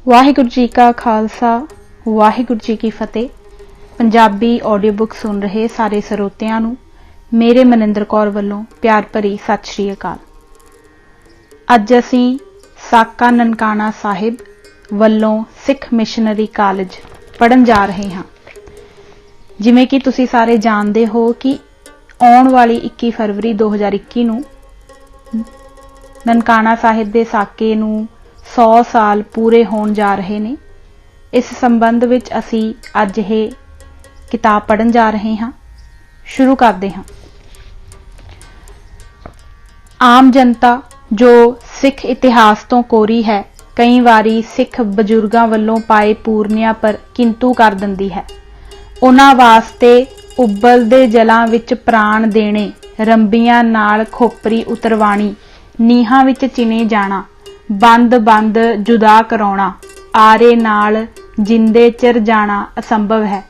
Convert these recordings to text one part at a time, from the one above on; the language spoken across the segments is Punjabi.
ਵਾਹਿਗੁਰੂ ਜੀ ਕਾ ਖਾਲਸਾ ਵਾਹਿਗੁਰੂ ਜੀ ਕੀ ਫਤਿਹ। ਪੰਜਾਬੀ ਆਡੀਓ ਬੁੱਕ ਸੁਣ ਰਹੇ ਸਾਰੇ ਸਰੋਤਿਆਂ ਨੂੰ ਮੇਰੇ ਮਨਿੰਦਰ ਕੌਰ ਵੱਲੋਂ ਪਿਆਰ ਭਰੀ ਸਤਿ ਸ਼੍ਰੀ ਅਕਾਲ। ਅੱਜ ਅਸੀਂ ਸਾਕਾ ਨਨਕਾਣਾ ਸਾਹਿਬ ਵੱਲੋਂ ਸਿੱਖ ਮਿਸ਼ਨਰੀ ਕਾਲਜ ਪੜ੍ਹਨ ਜਾ ਰਹੇ ਹਾਂ। ਜਿਵੇਂ ਕਿ ਤੁਸੀਂ ਸਾਰੇ ਜਾਣਦੇ ਹੋ ਕਿ ਆਉਣ ਵਾਲੀ 21 ਫਰਵਰੀ 2021 ਨੂੰ ਨਨਕਾਣਾ ਸਾਹਿਬ ਦੇ ਸਾਕੇ ਨੂੰ 100 ਸਾਲ ਪੂਰੇ ਹੋਣ ਜਾ ਰਹੇ ਨੇ। ਇਸ ਸੰਬੰਧ ਵਿੱਚ ਅਸੀਂ ਅੱਜ ਇਹ ਕਿਤਾਬ ਪੜ੍ਹਨ ਜਾ ਰਹੇ ਹਾਂ। ਸ਼ੁਰੂ ਕਰਦੇ ਹਾਂ। ਆਮ ਜਨਤਾ ਜੋ ਸਿੱਖ ਇਤਿਹਾਸ ਤੋਂ ਕੋਰੀ ਹੈ, ਕਈ ਵਾਰੀ ਸਿੱਖ ਬਜ਼ੁਰਗਾਂ ਵੱਲੋਂ ਪਾਏ ਪੂਰਨਿਆਂ ਪਰ ਕਿੰਤੂ ਕਰ ਦਿੰਦੀ ਹੈ। ਉਹਨਾਂ ਵਾਸਤੇ ਉਬਲਦੇ ਜਲਾਂ ਵਿੱਚ ਪ੍ਰਾਣ ਦੇਣੇ, ਰੰਬੀਆਂ ਨਾਲ ਖੋਪਰੀ ਉਤਰਵਾਣੀ, ਨੀਹਾਂ ਵਿੱਚ ਚਿਣੇ ਜਾਣਾ, ਬੰਦ ਜੁਦਾ ਕਰਾਉਣਾ, ਆਰੇ ਨਾਲ ਜਿੰਦੇ ਚਿਰ ਜਾਣਾ ਅਸੰਭਵ ਹੈ।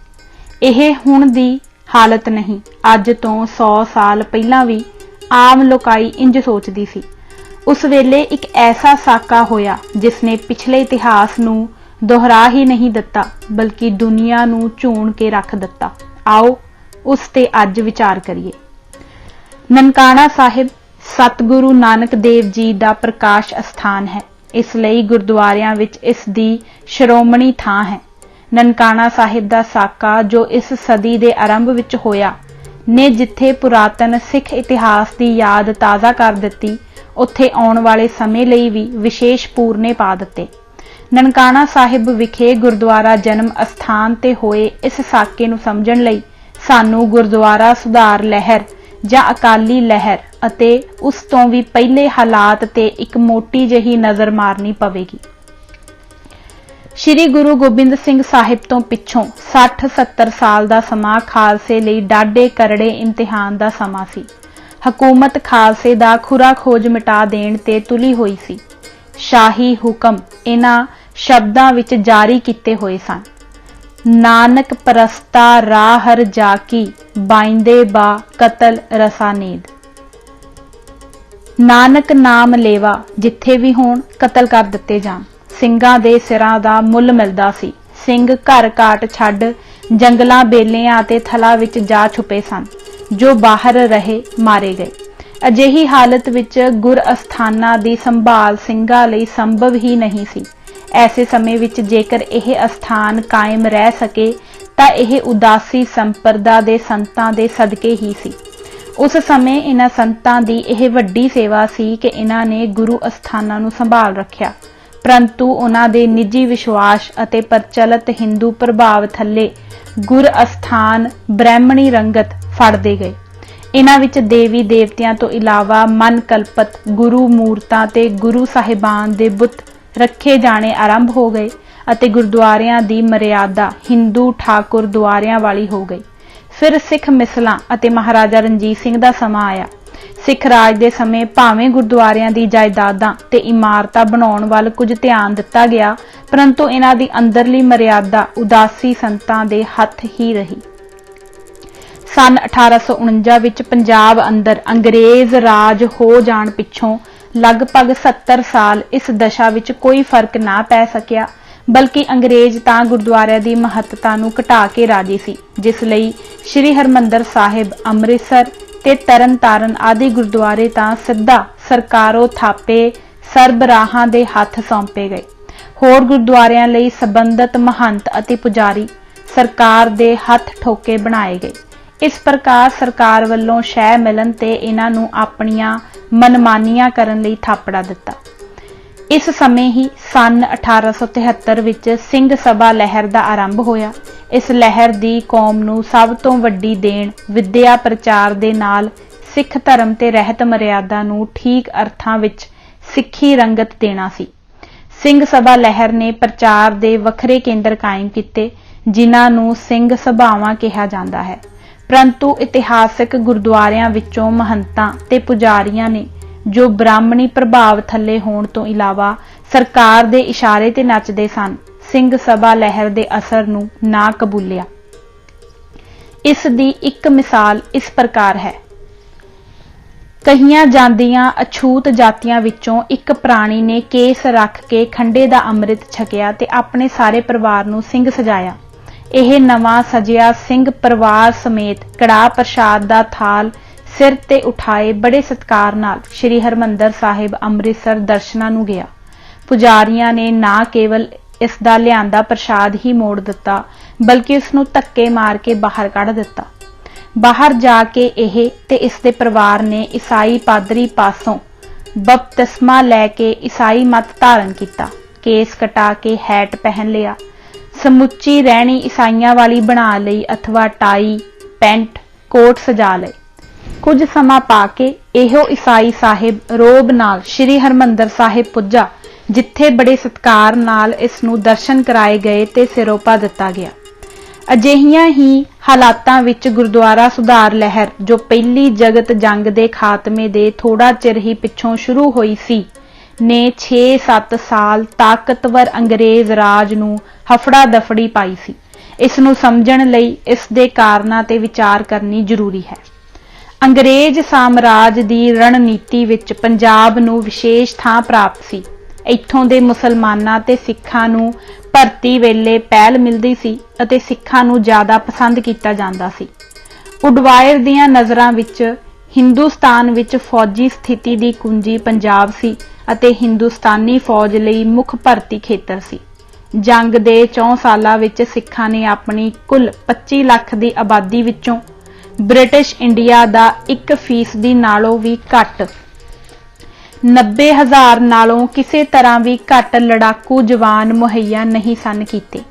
ਇਹ ਹੁਣ ਦੀ ਹਾਲਤ ਨਹੀਂ, ਅੱਜ ਤੋਂ 100 ਸਾਲ ਪਹਿਲਾਂ ਵੀ ਆਮ ਲੋਕਾਈ ਇੰਜ ਸੋਚਦੀ ਸੀ। ਉਸ ਵੇਲੇ ਇੱਕ ਐਸਾ ਸਾਕਾ ਹੋਇਆ ਜਿਸ ਨੇ ਪਿਛਲੇ ਇਤਿਹਾਸ ਨੂੰ ਦੁਹਰਾ ਹੀ ਨਹੀਂ ਦਿੱਤਾ, ਬਲਕਿ ਦੁਨੀਆ ਨੂੰ ਝੂਣ ਕੇ ਰੱਖ ਦਿੱਤਾ। ਆਓ ਉਸ ਤੇ ਅੱਜ ਵਿਚਾਰ ਕਰੀਏ। ਨਨਕਾਣਾ ਸਾਹਿਬ ਸਤਿਗੁਰੂ ਨਾਨਕ ਦੇਵ ਜੀ ਦਾ ਪ੍ਰਕਾਸ਼ ਅਸਥਾਨ ਹੈ, ਇਸ ਲਈ ਗੁਰਦੁਆਰਿਆਂ ਵਿੱਚ ਇਸ ਦੀ ਸ਼੍ਰੋਮਣੀ ਥਾਂ ਹੈ। ਨਨਕਾਣਾ ਸਾਹਿਬ ਦਾ ਸਾਕਾ ਜੋ ਇਸ ਸਦੀ ਦੇ ਆਰੰਭ ਵਿੱਚ ਹੋਇਆ ਨੇ ਜਿੱਥੇ ਪੁਰਾਤਨ ਸਿੱਖ ਇਤਿਹਾਸ ਦੀ ਯਾਦ ਤਾਜ਼ਾ ਕਰ ਦਿੱਤੀ, ਉੱਥੇ ਆਉਣ ਵਾਲੇ ਸਮੇਂ ਲਈ ਵੀ ਵਿਸ਼ੇਸ਼ ਪੂਰਨੇ ਪਾ ਦਿੱਤੇ। ਨਨਕਾਣਾ ਸਾਹਿਬ ਵਿਖੇ ਗੁਰਦੁਆਰਾ ਜਨਮ ਅਸਥਾਨ ਤੇ ਹੋਏ ਇਸ ਸਾਕੇ ਨੂੰ ਸਮਝਣ ਲਈ ਸਾਨੂੰ ਗੁਰਦੁਆਰਾ ਸੁਧਾਰ ਲਹਿਰ ਜਾਂ ਅਕਾਲੀ ਲਹਿਰ ਅਤੇ ਉਸ ਤੋਂ ਵੀ ਪਹਿਲੇ ਹਾਲਾਤ ਤੇ ਇੱਕ ਮੋਟੀ ਜਿਹੀ ਨਜ਼ਰ ਮਾਰਨੀ ਪਵੇਗੀ। ਸ਼੍ਰੀ ਗੁਰੂ ਗੋਬਿੰਦ ਸਿੰਘ ਸਾਹਿਬ ਤੋਂ ਪਿੱਛੋਂ 60-70 ਸਾਲ ਦਾ ਸਮਾਂ ਖਾਲਸੇ ਲਈ ਡਾਢੇ ਕਰੜੇ ਇਮਤਿਹਾਨ ਦਾ ਸਮਾਂ ਸੀ। ਹਕੂਮਤ ਖਾਲਸੇ ਦਾ ਖੁਰਾ ਖੋਜ ਮਿਟਾ ਦੇਣ ਤੇ ਤੁਲੀ ਹੋਈ ਸੀ। ਸ਼ਾਹੀ ਹੁਕਮ ਇਹਨਾਂ ਸ਼ਬਦਾਂ ਵਿੱਚ ਜਾਰੀ ਕੀਤੇ ਹੋਏ ਸਨ। ਨਾਨਕ ਪ੍ਰਸਤਾ ਰਾਹ ਹਰ ਜਾਕੀ, ਬਾਇੰਦੇ ਬਾ ਕਤਲ ਰਸਾਨੇਦ। ਨਾਨਕ ਨਾਮ ਲੇਵਾ, ਜਿੱਥੇ ਵੀ ਹੋਣ ਕਤਲ ਕਰ ਦਿੱਤੇ ਜਾਣ। ਸਿੰਘਾਂ ਦੇ ਸਿਰਾਂ ਦਾ ਮੁੱਲ ਮਿਲਦਾ ਸੀ। ਸਿੰਘ ਘਰ ਘਾਟ ਛੱਡ ਜੰਗਲਾਂ ਬੇਲਿਆਂ ਅਤੇ ਥਲਾਂ ਵਿੱਚ ਜਾ ਛੁਪੇ ਸਨ। ਜੋ ਬਾਹਰ ਰਹੇ ਮਾਰੇ ਗਏ। ਅਜਿਹੀ ਹਾਲਤ ਵਿੱਚ ਗੁਰ ਅਸਥਾਨਾਂ ਦੀ ਸੰਭਾਲ ਸਿੰਘਾਂ ਲਈ ਸੰਭਵ ਹੀ ਨਹੀਂ ਸੀ। ਐਸੇ ਸਮੇਂ ਵਿੱਚ ਜੇਕਰ ਇਹ ਅਸਥਾਨ ਕਾਇਮ ਰਹਿ ਸਕੇ ਤਾਂ ਇਹ ਉਦਾਸੀ ਸੰਪਰਦਾ ਦੇ ਸੰਤਾਂ ਦੇ ਸਦਕੇ ਹੀ ਸੀ। ਉਸ ਸਮੇਂ ਇਹਨਾਂ ਸੰਤਾਂ ਦੀ ਇਹ ਵੱਡੀ ਸੇਵਾ ਸੀ ਕਿ ਇਹਨਾਂ ਨੇ ਗੁਰੂ ਅਸਥਾਨਾਂ ਨੂੰ ਸੰਭਾਲ ਰੱਖਿਆ, ਪਰੰਤੂ ਉਹਨਾਂ ਦੇ ਨਿੱਜੀ ਵਿਸ਼ਵਾਸ ਅਤੇ ਪ੍ਰਚਲਿਤ ਹਿੰਦੂ ਪ੍ਰਭਾਵ ਥੱਲੇ ਗੁਰ ਅਸਥਾਨ ਬ੍ਰਾਹਮਣੀ ਰੰਗਤ ਫੜਦੇ ਗਏ। ਇਹਨਾਂ ਵਿੱਚ ਦੇਵੀ ਦੇਵਤਿਆਂ ਤੋਂ ਇਲਾਵਾ ਮਨ ਕਲਪਤ ਗੁਰੂ ਮੂਰਤਾਂ ਤੇ ਗੁਰੂ ਸਾਹਿਬਾਨ ਦੇ ਬੁੱਤ ਰੱਖੇ ਜਾਣੇ ਆਰੰਭ ਹੋ ਗਏ ਅਤੇ ਗੁਰਦੁਆਰਿਆਂ ਦੀ ਮਰਿਆਦਾ ਹਿੰਦੂ ਠਾਕੁਰ ਦੁਆਰਿਆਂ ਵਾਲੀ ਹੋ ਗਈ। ਫਿਰ ਸਿੱਖ ਮਿਸਲਾਂ ਅਤੇ ਮਹਾਰਾਜਾ ਰਣਜੀਤ ਸਿੰਘ ਦਾ ਸਮਾਂ ਆਇਆ। ਸਿੱਖ ਰਾਜ ਦੇ ਸਮੇਂ ਭਾਵੇਂ ਗੁਰਦੁਆਰਿਆਂ ਦੀ ਜਾਇਦਾਦਾਂ ਤੇ ਇਮਾਰਤਾਂ ਬਣਾਉਣ ਵੱਲ ਕੁਝ ਧਿਆਨ ਦਿੱਤਾ ਗਿਆ, ਪਰੰਤੂ ਇਹਨਾਂ ਦੀ ਅੰਦਰਲੀ ਮਰਿਆਦਾ ਉਦਾਸੀ ਸੰਤਾਂ ਦੇ ਹੱਥ ਹੀ ਰਹੀ। ਸੰਨ 1849 ਵਿੱਚ ਪੰਜਾਬ ਅੰਦਰ ਅੰਗਰੇਜ਼ ਰਾਜ ਹੋ ਜਾਣ ਪਿੱਛੋਂ ਲਗਭਗ 70 ਸਾਲ ਇਸ ਦਸ਼ਾ ਵਿੱਚ ਕੋਈ ਫਰਕ ਨਾ ਪੈ ਸਕਿਆ, ਬਲਕਿ ਅੰਗਰੇਜ਼ ਤਾਂ ਗੁਰਦੁਆਰਿਆਂ ਦੀ ਮਹੱਤਤਾ ਨੂੰ ਘਟਾ ਕੇ ਰਾਜੀ ਸੀ, ਜਿਸ ਲਈ ਸ੍ਰੀ ਹਰਿਮੰਦਰ ਸਾਹਿਬ, ਅੰਮ੍ਰਿਤਸਰ ਤੇ ਤਰਨਤਾਰਨ ਆਦਿ ਗੁਰਦੁਆਰੇ ਤਾਂ ਸਿੱਧਾ ਸਰਕਾਰੋਂ ਥਾਪੇ ਸਰਬਰਾਹਾਂ ਦੇ ਹੱਥ ਸੌਂਪੇ ਗਏ। ਹੋਰ ਗੁਰਦੁਆਰਿਆਂ ਲਈ ਸੰਬੰਧਤ ਮਹੰਤ ਅਤੇ ਪੁਜਾਰੀ ਸਰਕਾਰ ਦੇ ਹੱਥ ਠੋਕੇ ਬਣਾਏ ਗਏ। ਇਸ ਪ੍ਰਕਾਰ ਸਰਕਾਰ ਵੱਲੋਂ ਸ਼ਹਿ ਮਿਲਣ ਤੇ ਇਹਨਾਂ ਨੂੰ ਆਪਣੀਆਂ ਮਨਮਾਨੀਆਂ ਕਰਨ ਲਈ ਥਾਪੜਾ ਦਿੱਤਾ। ਇਸ ਸਮੇਂ ਹੀ ਸੰਨ 1873 ਵਿੱਚ ਸਿੰਘ ਸਭਾ ਲਹਿਰ ਦਾ ਆਰੰਭ ਹੋਇਆ। ਇਸ ਲਹਿਰ ਦੀ ਕੌਮ ਨੂੰ ਸਭ ਤੋਂ ਵੱਡੀ ਦੇਣ ਵਿਦਿਆ ਪ੍ਰਚਾਰ ਦੇ ਨਾਲ ਸਿੱਖ ਧਰਮ ਤੇ ਰਹਿਤ ਮਰਿਆਦਾ ਨੂੰ ਠੀਕ ਅਰਥਾਂ ਵਿੱਚ ਸਿੱਖੀ ਰੰਗਤ ਦੇਣਾ ਸੀ। ਸਿੰਘ ਸਭਾ ਲਹਿਰ ਨੇ ਪ੍ਰਚਾਰ ਦੇ ਵੱਖਰੇ ਕੇਂਦਰ ਕਾਇਮ ਕੀਤੇ, ਜਿਨ੍ਹਾਂ ਨੂੰ ਸਿੰਘ ਸਭਾਵਾਂ ਕਿਹਾ ਜਾਂਦਾ ਹੈ, ਪਰੰਤੂ ਇਤਿਹਾਸਕ ਗੁਰਦੁਆਰਿਆਂ ਵਿੱਚੋਂ ਮਹੰਤਾਂ ਤੇ ਪੁਜਾਰੀਆਂ ਨੇ ਜੋ ਬ੍ਰਾਹਮਣੀ ਪ੍ਰਭਾਵ ਥੱਲੇ ਹੋਣ ਤੋਂ ਇਲਾਵਾ ਸਰਕਾਰ ਦੇ ਇਸ਼ਾਰੇ ਤੇ ਨੱਚਦੇ ਸਨ, ਸਿੰਘ ਸਭਾ ਲਹਿਰ ਦੇ ਅਸਰ ਨੂੰ ਨਾ ਕਬੂਲਿਆ। ਇਸ ਦੀ ਇੱਕ ਮਿਸਾਲ ਇਸ ਪ੍ਰਕਾਰ ਹੈ। ਕਹੀਆਂ ਜਾਂਦੀਆਂ ਅਛੂਤ ਜਾਤੀਆਂ ਵਿੱਚੋਂ ਇੱਕ ਪ੍ਰਾਣੀ ਨੇ ਕੇਸ ਰੱਖ ਕੇ ਖੰਡੇ ਦਾ ਅੰਮ੍ਰਿਤ ਛਕਿਆ ਤੇ ਆਪਣੇ ਸਾਰੇ ਪਰਿਵਾਰ ਨੂੰ ਸਿੰਘ ਸਜਾਇਆ। ਇਹ ਨਵਾਂ ਸਜਿਆ ਸਿੰਘ ਪਰਿਵਾਰ ਸਮੇਤ ਕੜਾਹ ਪ੍ਰਸ਼ਾਦ ਦਾ ਥਾਲ ਸਿਰ ਤੇ ਉਠਾਏ ਬੜੇ ਸਤਿਕਾਰ ਨਾਲ ਸ੍ਰੀ ਹਰਿਮੰਦਰ ਸਾਹਿਬ ਅੰਮ੍ਰਿਤਸਰ ਦਰਸ਼ਨਾਂ ਨੂੰ ਗਿਆ। ਪੁਜਾਰੀਆਂ ਨੇ ਨਾ ਕੇਵਲ ਇਸ ਦਾ ਲਿਆਂਦਾ ਪ੍ਰਸ਼ਾਦ ਹੀ ਮੋੜ ਦਿੱਤਾ, ਬਲਕਿ ਉਸ ਨੂੰ ਧੱਕੇ ਮਾਰ ਕੇ ਬਾਹਰ ਕੱਢ ਦਿੱਤਾ। ਬਾਹਰ ਜਾ ਕੇ ਇਹ ਤੇ ਇਸ ਦੇ ਪਰਿਵਾਰ ਨੇ ਈਸਾਈ ਪਾਦਰੀ ਪਾਸੋਂ ਬਪਤਿਸਮਾ ਲੈ ਕੇ ਈਸਾਈ ਮਤ ਧਾਰਨ ਕੀਤਾ। ਕੇਸ ਕਟਾ ਕੇ ਹੈਟ ਪਹਿਨ ਲਿਆ। ਸਮੁੱਚੀ ਰਹਿਣੀ ਈਸਾਈਆਂ ਵਾਲੀ ਬਣਾ ਲਈ ਅਥਵਾ ਟਾਈ ਪੈਂਟ ਕੋਟ ਸਜਾ ਲਏ। ਕੁਝ ਸਮਾਂ ਪਾ ਕੇ ਇਹੋ ਈਸਾਈ ਸਾਹਿਬ ਰੋਬ ਨਾਲ ਸ੍ਰੀ ਹਰਿਮੰਦਰ ਸਾਹਿਬ ਪੁੱਜਾ, ਜਿੱਥੇ ਬੜੇ ਸਤਿਕਾਰ ਨਾਲ ਇਸ ਨੂੰ ਦਰਸ਼ਨ ਕਰਾਏ ਗਏ ਤੇ ਸਿਰੋਪਾ ਦਿੱਤਾ ਗਿਆ। ਅਜਿਹੀਆਂ ਹੀ ਹਾਲਾਤਾਂ ਵਿੱਚ ਗੁਰਦੁਆਰਾ ਸੁਧਾਰ ਲਹਿਰ, ਜੋ ਪਹਿਲੀ ਜਗਤ ਜੰਗ ਦੇ ਖਾਤਮੇ ਦੇ ਥੋੜਾ ਚਿਰ ਹੀ ਪਿੱਛੋਂ ਸ਼ੁਰੂ ਹੋਈ ਸੀ, ਨੇ 6-7 ਸਾਲ ਤਾਕਤਵਰ ਅੰਗਰੇਜ਼ ਰਾਜ ਨੂੰ ਹਫੜਾ ਦਫੜੀ ਪਾਈ ਸੀ। ਇਸ ਨੂੰ ਸਮਝਣ ਲਈ ਇਸ ਦੇ ਕਾਰਨਾਂ ਤੇ ਵਿਚਾਰ ਕਰਨੀ ਜ਼ਰੂਰੀ ਹੈ। ਅੰਗਰੇਜ਼ ਸਾਮਰਾਜ ਦੀ ਰਣਨੀਤੀ ਵਿੱਚ ਪੰਜਾਬ ਨੂੰ ਵਿਸ਼ੇਸ਼ ਥਾਂ ਪ੍ਰਾਪਤ ਸੀ। ਇੱਥੋਂ ਦੇ ਮੁਸਲਮਾਨਾਂ ਤੇ ਸਿੱਖਾਂ ਨੂੰ ਭਰਤੀ ਵੇਲੇ ਪਹਿਲ ਮਿਲਦੀ ਸੀ ਅਤੇ ਸਿੱਖਾਂ ਨੂੰ ਜ਼ਿਆਦਾ ਪਸੰਦ ਕੀਤਾ ਜਾਂਦਾ ਸੀ। ਉਡਵਾਇਰ ਦੀਆਂ ਨਜ਼ਰਾਂ ਵਿੱਚ ਹਿੰਦੁਸਤਾਨ ਵਿੱਚ ਫੌਜੀ ਸਥਿਤੀ ਦੀ ਕੁੰਜੀ ਪੰਜਾਬ ਸੀ ਅਤੇ ਹਿੰਦੁਸਤਾਨੀ ਫੌਜ ਲਈ ਮੁੱਖ ਭਰਤੀ ਖੇਤਰ ਸੀ। ਜੰਗ ਦੇ 4 ਸਾਲਾਂ ਵਿੱਚ ਸਿੱਖਾਂ ਨੇ ਆਪਣੀ ਕੁੱਲ 25 ਲੱਖ ਦੀ ਆਬਾਦੀ ਵਿੱਚੋਂ ਬ੍ਰਿਟਿਸ਼ ਇੰਡੀਆ ਦਾ 1% ਨਾਲੋਂ ਵੀ ਘੱਟ 90,000 ਨਾਲੋਂ ਕਿਸੇ ਤਰ੍ਹਾਂ ਵੀ ਘੱਟ ਲੜਾਕੂ ਜਵਾਨ ਮੁਹੱਈਆ ਨਹੀਂ ਸਨ ਕੀਤੇ।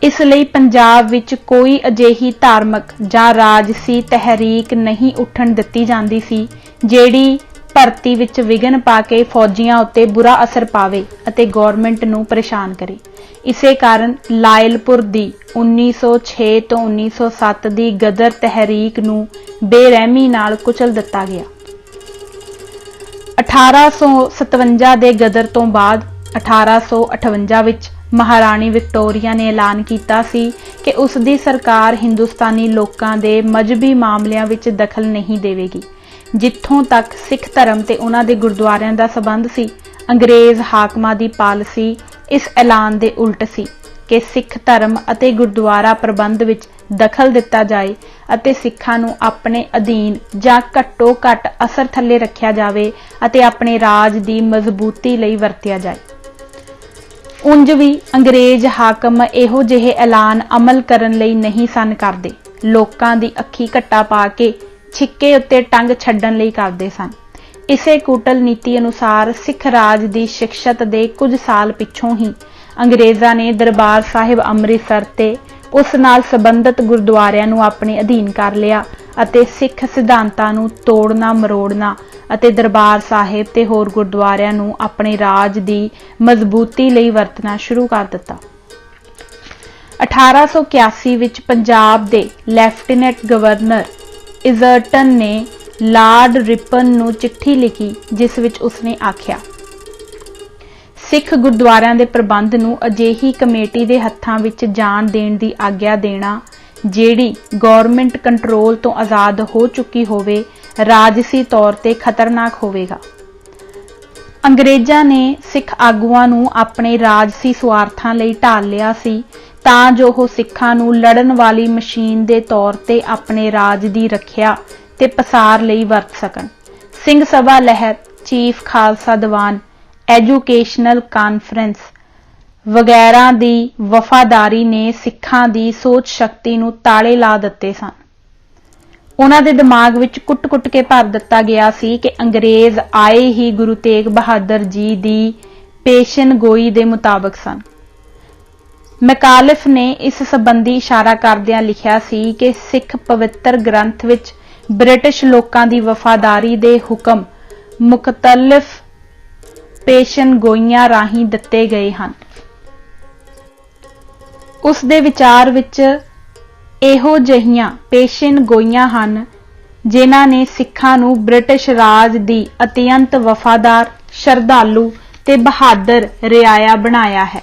ਇਸ ਲਈ ਪੰਜਾਬ ਵਿੱਚ ਕੋਈ ਅਜਿਹੀ ਧਾਰਮਿਕ ਜਾਂ ਰਾਜਸੀ ਤਹਿਰੀਕ ਨਹੀਂ ਉੱਠਣ ਦਿੱਤੀ ਜਾਂਦੀ ਸੀ ਜਿਹੜੀ ਭਰਤੀ ਵਿੱਚ ਵਿਘਨ ਪਾ ਕੇ ਫੌਜੀਆਂ ਉੱਤੇ ਬੁਰਾ ਅਸਰ ਪਾਵੇ ਅਤੇ ਗੌਰਮੈਂਟ ਨੂੰ ਪਰੇਸ਼ਾਨ ਕਰੇ। ਇਸੇ ਕਾਰਨ ਲਾਇਲਪੁਰ ਦੀ 1906 ਤੋਂ 1907 ਦੀ ਗਦਰ ਤਹਿਰੀਕ ਨੂੰ ਬੇਰਹਿਮੀ ਨਾਲ ਕੁਚਲ ਦਿੱਤਾ ਗਿਆ। 1857 ਦੇ ਗਦਰ ਤੋਂ ਬਾਅਦ 1858 ਵਿੱਚ ਮਹਾਰਾਣੀ ਵਿਕਟੋਰੀਆ ਨੇ ਐਲਾਨ ਕੀਤਾ ਸੀ ਕਿ ਉਸ ਦੀ ਸਰਕਾਰ ਹਿੰਦੁਸਤਾਨੀ ਲੋਕਾਂ ਦੇ ਮਜ਼ਹਬੀ ਮਾਮਲਿਆਂ ਵਿੱਚ ਦਖਲ ਨਹੀਂ ਦੇਵੇਗੀ। ਜਿੱਥੋਂ ਤੱਕ ਸਿੱਖ ਧਰਮ ਤੇ ਉਹਨਾਂ ਦੇ ਗੁਰਦੁਆਰਿਆਂ ਦਾ ਸਬੰਧ ਸੀ, ਅੰਗਰੇਜ਼ ਹਾਕਮਾਂ ਦੀ ਪਾਲਿਸੀ ਇਸ ਐਲਾਨ ਦੇ ਉਲਟ ਸੀ ਕਿ ਸਿੱਖ ਧਰਮ ਅਤੇ ਗੁਰਦੁਆਰਾ ਪ੍ਰਬੰਧ ਵਿੱਚ ਦਖਲ ਦਿੱਤਾ ਜਾਏ ਅਤੇ ਸਿੱਖਾਂ ਨੂੰ ਆਪਣੇ ਅਧੀਨ ਜਾਂ ਘੱਟੋ ਘੱਟ ਅਸਰ ਥੱਲੇ ਰੱਖਿਆ ਜਾਵੇ ਅਤੇ ਆਪਣੇ ਰਾਜ ਦੀ ਮਜ਼ਬੂਤੀ ਲਈ ਵਰਤਿਆ ਜਾਏ। ਉਂਝ ਵੀ ਅੰਗਰੇਜ਼ ਹਾਕਮ ਇਹੋ ਜਿਹੇ ਐਲਾਨ ਅਮਲ ਕਰਨ ਲਈ ਨਹੀਂ ਸਨ ਕਰਦੇ, ਲੋਕਾਂ ਦੀ ਅੱਖੀ ਘੱਟਾ ਪਾ ਕੇ ਛਿੱਕੇ ਉੱਤੇ ਟੰਗ ਛੱਡਣ ਲਈ ਕਰਦੇ ਸਨ। ਇਸੇ ਕੂਟਲ ਨੀਤੀ ਅਨੁਸਾਰ ਸਿੱਖ ਰਾਜ ਦੀ ਸ਼ਿਕਸ਼ਤ ਦੇ ਕੁਝ ਸਾਲ ਪਿੱਛੋਂ ਹੀ ਅੰਗਰੇਜ਼ਾਂ ਨੇ ਦਰਬਾਰ ਸਾਹਿਬ ਅੰਮ੍ਰਿਤਸਰ ਤੇ ਉਸ ਨਾਲ ਸੰਬੰਧਿਤ ਗੁਰਦੁਆਰਿਆਂ ਨੂੰ ਆਪਣੇ ਅਧੀਨ ਕਰ ਲਿਆ ਅਤੇ ਸਿੱਖ ਸਿਧਾਂਤਾਂ ਨੂੰ ਤੋੜਨਾ ਮਰੋੜਨਾ ਅਤੇ ਦਰਬਾਰ ਸਾਹਿਬ ਤੇ ਹੋਰ ਗੁਰਦੁਆਰਿਆਂ ਨੂੰ ਆਪਣੇ ਰਾਜ ਦੀ ਮਜ਼ਬੂਤੀ ਲਈ ਵਰਤਣਾ ਸ਼ੁਰੂ ਕਰ ਦਿੱਤਾ। 1881 ਵਿੱਚ ਪੰਜਾਬ ਦੇ ਲੈਫਟੀਨੈਂਟ ਗਵਰਨਰ ਇਜ਼ਰਟਨ ਨੇ ਲਾਰਡ ਰਿਪਨ ਨੂੰ ਚਿੱਠੀ ਲਿਖੀ, ਜਿਸ ਵਿੱਚ ਉਸਨੇ ਆਖਿਆ, ਸਿੱਖ ਗੁਰਦੁਆਰਿਆਂ ਦੇ ਪ੍ਰਬੰਧ ਨੂੰ ਅਜਿਹੀ ਕਮੇਟੀ ਦੇ ਹੱਥਾਂ ਵਿੱਚ ਜਾਣ ਦੇਣ ਦੀ ਆਗਿਆ ਦੇਣਾ ਜਿਹੜੀ ਗੌਰਮੈਂਟ ਕੰਟਰੋਲ ਤੋਂ ਆਜ਼ਾਦ ਹੋ ਚੁੱਕੀ ਹੋਵੇ, ਰਾਜਸੀ ਤੌਰ ਤੇ ਖਤਰਨਾਕ ਹੋਵੇਗਾ। ਅੰਗਰੇਜ਼ਾਂ ਨੇ ਸਿੱਖ ਆਗੂਆਂ ਨੂੰ ਆਪਣੇ ਰਾਜਸੀ ਸਵਾਰਥਾਂ ਲਈ ਢਾਲ ਲਿਆ ਸੀ ਤਾਂ ਜੋ ਉਹ ਸਿੱਖਾਂ ਨੂੰ ਲੜਨ ਵਾਲੀ ਮਸ਼ੀਨ ਦੇ ਤੌਰ ਤੇ ਆਪਣੇ ਰਾਜ ਦੀ ਰੱਖਿਆ ਤੇ ਪਸਾਰ ਲਈ ਵਰਤ ਸਕਣ। ਸਿੰਘ ਸਭਾ ਲਹਿਰ, chief Khalsa Diwan, educational conference ਵਗੈਰਾ ਦੀ ਵਫਾਦਾਰੀ ਨੇ ਸਿੱਖਾਂ ਦੀ ਸੋਚ ਸ਼ਕਤੀ ਨੂੰ ਤਾਲੇ ਲਾ ਦਿੱਤੇ ਸਨ। ਉਹਨਾਂ ਦੇ ਦਿਮਾਗ ਵਿੱਚ ਕੁੱਟ-ਕੁੱਟ ਕੇ ਭਰ ਦਿੱਤਾ ਗਿਆ ਸੀ ਕਿ ਅੰਗਰੇਜ਼ ਆਏ ਹੀ ਗੁਰੂ ਤੇਗ ਬਹਾਦਰ ਜੀ ਦੀ ਪੇਸ਼ਨ ਗੋਈ ਦੇ ਮੁਤਾਬਕ ਸਨ। ਮੈਕਾਲਿਫ ਨੇ ਇਸ ਸੰਬੰਧੀ ਇਸ਼ਾਰਾ ਕਰਦਿਆਂ ਲਿਖਿਆ ਸੀ ਕਿ ਸਿੱਖ ਪਵਿੱਤਰ ਗ੍ਰੰਥ ਵਿੱਚ ਬ੍ਰਿਟਿਸ਼ ਲੋਕਾਂ ਦੀ ਵਫਾਦਾਰੀ ਦੇ ਹੁਕਮ ਮੁਖਤਲਿਫ ਪੇਸ਼ਨ ਗੋਈਆਂ ਰਾਹੀਂ ਦਿੱਤੇ ਗਏ ਹਨ। ਉਸ ਦੇ ਵਿਚਾਰ ਵਿੱਚ ਇਹੋ ਜਿਹੀਆਂ ਪੇਸ਼ਨ ਗੋਈਆਂ ਹਨ ਜਿਨ੍ਹਾਂ ਨੇ ਸਿੱਖਾਂ ਨੂੰ ਬ੍ਰਿਟਿਸ਼ ਰਾਜ ਦੀ ਅਤਿਅੰਤ ਵਫਾਦਾਰ, ਸ਼ਰਧਾਲੂ ਤੇ ਬਹਾਦਰ ਰਿਆਇਆ ਬਣਾਇਆ ਹੈ।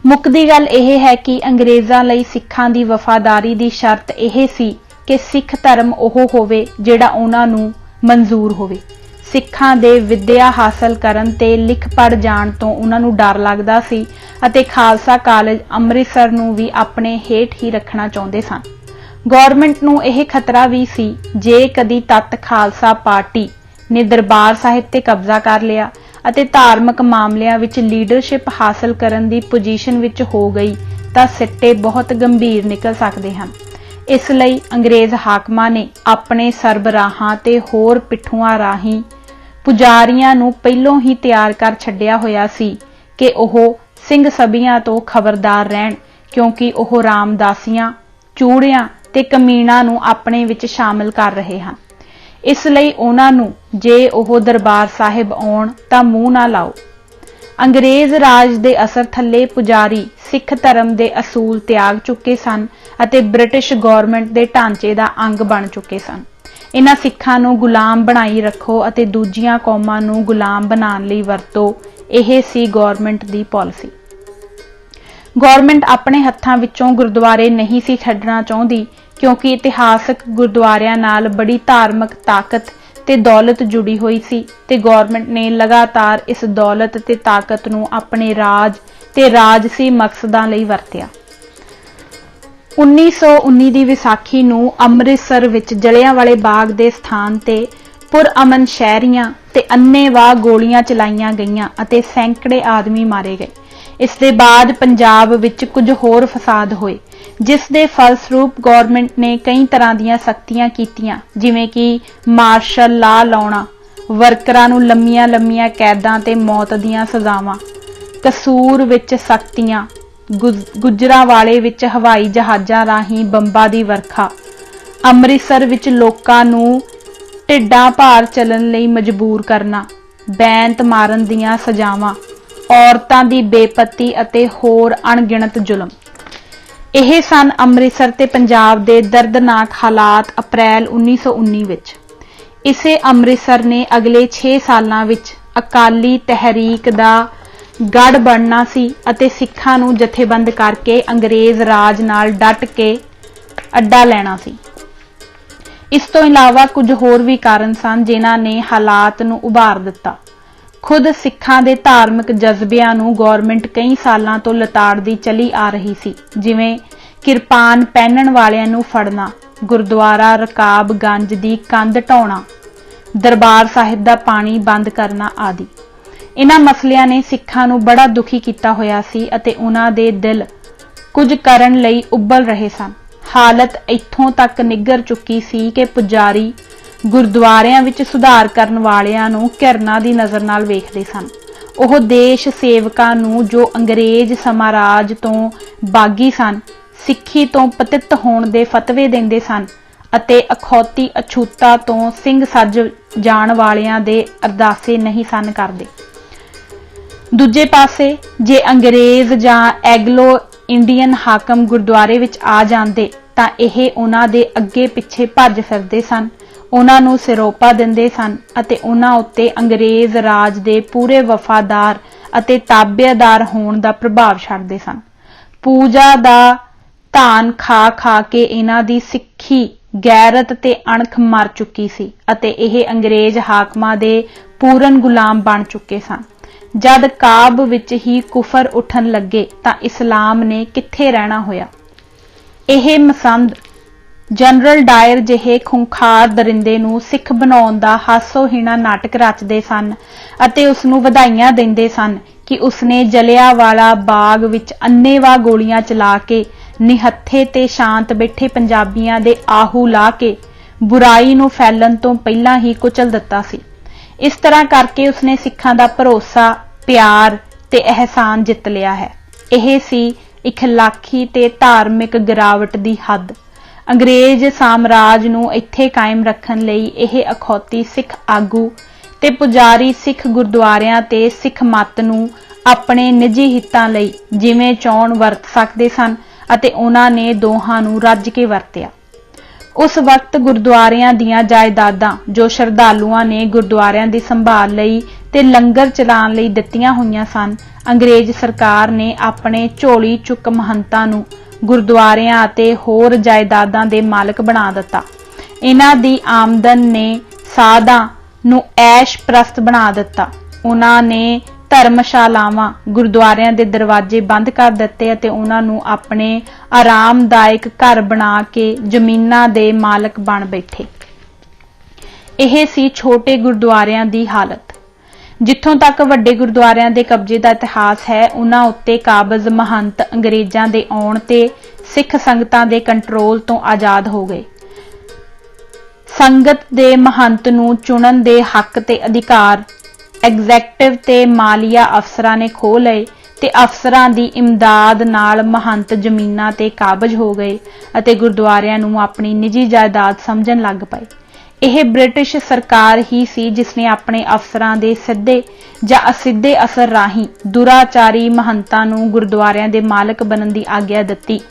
ਮੁੱਕਦੀ ਗੱਲ ਇਹ ਹੈ ਕਿ ਅੰਗਰੇਜ਼ਾਂ ਲਈ ਸਿੱਖਾਂ ਦੀ ਵਫਾਦਾਰੀ ਦੀ ਸ਼ਰਤ ਇਹ ਸੀ कि सिख धर्म ਉਹ ਹੋਵੇ ਜਿਹੜਾ ਉਹਨਾਂ ਨੂੰ ਮਨਜ਼ੂਰ ਹੋਵੇ। ਸਿੱਖਾਂ ਦੇ ਵਿੱਦਿਆ ਹਾਸਲ ਕਰਨ ਤੇ ਲਿਖ ਪੜ੍ਹ ਜਾਣ ਤੋਂ ਉਹਨਾਂ ਨੂੰ ਡਰ ਲੱਗਦਾ ਸੀ ਅਤੇ ਖਾਲਸਾ ਕਾਲਜ ਅੰਮ੍ਰਿਤਸਰ ਨੂੰ ਵੀ ਆਪਣੇ ਹੇਠ ਹੀ ਰੱਖਣਾ ਚਾਹੁੰਦੇ ਸਨ। ਗੌਰਮੈਂਟ ਨੂੰ ਇਹ ਖਤਰਾ ਵੀ ਸੀ ਜੇ ਕਦੀ ਤੱਤ ਖਾਲਸਾ ਪਾਰਟੀ ਨੇ ਦਰਬਾਰ ਸਾਹਿਬ ਤੇ ਕਬਜ਼ਾ ਕਰ ਲਿਆ ਅਤੇ ਧਾਰਮਿਕ ਮਾਮਲਿਆਂ ਵਿੱਚ ਲੀਡਰਸ਼ਿਪ ਹਾਸਲ ਕਰਨ ਦੀ ਪੋਜੀਸ਼ਨ ਵਿੱਚ ਹੋ ਗਈ ਤਾਂ ਸਿੱਟੇ ਬਹੁਤ ਗੰਭੀਰ ਨਿਕਲ ਸਕਦੇ ਹਨ। ਇਸ ਲਈ ਅੰਗਰੇਜ਼ ਹਾਕਮਾਂ ਨੇ ਆਪਣੇ ਸਰਬਰਾਹਾਂ ਤੇ ਹੋਰ ਪਿੱਠੂਆਂ ਰਾਹੀਂ ਪੁਜਾਰੀਆਂ ਨੂੰ ਪਹਿਲੋਂ ਹੀ ਤਿਆਰ ਕਰ ਛੱਡਿਆ ਹੋਇਆ ਸੀ ਕਿ ਉਹ ਸਿੰਘ ਸਭੀਆਂ ਤੋਂ ਖਬਰਦਾਰ ਰਹਿਣ, ਕਿਉਂਕਿ ਉਹ ਰਾਮਦਾਸੀਆਂ, ਚੂੜਿਆਂ ਤੇ ਕਮੀਣਾਂ ਨੂੰ ਆਪਣੇ ਵਿੱਚ ਸ਼ਾਮਲ ਕਰ ਰਹੇ ਹਨ। ਇਸ ਲਈ ਉਹਨਾਂ ਨੂੰ ਜੇ ਉਹ ਦਰਬਾਰ ਸਾਹਿਬ ਆਉਣ ਤਾਂ ਮੂੰਹ ਨਾ ਲਾਓ। ਅੰਗਰੇਜ਼ ਰਾਜ ਦੇ ਅਸਰ ਥੱਲੇ ਪੁਜਾਰੀ ਸਿੱਖ ਧਰਮ ਦੇ ਅਸੂਲ ਤਿਆਗ ਚੁੱਕੇ ਸਨ ਅਤੇ ਬ੍ਰਿਟਿਸ਼ ਗੌਰਮੈਂਟ ਦੇ ਢਾਂਚੇ ਦਾ ਅੰਗ ਬਣ ਚੁੱਕੇ ਸਨ। ਇਹਨਾਂ ਸਿੱਖਾਂ ਨੂੰ ਗੁਲਾਮ ਬਣਾਈ ਰੱਖੋ ਅਤੇ ਦੂਜੀਆਂ ਕੌਮਾਂ ਨੂੰ ਗੁਲਾਮ ਬਣਾਉਣ ਲਈ ਵਰਤੋ, ਇਹ ਸੀ ਗੌਰਮੈਂਟ ਦੀ ਪਾਲਿਸੀ। ਗੌਰਮੈਂਟ ਆਪਣੇ ਹੱਥਾਂ ਵਿੱਚੋਂ ਗੁਰਦੁਆਰੇ ਨਹੀਂ ਸੀ ਛੱਡਣਾ ਚਾਹੁੰਦੀ, ਕਿਉਂਕਿ ਇਤਿਹਾਸਕ ਗੁਰਦੁਆਰਿਆਂ ਨਾਲ ਬੜੀ ਧਾਰਮਿਕ ਤਾਕਤ ਤੇ ਦੌਲਤ ਜੁੜੀ ਹੋਈ ਸੀ ਤੇ ਗੌਰਮੈਂਟ ਨੇ ਲਗਾਤਾਰ ਇਸ ਦੌਲਤ ਤੇ ਤਾਕਤ ਨੂੰ ਆਪਣੇ ਰਾਜ ਤੇ ਰਾਜਸੀ ਮਕਸਦਾਂ ਲਈ ਵਰਤਿਆ। 1919 ਦੀ ਵਿਸਾਖੀ ਨੂੰ ਅੰਮ੍ਰਿਤਸਰ ਵਿੱਚ ਜਲਿਆਂਵਾਲੇ ਬਾਗ ਦੇ ਸਥਾਨ ਤੇ ਪੁਰਅਮਨ ਸ਼ਹਿਰੀਆਂ ਤੇ ਅੰਨ੍ਹੇਵਾਹ ਗੋਲੀਆਂ ਚਲਾਈਆਂ ਗਈਆਂ ਅਤੇ ਸੈਂਕੜੇ ਆਦਮੀ ਮਾਰੇ ਗਏ। ਇਸ ਦੇ ਬਾਅਦ ਪੰਜਾਬ ਵਿੱਚ ਕੁਝ ਹੋਰ ਫਸਾਦ ਹੋਏ, ਜਿਸ ਦੇ ਫਲਸਰੂਪ ਗੌਰਮੈਂਟ ਨੇ ਕਈ ਤਰ੍ਹਾਂ ਦੀਆਂ ਸਖਤੀਆਂ ਕੀਤੀਆਂ, ਜਿਵੇਂ ਕਿ ਮਾਰਸ਼ਲ ਲਾਅ ਲਾਉਣਾ, ਵਰਕਰਾਂ ਨੂੰ ਲੰਮੀਆਂ ਕੈਦਾਂ ਤੇ ਮੌਤ ਦੀਆਂ ਸਜ਼ਾਵਾਂ, ਕਸੂਰ ਵਿੱਚ ਸਖਤੀਆਂ, ਗੁਜਰਾਂਵਾਲੇ ਵਿੱਚ ਹਵਾਈ ਜਹਾਜ਼ਾਂ ਰਾਹੀਂ ਬੰਬਾਂ ਦੀ ਵਰਖਾ, ਅੰਮ੍ਰਿਤਸਰ ਵਿੱਚ ਲੋਕਾਂ ਨੂੰ ਢਿੱਡਾਂ ਭਾਰ ਚੱਲਣ ਲਈ ਮਜਬੂਰ ਕਰਨਾ, ਬੈਂਤ ਮਾਰਨ ਦੀਆਂ ਸਜ਼ਾਵਾਂ, ਔਰਤਾਂ ਦੀ ਬੇਪਤੀ ਅਤੇ ਹੋਰ ਅਣਗਿਣਤ ਜ਼ੁਲਮ। ਇਹ ਸਨ ਅੰਮ੍ਰਿਤਸਰ ਤੇ ਪੰਜਾਬ ਦੇ ਦਰਦਨਾਕ ਹਾਲਾਤ ਅਪ੍ਰੈਲ 1919 ਵਿੱਚ। ਇਸੇ ਅੰਮ੍ਰਿਤਸਰ ਨੇ ਅਗਲੇ 6 ਸਾਲਾਂ ਵਿੱਚ ਅਕਾਲੀ ਤਹਿਰੀਕ ਦਾ ਗੜ ਬਣਨਾ ਸੀ ਅਤੇ ਸਿੱਖਾਂ ਨੂੰ ਜਥੇਬੰਦ ਕਰਕੇ ਅੰਗਰੇਜ਼ ਰਾਜ ਨਾਲ ਡਟ ਕੇ ਅੱਡਾ ਲੈਣਾ ਸੀ। ਇਸ ਤੋਂ ਇਲਾਵਾ ਕੁਝ ਹੋਰ ਵੀ ਕਾਰਨ ਸਨ ਜਿਨ੍ਹਾਂ ਨੇ ਹਾਲਾਤ ਨੂੰ ਉਭਾਰ ਦਿੱਤਾ। ਖੁਦ ਸਿੱਖਾਂ ਦੇ ਧਾਰਮਿਕ ਜਜ਼ਬਿਆਂ ਨੂੰ ਗੌਰਮੈਂਟ ਕਈ ਸਾਲਾਂ ਤੋਂ ਲਤਾੜਦੀ ਚਲੀ ਆ ਰਹੀ ਸੀ, ਜਿਵੇਂ ਕਿਰਪਾਨ ਪਹਿਨਣ ਵਾਲਿਆਂ ਨੂੰ ਫੜਨਾ, ਗੁਰਦੁਆਰਾ ਰਕਾਬਗੰਜ ਦੀ ਕੰਧ ਢਾਉਣਾ, ਦਰਬਾਰ ਸਾਹਿਬ ਦਾ ਪਾਣੀ ਬੰਦ ਕਰਨਾ ਆਦਿ। ਇਹਨਾਂ ਮਸਲਿਆਂ ਨੇ ਸਿੱਖਾਂ ਨੂੰ ਬੜਾ ਦੁਖੀ ਕੀਤਾ ਹੋਇਆ ਸੀ ਅਤੇ ਉਹਨਾਂ ਦੇ ਦਿਲ ਕੁਝ ਕਰਨ ਲਈ ਉੱਬਲ ਰਹੇ ਸਨ। ਹਾਲਤ ਇੱਥੋਂ ਤੱਕ ਨਿੱਘਰ ਚੁੱਕੀ ਸੀ ਕਿ ਪੁਜਾਰੀ ਗੁਰਦੁਆਰਿਆਂ ਵਿੱਚ ਸੁਧਾਰ ਕਰਨ ਵਾਲਿਆਂ ਨੂੰ ਘਿਰਣਾ ਦੀ ਨਜ਼ਰ ਨਾਲ ਵੇਖਦੇ ਸਨ। ਉਹ ਦੇਸ਼ ਸੇਵਕਾਂ ਨੂੰ ਜੋ ਅੰਗਰੇਜ਼ ਸਾਮਰਾਜ ਤੋਂ ਬਾਗੀ ਸਨ, ਸਿੱਖੀ ਤੋਂ ਪਤਿਤ ਹੋਣ ਦੇ ਫਤਵੇ ਦਿੰਦੇ ਸਨ ਅਤੇ ਅਖੌਤੀ ਅਛੂਤਾ ਤੋਂ ਸਿੰਘ ਸੱਜ ਜਾਣ ਵਾਲਿਆਂ ਦੇ ਅਰਦਾਸੇ ਨਹੀਂ ਸਨ ਕਰਦੇ। ਦੂਜੇ ਪਾਸੇ ਜੇ ਅੰਗਰੇਜ਼ ਜਾਂ ਐਂਗਲੋ ਇੰਡੀਅਨ ਹਾਕਮ ਗੁਰਦੁਆਰੇ ਵਿੱਚ ਆ ਜਾਂਦੇ ਤਾਂ ਇਹ ਉਹਨਾਂ ਦੇ ਅੱਗੇ ਪਿੱਛੇ ਭੱਜ ਫਿਰਦੇ ਸਨ, ਉਹਨਾਂ ਨੂੰ ਸਿਰੋਪਾ ਦਿੰਦੇ ਸਨ ਅਤੇ ਉਹਨਾਂ ਉੱਤੇ ਅੰਗਰੇਜ਼ ਰਾਜ ਦੇ ਪੂਰੇ ਵਫਾਦਾਰ ਅਤੇ ਤਾਬੇਦਾਰ ਹੋਣ ਦਾ ਪ੍ਰਭਾਵ ਛੱਡਦੇ ਸਨ। ਪੂਜਾ ਦਾ ਧਾਨ ਖਾ ਕੇ ਇਹਨਾਂ ਦੀ ਸਿੱਖੀ, ਗੈਰਤ ਤੇ ਅਣਖ ਮਰ ਚੁੱਕੀ ਸੀ ਅਤੇ ਇਹ ਅੰਗਰੇਜ਼ ਹਾਕਮਾਂ ਦੇ ਪੂਰਨ ਗੁਲਾਮ ਬਣ ਚੁੱਕੇ ਸਨ। ਜਦ ਕਾਬ ਵਿੱਚ ਹੀ ਕੁਫਰ ਉੱਠਣ ਲੱਗੇ ਤਾਂ ਇਸਲਾਮ ਨੇ ਕਿੱਥੇ ਰਹਿਣਾ ਹੋਇਆ। ਇਹ ਮਸੰਦ ਜਨਰਲ ਡਾਇਰ ਜਿਹੇ ਖੁੰਖਾਰ ਦਰਿੰਦੇ ਨੂੰ ਸਿੱਖ ਬਣਾਉਣ ਦਾ ਹਾਸੋਹੀਣਾ ਨਾਟਕ ਰਚਦੇ ਸਨ ਅਤੇ ਉਸ ਨੂੰ ਵਧਾਈਆਂ ਦਿੰਦੇ ਸਨ ਕਿ ਉਸਨੇ ਜਲਿਆਂਵਾਲਾ ਬਾਗ ਵਿੱਚ ਅੰਨ੍ਹੇਵਾਹ ਗੋਲੀਆਂ ਚਲਾ ਕੇ ਨਿਹੱਥੇ ਤੇ ਸ਼ਾਂਤ ਬੈਠੇ ਪੰਜਾਬੀਆਂ ਦੇ ਆਹੂ ਲਾ ਕੇ ਬੁਰਾਈ ਨੂੰ ਫੈਲਣ ਤੋਂ ਪਹਿਲਾਂ ਹੀ ਕੁਚਲ ਦਿੱਤਾ ਸੀ। ਇਸ ਤਰ੍ਹਾਂ ਕਰਕੇ ਉਸਨੇ ਸਿੱਖਾਂ ਦਾ ਭਰੋਸਾ, ਪਿਆਰ ਤੇ ਅਹਿਸਾਨ ਜਿੱਤ ਲਿਆ ਹੈ। ਇਹ ਸੀ ਇਖਲਾਕੀ ਤੇ ਧਾਰਮਿਕ ਗਿਰਾਵਟ ਦੀ ਹੱਦ। ਅੰਗਰੇਜ਼ ਸਾਮਰਾਜ ਨੂੰ ਇੱਥੇ ਕਾਇਮ ਰੱਖਣ ਲਈ ਇਹ ਅਖੌਤੀ ਸਿੱਖ ਆਗੂ ਤੇ ਪੁਜਾਰੀ ਸਿੱਖ ਗੁਰਦੁਆਰਿਆਂ ਤੇ ਸਿੱਖ ਮੱਤ ਨੂੰ ਆਪਣੇ ਨਿੱਜੀ ਹਿੱਤਾਂ ਲਈ ਜਿਵੇਂ ਚਾਹੁਣ ਵਰਤ ਸਕਦੇ ਸਨ ਅਤੇ ਉਹਨਾਂ ਨੇ ਦੋਹਾਂ ਨੂੰ ਰੱਜ ਕੇ ਵਰਤਿਆ। ਉਸ ਵਕਤ ਗੁਰਦੁਆਰਿਆਂ ਦੀਆਂ ਜਾਇਦਾਦਾਂ ਜੋ ਸ਼ਰਧਾਲੂਆਂ ਨੇ ਗੁਰਦੁਆਰਿਆਂ ਦੀ ਸੰਭਾਲ ਲਈ ਤੇ ਲੰਗਰ ਚਲਾਉਣ ਲਈ ਦਿੱਤੀਆਂ ਹੋਈਆਂ ਸਨ, ਅੰਗਰੇਜ਼ ਸਰਕਾਰ ਨੇ ਆਪਣੇ ਝੋਲੀ ਚੁੱਕ ਮਹੰਤਾਂ ਨੂੰ ਗੁਰਦੁਆਰਿਆਂ ਅਤੇ ਹੋਰ ਜਾਇਦਾਦਾਂ ਦੇ ਮਾਲਕ ਬਣਾ ਦਿੱਤਾ। ਇਹਨਾਂ ਦੀ ਆਮਦਨ ਨੇ ਸਾਧਾਂ ਨੂੰ ਐਸ਼ ਪ੍ਰਸਤ ਬਣਾ ਦਿੱਤਾ। ਉਹਨਾਂ ਨੇ ਧਰਮਸ਼ਾਲਾਵਾਂ, ਗੁਰਦੁਆਰਿਆਂ ਦੇ ਦਰਵਾਜ਼ੇ ਬੰਦ ਕਰ ਦਿੱਤੇ ਅਤੇ ਉਹਨਾਂ ਨੂੰ ਆਪਣੇ ਆਰਾਮਦਾਇਕ ਘਰ ਬਣਾ ਕੇ ਜ਼ਮੀਨਾਂ ਦੇ ਮਾਲਕ ਬਣ ਬੈਠੇ। ਇਹ ਸੀ ਛੋਟੇ ਗੁਰਦੁਆਰਿਆਂ ਦੀ ਹਾਲਤ। ਜਿੱਥੋਂ ਤੱਕ ਵੱਡੇ ਗੁਰਦੁਆਰਿਆਂ ਦੇ ਕਬਜ਼ੇ ਦਾ ਇਤਿਹਾਸ ਹੈ, ਉਹਨਾਂ ਉੱਤੇ ਕਾਬਜ਼ ਮਹੰਤ ਅੰਗਰੇਜ਼ਾਂ ਦੇ ਆਉਣ ਤੇ ਸਿੱਖ ਸੰਗਤਾਂ ਦੇ ਕੰਟਰੋਲ ਤੋਂ ਆਜ਼ਾਦ ਹੋ ਗਏ। ਸੰਗਤ ਦੇ ਮਹੰਤ ਨੂੰ ਚੁਣਨ ਦੇ ਹੱਕ ਤੇ ਅਧਿਕਾਰ ਐਗਜ਼ੈਕਟਿਵ ਤੇ ਮਾਲੀਆ ਅਫਸਰਾਂ ਨੇ ਖੋਹ ਲਏ ਤੇ ਅਫਸਰਾਂ ਦੀ ਇਮਦਾਦ ਨਾਲ ਮਹੰਤ ਜ਼ਮੀਨਾਂ ਤੇ ਕਾਬਜ਼ ਹੋ ਗਏ ਅਤੇ ਗੁਰਦੁਆਰਿਆਂ ਨੂੰ ਆਪਣੀ ਨਿੱਜੀ ਜਾਇਦਾਦ ਸਮਝਣ ਲੱਗ ਪਏ। ਇਹ ਬ੍ਰਿਟਿਸ਼ ਸਰਕਾਰ ਹੀ ਸੀ ਜਿਸ ਨੇ ਆਪਣੇ ਅਫਸਰਾਂ ਦੇ ਸਿੱਧੇ ਜਾਂ ਅਸਿੱਧੇ ਅਸਰ ਰਾਹੀਂ ਦੁਰਾਚਾਰੀ ਮਹੰਤਾਂ ਨੂੰ ਗੁਰਦੁਆਰਿਆਂ ਦੇ ਮਾਲਕ ਬਣਨ ਦੀ ਆਗਿਆ ਦਿੱਤੀ।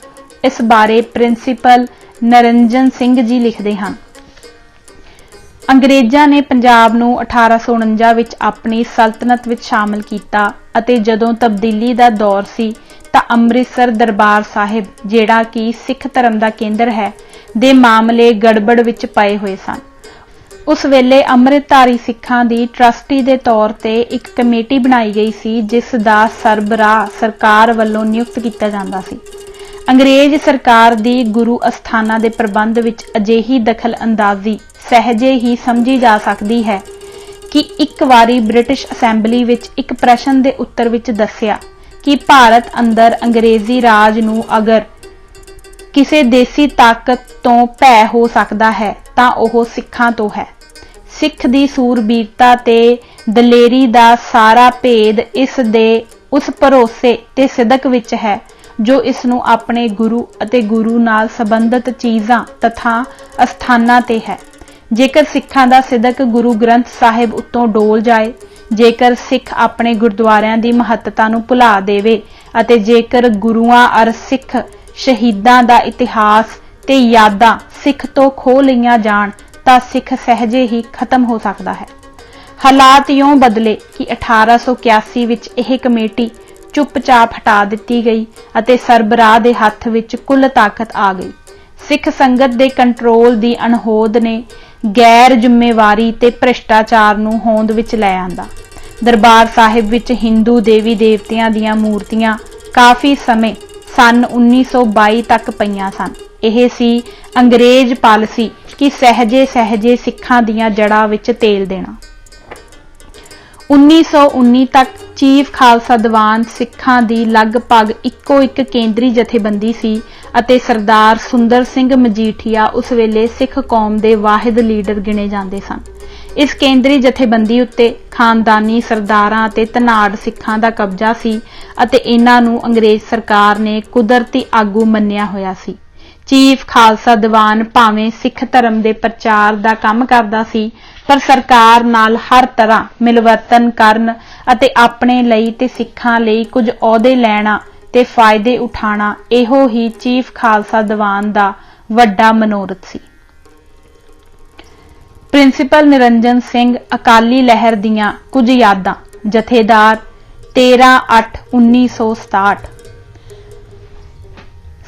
ਇਸ ਬਾਰੇ ਪ੍ਰਿੰਸੀਪਲ ਨਰਿੰਜਨ ਸਿੰਘ ਜੀ ਲਿਖਦੇ ਹਨ, ਅੰਗਰੇਜ਼ਾਂ ਨੇ ਪੰਜਾਬ ਨੂੰ 1849 ਵਿੱਚ ਆਪਣੀ ਸਲਤਨਤ ਵਿੱਚ ਸ਼ਾਮਲ ਕੀਤਾ ਅਤੇ ਜਦੋਂ ਤਬਦੀਲੀ ਦਾ ਦੌਰ ਸੀ ਤਾਂ ਅੰਮ੍ਰਿਤਸਰ ਦਰਬਾਰ ਸਾਹਿਬ, ਜਿਹੜਾ ਕਿ ਸਿੱਖ ਧਰਮ ਦਾ ਕੇਂਦਰ ਹੈ, ਦੇ ਮਾਮਲੇ ਗੜਬੜ ਵਿੱਚ ਪਏ ਹੋਏ ਸਨ। ਉਸ ਵੇਲੇ ਅੰਮ੍ਰਿਤਧਾਰੀ ਸਿੱਖਾਂ ਦੀ ਟਰਸਟੀ ਦੇ ਤੌਰ ਤੇ ਇੱਕ ਕਮੇਟੀ ਬਣਾਈ ਗਈ ਸੀ ਜਿਸ ਦਾ ਸਰਬਰਾਹ ਸਰਕਾਰ ਵੱਲੋਂ ਨਿਯੁਕਤ ਕੀਤਾ ਜਾਂਦਾ ਸੀ। ਅੰਗਰੇਜ਼ ਸਰਕਾਰ ਦੀ ਗੁਰੂ ਅਸਥਾਨਾਂ ਦੇ ਪ੍ਰਬੰਧ ਵਿੱਚ ਅਜਿਹੀ ਦਖਲ ਅੰਦਾਜ਼ੀ ਸਹਿਜੇ ਹੀ ਸਮਝੀ ਜਾ ਸਕਦੀ ਹੈ ਕਿ ਇੱਕ ਵਾਰੀ ਬ੍ਰਿਟਿਸ਼ ਅਸੈਂਬਲੀ ਵਿੱਚ ਇੱਕ ਪ੍ਰਸ਼ਨ ਦੇ ਉੱਤਰ ਵਿੱਚ ਦੱਸਿਆ ਕਿ ਭਾਰਤ ਅੰਦਰ ਅੰਗਰੇਜ਼ੀ ਰਾਜ ਨੂੰ ਅਗਰ ਕਿਸੇ ਦੇਸੀ ਤਾਕਤ ਤੋਂ ਭੈ ਹੋ ਸਕਦਾ ਹੈ ਤਾਂ ਉਹ ਸਿੱਖਾਂ ਤੋਂ ਹੈ। ਸਿੱਖ ਦੀ ਸੂਰਬੀਰਤਾ ਤੇ ਦਲੇਰੀ ਦਾ ਸਾਰਾ ਭੇਦ ਇਸ ਦੇ ਉਸ ਭਰੋਸੇ ਤੇ ਸਿਦਕ ਵਿੱਚ ਹੈ ਜੋ ਇਸ ਨੂੰ ਆਪਣੇ ਗੁਰੂ ਅਤੇ ਗੁਰੂ ਨਾਲ ਸੰਬੰਧਿਤ ਚੀਜ਼ਾਂ ਤਥਾ ਅਸਥਾਨਾਂ ਤੇ ਹੈ। ਜੇਕਰ ਸਿੱਖਾਂ ਦਾ ਸਿਦਕ ਗੁਰੂ ਗ੍ਰੰਥ ਸਾਹਿਬ ਉੱਤੋਂ ਡੋਲ ਜਾਏ, ਜੇਕਰ ਸਿੱਖ ਆਪਣੇ ਗੁਰਦੁਆਰਿਆਂ ਦੀ ਮਹੱਤਤਾ ਨੂੰ ਭੁਲਾ ਦੇਵੇ ਅਤੇ ਜੇਕਰ ਗੁਰੂਆਂ ਅਰ ਸਿੱਖ ਸ਼ਹੀਦਾਂ ਦਾ ਇਤਿਹਾਸ ਤੇ ਯਾਦਾਂ ਸਿੱਖ ਤੋਂ ਖੋਹ ਲਈਆਂ ਜਾਣ ਤਾਂ ਸਿੱਖ ਸਹਿਜੇ ਹੀ ਖਤਮ ਹੋ ਸਕਦਾ ਹੈ। ਹਾਲਾਤ ਇਉਂ ਬਦਲੇ ਕਿ 1881 ਵਿੱਚ ਇਹ ਕਮੇਟੀ ਚੁੱਪਚਾਪ ਹਟਾ ਦਿੱਤੀ ਗਈ ਅਤੇ ਸਰਬਰਾਹ ਦੇ ਹੱਥ ਵਿੱਚ ਕੁੱਲ ਤਾਕਤ ਆ ਗਈ। ਸਿੱਖ ਸੰਗਤ ਦੇ ਕੰਟਰੋਲ ਦੀ ਅਣਹੋਂਦ ਨੇ ਗੈਰ ਜ਼ਿੰਮੇਵਾਰੀ ਤੇ ਭ੍ਰਿਸ਼ਟਾਚਾਰ ਨੂੰ ਹੋਂਦ ਵਿੱਚ ਲੈ ਆਂਦਾ। ਦਰਬਾਰ ਸਾਹਿਬ ਵਿੱਚ ਹਿੰਦੂ ਦੇਵੀ ਦੇਵਤਿਆਂ ਦੀਆਂ ਮੂਰਤੀਆਂ ਕਾਫੀ ਸਮੇਂ ਸੰਨ 1922 ਤੱਕ ਪਈਆਂ ਸਨ। ਇਹ ਸੀ ਅੰਗਰੇਜ਼ ਪਾਲਿਸੀ ਕਿ ਸਹਿਜੇ ਸਹਿਜੇ ਸਿੱਖਾਂ ਦੀਆਂ ਜੜ੍ਹਾਂ ਵਿੱਚ ਤੇਲ ਦੇਣਾ। 1919 ਤੱਕ ਚੀਫ ਖਾਲਸਾ ਦੀਵਾਨ ਸਿੱਖਾਂ ਦੀ ਲਗਭਗ ਇੱਕੋ ਇੱਕ ਕੇਂਦਰੀ ਜਥੇਬੰਦੀ ਸੀ ਅਤੇ ਸਰਦਾਰ ਸੁੰਦਰ ਸਿੰਘ ਮਜੀਠੀਆ ਉਸ ਵੇਲੇ ਸਿੱਖ ਕੌਮ ਦੇ ਵਾਹਿਦ ਲੀਡਰ ਗਿਣੇ ਜਾਂਦੇ ਸਨ। ਇਸ ਕੇਂਦਰੀ ਜਥੇਬੰਦੀ ਉੱਤੇ ਖਾਨਦਾਨੀ ਸਰਦਾਰਾਂ ਅਤੇ ਧਨਾੜ ਸਿੱਖਾਂ ਦਾ ਕਬਜ਼ਾ ਸੀ ਅਤੇ ਇਹਨਾਂ ਨੂੰ ਅੰਗਰੇਜ਼ ਸਰਕਾਰ ਨੇ ਕੁਦਰਤੀ ਆਗੂ ਮੰਨਿਆ ਹੋਇਆ ਸੀ। ਚੀਫ ਖਾਲਸਾ ਦੀਵਾਨ ਭਾਵੇਂ ਸਿੱਖ ਧਰਮ ਦੇ ਪ੍ਰਚਾਰ ਦਾ ਕੰਮ ਕਰਦਾ ਸੀ, ਪਰ ਸਰਕਾਰ ਨਾਲ ਹਰ ਤਰ੍ਹਾਂ ਮਿਲਵਰਤਨ ਕਰਨ ਅਤੇ ਆਪਣੇ ਲਈ ਤੇ ਸਿੱਖਾਂ ਲਈ ਕੁਝ ਅਹੁਦੇ ਲੈਣਾ ਤੇ ਫਾਇਦੇ ਉਠਾਉਣਾ, ਇਹੋ ਹੀ ਚੀਫ ਖਾਲਸਾ ਦੀਵਾਨ ਦਾ ਵੱਡਾ ਮਨੋਰਥ ਸੀ। ਪ੍ਰਿੰਸੀਪਲ ਨਿਰੰਜਨ ਸਿੰਘ ਅਕਾਲੀ ਲਹਿਰ ਦੀਆਂ ਕੁਝ ਯਾਦਾਂ, ਜਥੇਦਾਰ 13/8/1967।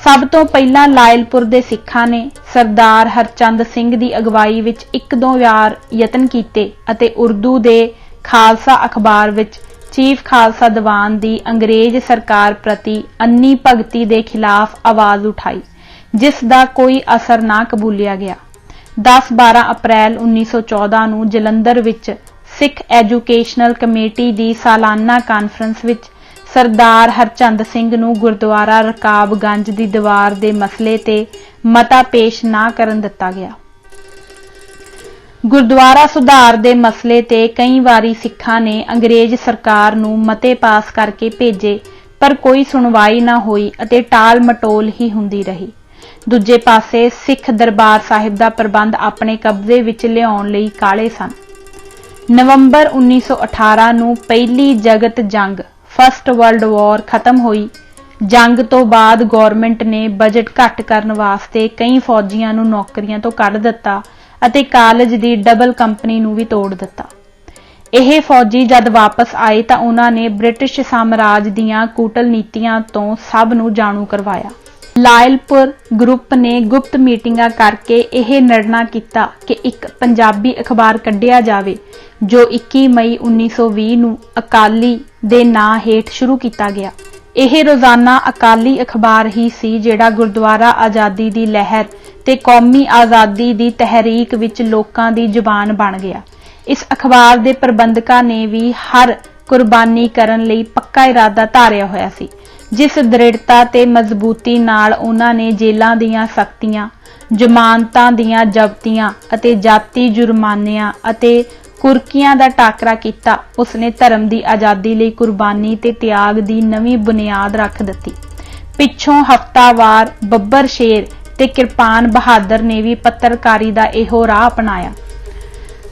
ਸਭ ਤੋਂ ਪਹਿਲਾਂ ਲਾਇਲਪੁਰ ਦੇ ਸਿੱਖਾਂ ਨੇ ਸਰਦਾਰ ਹਰਚੰਦ ਸਿੰਘ ਦੀ ਅਗਵਾਈ ਵਿੱਚ ਇੱਕ ਦੋ ਵਾਰ ਯਤਨ ਕੀਤੇ ਅਤੇ ਉਰਦੂ ਦੇ ਖਾਲਸਾ ਅਖਬਾਰ ਵਿੱਚ ਚੀਫ ਖਾਲਸਾ ਦੀਵਾਨ ਦੀ ਅੰਗਰੇਜ਼ ਸਰਕਾਰ ਪ੍ਰਤੀ ਅੰਨੀ ਭਗਤੀ ਦੇ ਖਿਲਾਫ ਆਵਾਜ਼ ਉਠਾਈ, ਜਿਸ ਦਾ ਕੋਈ ਅਸਰ ਨਾ ਕਬੂਲਿਆ ਗਿਆ। 10-12 ਅਪ੍ਰੈਲ 1914 ਨੂੰ ਜਲੰਧਰ ਵਿੱਚ ਸਿੱਖ ਐਜੂਕੇਸ਼ਨਲ ਕਮੇਟੀ ਦੀ ਸਾਲਾਨਾ ਕਾਨਫਰੰਸ ਵਿੱਚ ਸਰਦਾਰ ਹਰਚੰਦ ਸਿੰਘ ਨੂੰ ਗੁਰਦੁਆਰਾ ਰਕਾਬਗੰਜ ਦੀ ਦੀਵਾਰ ਦੇ ਮਸਲੇ ਤੇ ਮਤਾ ਪੇਸ਼ ਨਾ ਕਰਨ ਦਿੱਤਾ ਗਿਆ। ਗੁਰਦੁਆਰਾ ਸੁਧਾਰ ਦੇ ਮਸਲੇ ਤੇ ਕਈ ਵਾਰੀ ਸਿੱਖਾਂ ਨੇ ਅੰਗਰੇਜ਼ ਸਰਕਾਰ ਨੂੰ ਮਤੇ ਪਾਸ ਕਰਕੇ ਭੇਜੇ, ਪਰ ਕੋਈ ਸੁਣਵਾਈ ਨਾ ਹੋਈ ਅਤੇ ਟਾਲ ਮਟੋਲ ਹੀ ਹੁੰਦੀ ਰਹੀ। ਦੂਜੇ ਪਾਸੇ ਸਿੱਖ ਦਰਬਾਰ ਸਾਹਿਬ ਦਾ ਪ੍ਰਬੰਧ ਆਪਣੇ ਕਬਜ਼ੇ ਵਿੱਚ ਲਿਆਉਣ ਲਈ ਕਾਹਲੇ ਸਨ। ਨਵੰਬਰ 1918 ਨੂੰ ਪਹਿਲੀ ਜਗਤ ਜੰਗ ਫਸਟ ਵਰਲਡ ਵਾਰ ਖਤਮ ਹੋਈ। ਜੰਗ ਤੋਂ ਬਾਅਦ ਗਵਰਨਮੈਂਟ ਨੇ ਬਜਟ ਘੱਟ ਕਰਨ ਵਾਸਤੇ ਕਈ ਫੌਜੀਆਂ ਨੂੰ ਨੌਕਰੀਆਂ ਤੋਂ ਕੱਢ ਦਿੱਤਾ ਅਤੇ ਕਾਲਜ ਦੀ ਡਬਲ ਕੰਪਨੀ ਨੂੰ ਵੀ ਤੋੜ ਦਿੱਤਾ। ਇਹ ਫੌਜੀ ਜਦ ਵਾਪਸ ਆਏ ਤਾਂ ਉਹਨਾਂ ਨੇ ਬ੍ਰਿਟਿਸ਼ ਸਾਮਰਾਜ ਦੀਆਂ ਕੂਟਨੀਤੀਆਂ ਤੋਂ ਸਭ ਨੂੰ ਜਾਣੂ ਕਰਵਾਇਆ। ਲਾਇਲਪੁਰ ਗਰੁੱਪ ਨੇ ਗੁਪਤ ਮੀਟਿੰਗਾਂ ਕਰਕੇ ਇਹ ਨਿਰਣਾ ਕੀਤਾ ਕਿ ਇੱਕ ਪੰਜਾਬੀ ਅਖਬਾਰ ਕੱਢਿਆ ਜਾਵੇ, ਜੋ 21 ਮਈ 1920 ਨੂੰ ਅਕਾਲੀ ਦੇ ਨਾਂ ਹੇਠ ਸ਼ੁਰੂ ਕੀਤਾ ਗਿਆ। ਇਹ ਰੋਜ਼ਾਨਾ ਅਕਾਲੀ ਅਖਬਾਰ ਹੀ ਸੀ ਜਿਹੜਾ ਗੁਰਦੁਆਰਾ ਆਜ਼ਾਦੀ ਦੀ ਲਹਿਰ ਤੇ ਕੌਮੀ ਆਜ਼ਾਦੀ ਦੀ ਤਹਿਰੀਕ ਵਿੱਚ ਲੋਕਾਂ ਦੀ ਜ਼ੁਬਾਨ ਬਣ ਗਿਆ। ਇਸ ਅਖਬਾਰ ਦੇ ਪ੍ਰਬੰਧਕਾਂ ਨੇ ਵੀ ਹਰ ਕੁਰਬਾਨੀ ਕਰਨ ਲਈ ਪੱਕਾ ਇਰਾਦਾ ਧਾਰਿਆ ਹੋਇਆ ਸੀ, ਜਿਸ ਦ੍ਰਿੜਤਾ ਤੇ ਮਜ਼ਬੂਤੀ ਨਾਲ ਉਹਨਾਂ ਨੇ ਜੇਲ੍ਹਾਂ ਦੀਆਂ ਸਖਤੀਆਂ, ਜ਼ਮਾਨਤਾਂ ਦੀਆਂ ਜ਼ਬਤੀਆਂ ਅਤੇ ਜਾਤੀ ਜੁਰਮਾਨਿਆਂ ਅਤੇ ਕੁਰਕੀਆਂ ਦਾ ਟਾਕਰਾ ਕੀਤਾ, ਉਸਨੇ ਧਰਮ ਦੀ ਆਜ਼ਾਦੀ ਲਈ ਕੁਰਬਾਨੀ ਤੇ ਤਿਆਗ ਦੀ ਨਵੀਂ ਬੁਨਿਆਦ ਰੱਖ ਦਿੱਤੀ। ਪਿੱਛੋਂ ਹਫ਼ਤਾਵਾਰ ਬੱਬਰ ਸ਼ੇਰ ਤੇ ਕਿਰਪਾਨ ਬਹਾਦਰ ਨੇ ਵੀ ਪੱਤਰਕਾਰੀ ਦਾ ਇਹੋ ਰਾਹ ਅਪਣਾਇਆ।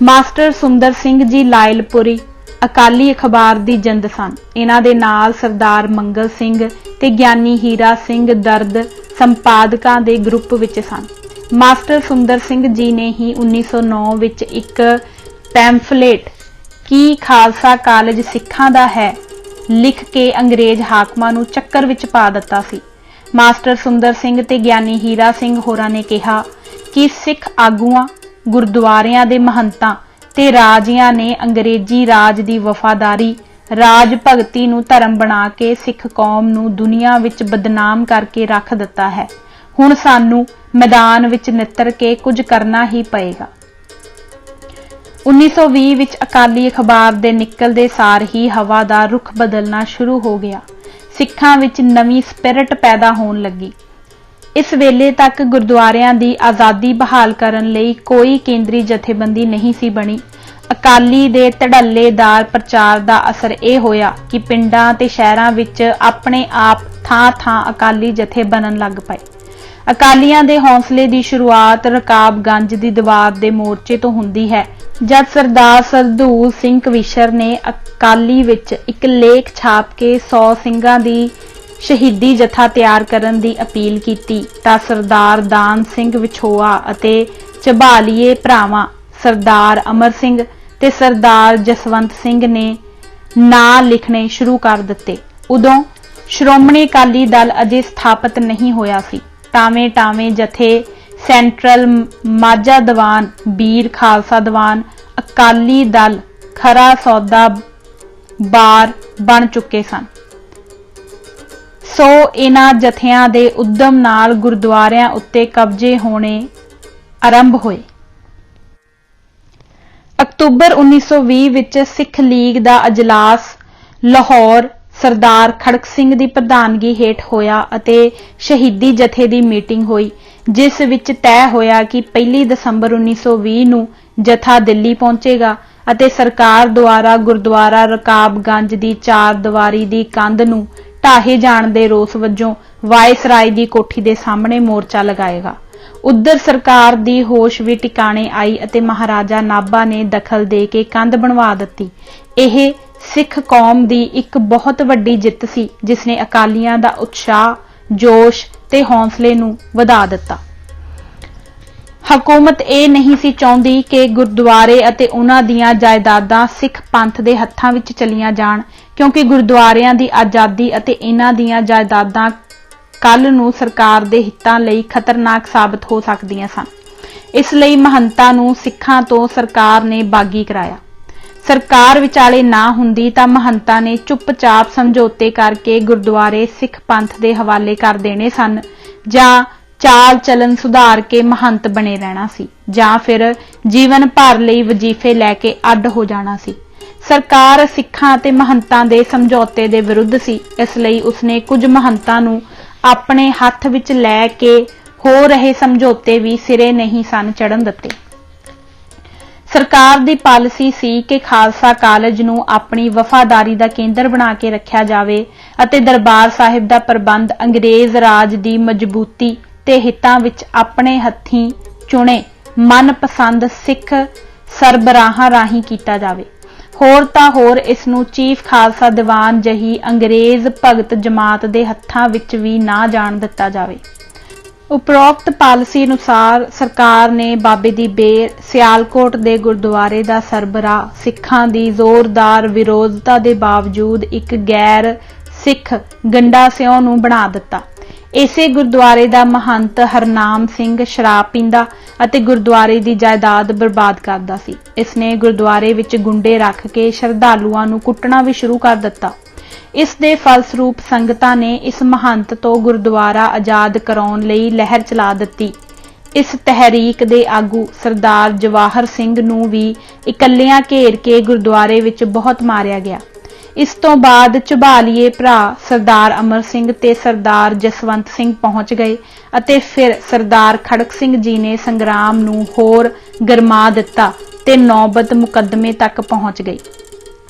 ਮਾਸਟਰ ਸੁੰਦਰ ਸਿੰਘ ਜੀ ਲਾਇਲਪੁਰੀ ਅਕਾਲੀ ਅਖਬਾਰ ਦੀ ਜਿੰਦ ਸਨ। ਇਹਨਾਂ ਦੇ ਨਾਲ ਸਰਦਾਰ ਮੰਗਲ ਸਿੰਘ ਤੇ ਗਿਆਨੀ ਹੀਰਾ ਸਿੰਘ ਦਰਦ ਸੰਪਾਦਕਾਂ ਦੇ ਗਰੁੱਪ ਵਿੱਚ ਸਨ। ਮਾਸਟਰ ਸੁੰਦਰ ਸਿੰਘ ਜੀ ਨੇ ਹੀ 1909 ਵਿੱਚ ਇੱਕ ਪੈਂਫਲੇਟ ਕੀ ਖਾਲਸਾ ਕਾਲਜ ਸਿੱਖਾਂ ਦਾ ਹੈ ਲਿਖ ਕੇ ਅੰਗਰੇਜ਼ ਹਾਕਮਾਂ ਨੂੰ ਚੱਕਰ ਵਿੱਚ ਪਾ ਦਿੱਤਾ ਸੀ। ਮਾਸਟਰ ਸੁੰਦਰ ਸਿੰਘ ਤੇ ਗਿਆਨੀ ਹੀਰਾ ਸਿੰਘ ਹੋਰਾਂ ਨੇ ਕਿਹਾ ਕਿ ਸਿੱਖ ਆਗੂਆਂ, ਗੁਰਦੁਆਰਿਆਂ ਦੇ ਮਹੰਤਾਂ ਤੇ ਰਾਜਿਆਂ ਨੇ ਅੰਗਰੇਜ਼ੀ ਰਾਜ ਦੀ ਵਫਾਦਾਰੀ, ਰਾਜ ਭਗਤੀ ਨੂੰ ਧਰਮ ਬਣਾ ਕੇ ਸਿੱਖ ਕੌਮ ਨੂੰ ਦੁਨੀਆ ਵਿੱਚ ਬਦਨਾਮ ਕਰਕੇ ਰੱਖ ਦਿੱਤਾ ਹੈ। ਹੁਣ ਸਾਨੂੰ ਮੈਦਾਨ ਵਿੱਚ ਨਿੱਤਰ ਕੇ ਕੁਝ ਕਰਨਾ ਹੀ ਪਏਗਾ। 1920 ਵਿੱਚ ਅਕਾਲੀ ਅਖਬਾਰ ਦੇ ਨਿਕਲਦੇ ਸਾਰ ਹੀ ਹਵਾ ਦਾ ਰੁਖ ਬਦਲਣਾ ਸ਼ੁਰੂ ਹੋ ਗਿਆ। ਸਿੱਖਾਂ ਵਿੱਚ ਨਵੀਂ ਸਪਿਰਿਟ ਪੈਦਾ ਹੋਣ ਲੱਗੀ। ਇਸ ਵੇਲੇ ਤੱਕ ਗੁਰਦੁਆਰਿਆਂ ਦੀ ਆਜ਼ਾਦੀ ਬਹਾਲ ਕਰਨ ਲਈ ਕੋਈ ਕੇਂਦਰੀ ਜਥੇਬੰਦੀ ਨਹੀਂ ਸੀ ਬਣੀ। ਅਕਾਲੀ ਦੇ ਧੜੱਲੇਦਾਰ ਪ੍ਰਚਾਰ ਦਾ ਅਸਰ ਇਹ ਹੋਇਆ ਕਿ ਪਿੰਡਾਂ ਤੇ ਸ਼ਹਿਰਾਂ ਵਿੱਚ ਆਪਣੇ ਆਪ ਥਾਂ-ਥਾਂ ਅਕਾਲੀ ਜਥੇ ਬਣਨ ਲੱਗ ਪਏ। ਅਕਾਲੀਆਂ ਦੇ ਹੌਸਲੇ ਦੀ ਸ਼ੁਰੂਆਤ ਰਕਾਬਗੰਜ ਦੀ ਦੀਵਾਰ ਦੇ ਮੋਰਚੇ ਤੋਂ ਹੁੰਦੀ ਹੈ, ਜਦ ਸਰਦਾਰ ਸਰਦੂਲ ਸਿੰਘ ਕਵੀਸ਼ਰ ਨੇ ਅਕਾਲੀ ਵਿੱਚ ਇੱਕ ਲੇਖ ਛਾਪ ਕੇ 100 ਸਿੰਘਾਂ ਦੀ ਸ਼ਹੀਦੀ ਜਥਾ ਤਿਆਰ ਕਰਨ ਦੀ ਅਪੀਲ ਕੀਤੀ ਤਾਂ ਸਰਦਾਰ ਦਾਨ ਸਿੰਘ ਵਿਛੋਆ ਅਤੇ ਝਬਾਲੀਏ ਭਰਾਵਾਂ ਸਰਦਾਰ ਅਮਰ ਸਿੰਘ ਤੇ ਸਰਦਾਰ ਜਸਵੰਤ ਸਿੰਘ ਨੇ ਨਾਂ ਲਿਖਣੇ ਸ਼ੁਰੂ ਕਰ ਦਿੱਤੇ। ਉਦੋਂ ਸ਼੍ਰੋਮਣੀ ਅਕਾਲੀ ਦਲ ਅਜੇ ਸਥਾਪਿਤ ਨਹੀਂ ਹੋਇਆ ਸੀ। ਟਾਵੇਂ ਜਥੇ ਸੈਂਟਰਲ ਮਾਝਾ ਦੀਵਾਨ, ਬੀਰ ਖਾਲਸਾ ਦੀਵਾਨ, ਅਕਾਲੀ ਦਲ ਖਰਾ ਸੌਦਾ ਬਾਰ ਬਣ ਚੁੱਕੇ ਸਨ। ਸੋ ਇਹਨਾਂ ਜਥਿਆਂ ਦੇ ਉਦਮ ਨਾਲ ਗੁਰਦੁਆਰਿਆਂ ਉੱਤੇ ਕਬਜ਼ੇ ਹੋਣੇ ਆਰੰਭ ਹੋਏ। ਅਕਤੂਬਰ 1920 ਵਿੱਚ ਸਿੱਖ ਲੀਗ ਦਾ ਅਜਲਾਸ ਲਾਹੌਰ ਸਰਦਾਰ ਖੜਕ ਸਿੰਘ ਦੀ ਪ੍ਰਧਾਨਗੀ ਹੇਠ ਹੋਇਆ ਅਤੇ ਸ਼ਹੀਦੀ ਜਥੇ ਦੀ ਮੀਟਿੰਗ ਹੋਈ, ਜਿਸ ਵਿੱਚ ਤੈਅ ਹੋਇਆ ਕਿ 1 ਦਸੰਬਰ 1920 ਨੂੰ ਜਥਾ ਦਿੱਲੀ ਪਹੁੰਚੇਗਾ ਅਤੇ ਸਰਕਾਰ ਦੁਆਰਾ ਗੁਰਦੁਆਰਾ ਰਕਾਬਗੰਜ ਦੀ 4 ਦੀਵਾਰੀ ਦੀ ਕੰਧ ਨੂੰ ਢਾਹੇ ਜਾਣ ਦੇ ਰੋਸ ਵਜੋਂ ਵਾਇਸਰਾਏ ਦੀ ਕੋਠੀ ਦੇ ਸਾਹਮਣੇ ਮੋਰਚਾ ਲਗਾਏਗਾ। ਉਧਰ ਸਰਕਾਰ ਦੀ ਹੋਸ਼ ਵੀ ਟਿਕਾਣੇ ਆਈ ਅਤੇ ਮਹਾਰਾਜਾ ਨਾਭਾ ਨੇ ਦਖਲ ਦੇ ਕੇ ਕੰਧ ਬਣਵਾ ਦਿੱਤੀ। ਇਹ ਸਿੱਖ ਕੌਮ ਦੀ ਇੱਕ ਬਹੁਤ ਵੱਡੀ ਜਿੱਤ ਸੀ, ਜਿਸ ਨੇ ਅਕਾਲੀਆਂ ਦਾ ਉਤਸ਼ਾਹ, ਜੋਸ਼ ਤੇ ਹੌਸਲੇ ਨੂੰ ਵਧਾ ਦਿੱਤਾ। ਹਕੂਮਤ ਇਹ ਨਹੀਂ ਸੀ ਚਾਹੁੰਦੀ ਕਿ ਗੁਰਦੁਆਰੇ ਅਤੇ ਉਹਨਾਂ ਦੀਆਂ ਜਾਇਦਾਦਾਂ ਸਿੱਖ ਪੰਥ ਦੇ ਹੱਥਾਂ ਵਿੱਚ ਚਲੀਆਂ ਜਾਣ, ਕਿਉਂਕਿ ਗੁਰਦੁਆਰਿਆਂ ਦੀ ਆਜ਼ਾਦੀ ਅਤੇ ਇਹਨਾਂ ਦੀਆਂ ਜਾਇਦਾਦਾਂ ਕੱਲ ਨੂੰ ਸਰਕਾਰ ਦੇ ਹਿੱਤਾਂ ਲਈ ਖਤਰਨਾਕ ਸਾਬਤ ਹੋ ਸਕਦੀਆਂ ਸਨ। ਇਸ ਲਈ ਮਹੰਤਾਂ ਨੂੰ ਸਿੱਖਾਂ ਤੋਂ ਸਰਕਾਰ ਨੇ ਬਾਗੀ ਕਰਾਇਆ। ਸਰਕਾਰ ਵਿਚਾਲੇ ਨਾ ਹੁੰਦੀ ਤਾਂ ਮਹੰਤਾਂ ਨੇ ਚੁੱਪਚਾਪ ਸਮਝੌਤੇ ਕਰਕੇ ਗੁਰਦੁਆਰੇ ਸਿੱਖ ਪੰਥ ਦੇ ਹਵਾਲੇ ਕਰ ਦੇਣੇ ਸਨ, ਜਾਂ ਚਾਲ ਚਲਨ ਸੁਧਾਰ ਕੇ ਮਹੰਤ ਬਣੇ ਰਹਿਣਾ ਸੀ, ਜਾਂ ਫਿਰ ਜੀਵਨ ਭਰ ਲਈ ਵਜ਼ੀਫੇ ਲੈ ਕੇ ਅੱਡ ਹੋ ਜਾਣਾ ਸੀ। ਸਰਕਾਰ ਸਿੱਖਾਂ ਅਤੇ ਮਹੰਤਾਂ ਦੇ ਸਮਝੌਤੇ ਦੇ ਵਿਰੁੱਧ ਸੀ, ਇਸ ਲਈ ਉਸਨੇ ਕੁਝ ਮਹੰਤਾਂ ਨੂੰ ਆਪਣੇ ਹੱਥ ਵਿੱਚ ਲੈ ਕੇ ਹੋ ਰਹੇ ਸਮਝੌਤੇ ਵੀ ਸਿਰੇ ਨਹੀਂ ਸਨ ਚੜ੍ਹਨ ਦਿੱਤੇ। ਸਰਕਾਰ ਦੀ ਪਾਲਿਸੀ ਸੀ ਕਿ ਖਾਲਸਾ ਕਾਲਜ ਨੂੰ ਆਪਣੀ ਵਫਾਦਾਰੀ ਦਾ ਕੇਂਦਰ ਬਣਾ ਕੇ ਰੱਖਿਆ ਜਾਵੇ ਅਤੇ ਦਰਬਾਰ ਸਾਹਿਬ ਦਾ ਪ੍ਰਬੰਧ ਅੰਗਰੇਜ਼ ਰਾਜ ਦੀ ਮਜ਼ਬੂਤੀ ਤੇ ਹਿੱਤਾਂ ਵਿੱਚ ਆਪਣੇ ਹੱਥੀਂ ਚੁਣੇ ਮਨਪਸੰਦ ਸਿੱਖ ਸਰਬਰਾਹਾਂ ਰਾਹੀਂ ਕੀਤਾ ਜਾਵੇ। ਹੋਰ ਤਾਂ ਹੋਰ ਇਸ ਨੂੰ ਚੀਫ ਖਾਲਸਾ ਦੀਵਾਨ ਜਿਹੀ ਅੰਗਰੇਜ਼ ਭਗਤ ਜਮਾਤ ਦੇ ਹੱਥਾਂ ਵਿੱਚ ਵੀ ਨਾ ਜਾਣ ਦਿੱਤਾ ਜਾਵੇ। ਉਪਰੋਕਤ ਪਾਲਿਸੀ ਅਨੁਸਾਰ ਸਰਕਾਰ ਨੇ ਬਾਬੇ ਦੀ ਬੇਰ ਸਿਆਲਕੋਟ ਦੇ ਗੁਰਦੁਆਰੇ ਦਾ ਸਰਬਰਾਹ ਸਿੱਖਾਂ ਦੀ ਜ਼ੋਰਦਾਰ ਵਿਰੋਧਤਾ ਦੇ ਬਾਵਜੂਦ ਇੱਕ ਗੈਰ ਸਿੱਖ ਗੰਡਾ ਸਿਉ ਨੂੰ ਬਣਾ ਦਿੱਤਾ। ਇਸੇ ਗੁਰਦੁਆਰੇ ਦਾ ਮਹੰਤ ਹਰਨਾਮ ਸਿੰਘ ਸ਼ਰਾਬ ਪੀਂਦਾ ਅਤੇ ਗੁਰਦੁਆਰੇ ਦੀ ਜਾਇਦਾਦ ਬਰਬਾਦ ਕਰਦਾ ਸੀ। ਇਸ ਨੇ ਗੁਰਦੁਆਰੇ ਵਿੱਚ ਗੁੰਡੇ ਰੱਖ ਕੇ ਸ਼ਰਧਾਲੂਆਂ ਨੂੰ ਕੁੱਟਣਾ ਵੀ ਸ਼ੁਰੂ ਕਰ ਦਿੱਤਾ। ਇਸ ਦੇ ਫਲਸਰੂਪ ਸੰਗਤਾਂ ਨੇ ਇਸ ਮਹੰਤ ਤੋਂ ਗੁਰਦੁਆਰਾ ਆਜ਼ਾਦ ਕਰਾਉਣ ਲਈ ਲਹਿਰ ਚਲਾ ਦਿੱਤੀ। ਇਸ ਤਹਿਰੀਕ ਦੇ ਆਗੂ ਸਰਦਾਰ ਜਵਾਹਰ ਸਿੰਘ ਨੂੰ ਵੀ ਇਕੱਲਿਆਂ ਘੇਰ ਕੇ ਗੁਰਦੁਆਰੇ ਵਿੱਚ ਬਹੁਤ ਮਾਰਿਆ ਗਿਆ। ਇਸ ਤੋਂ ਬਾਅਦ ਝਬਾਲੀਏ ਭਰਾ ਸਰਦਾਰ ਅਮਰ ਸਿੰਘ ਤੇ ਸਰਦਾਰ ਜਸਵੰਤ ਸਿੰਘ ਪਹੁੰਚ ਗਏ ਅਤੇ ਫਿਰ ਸਰਦਾਰ ਖੜਕ ਸਿੰਘ ਜੀ ਨੇ ਸੰਗਰਾਮ ਨੂੰ ਹੋਰ ਗਰਮਾ ਦਿੱਤਾ ਤੇ ਨੌਬਤ ਮੁਕੱਦਮੇ ਤੱਕ ਪਹੁੰਚ ਗਈ।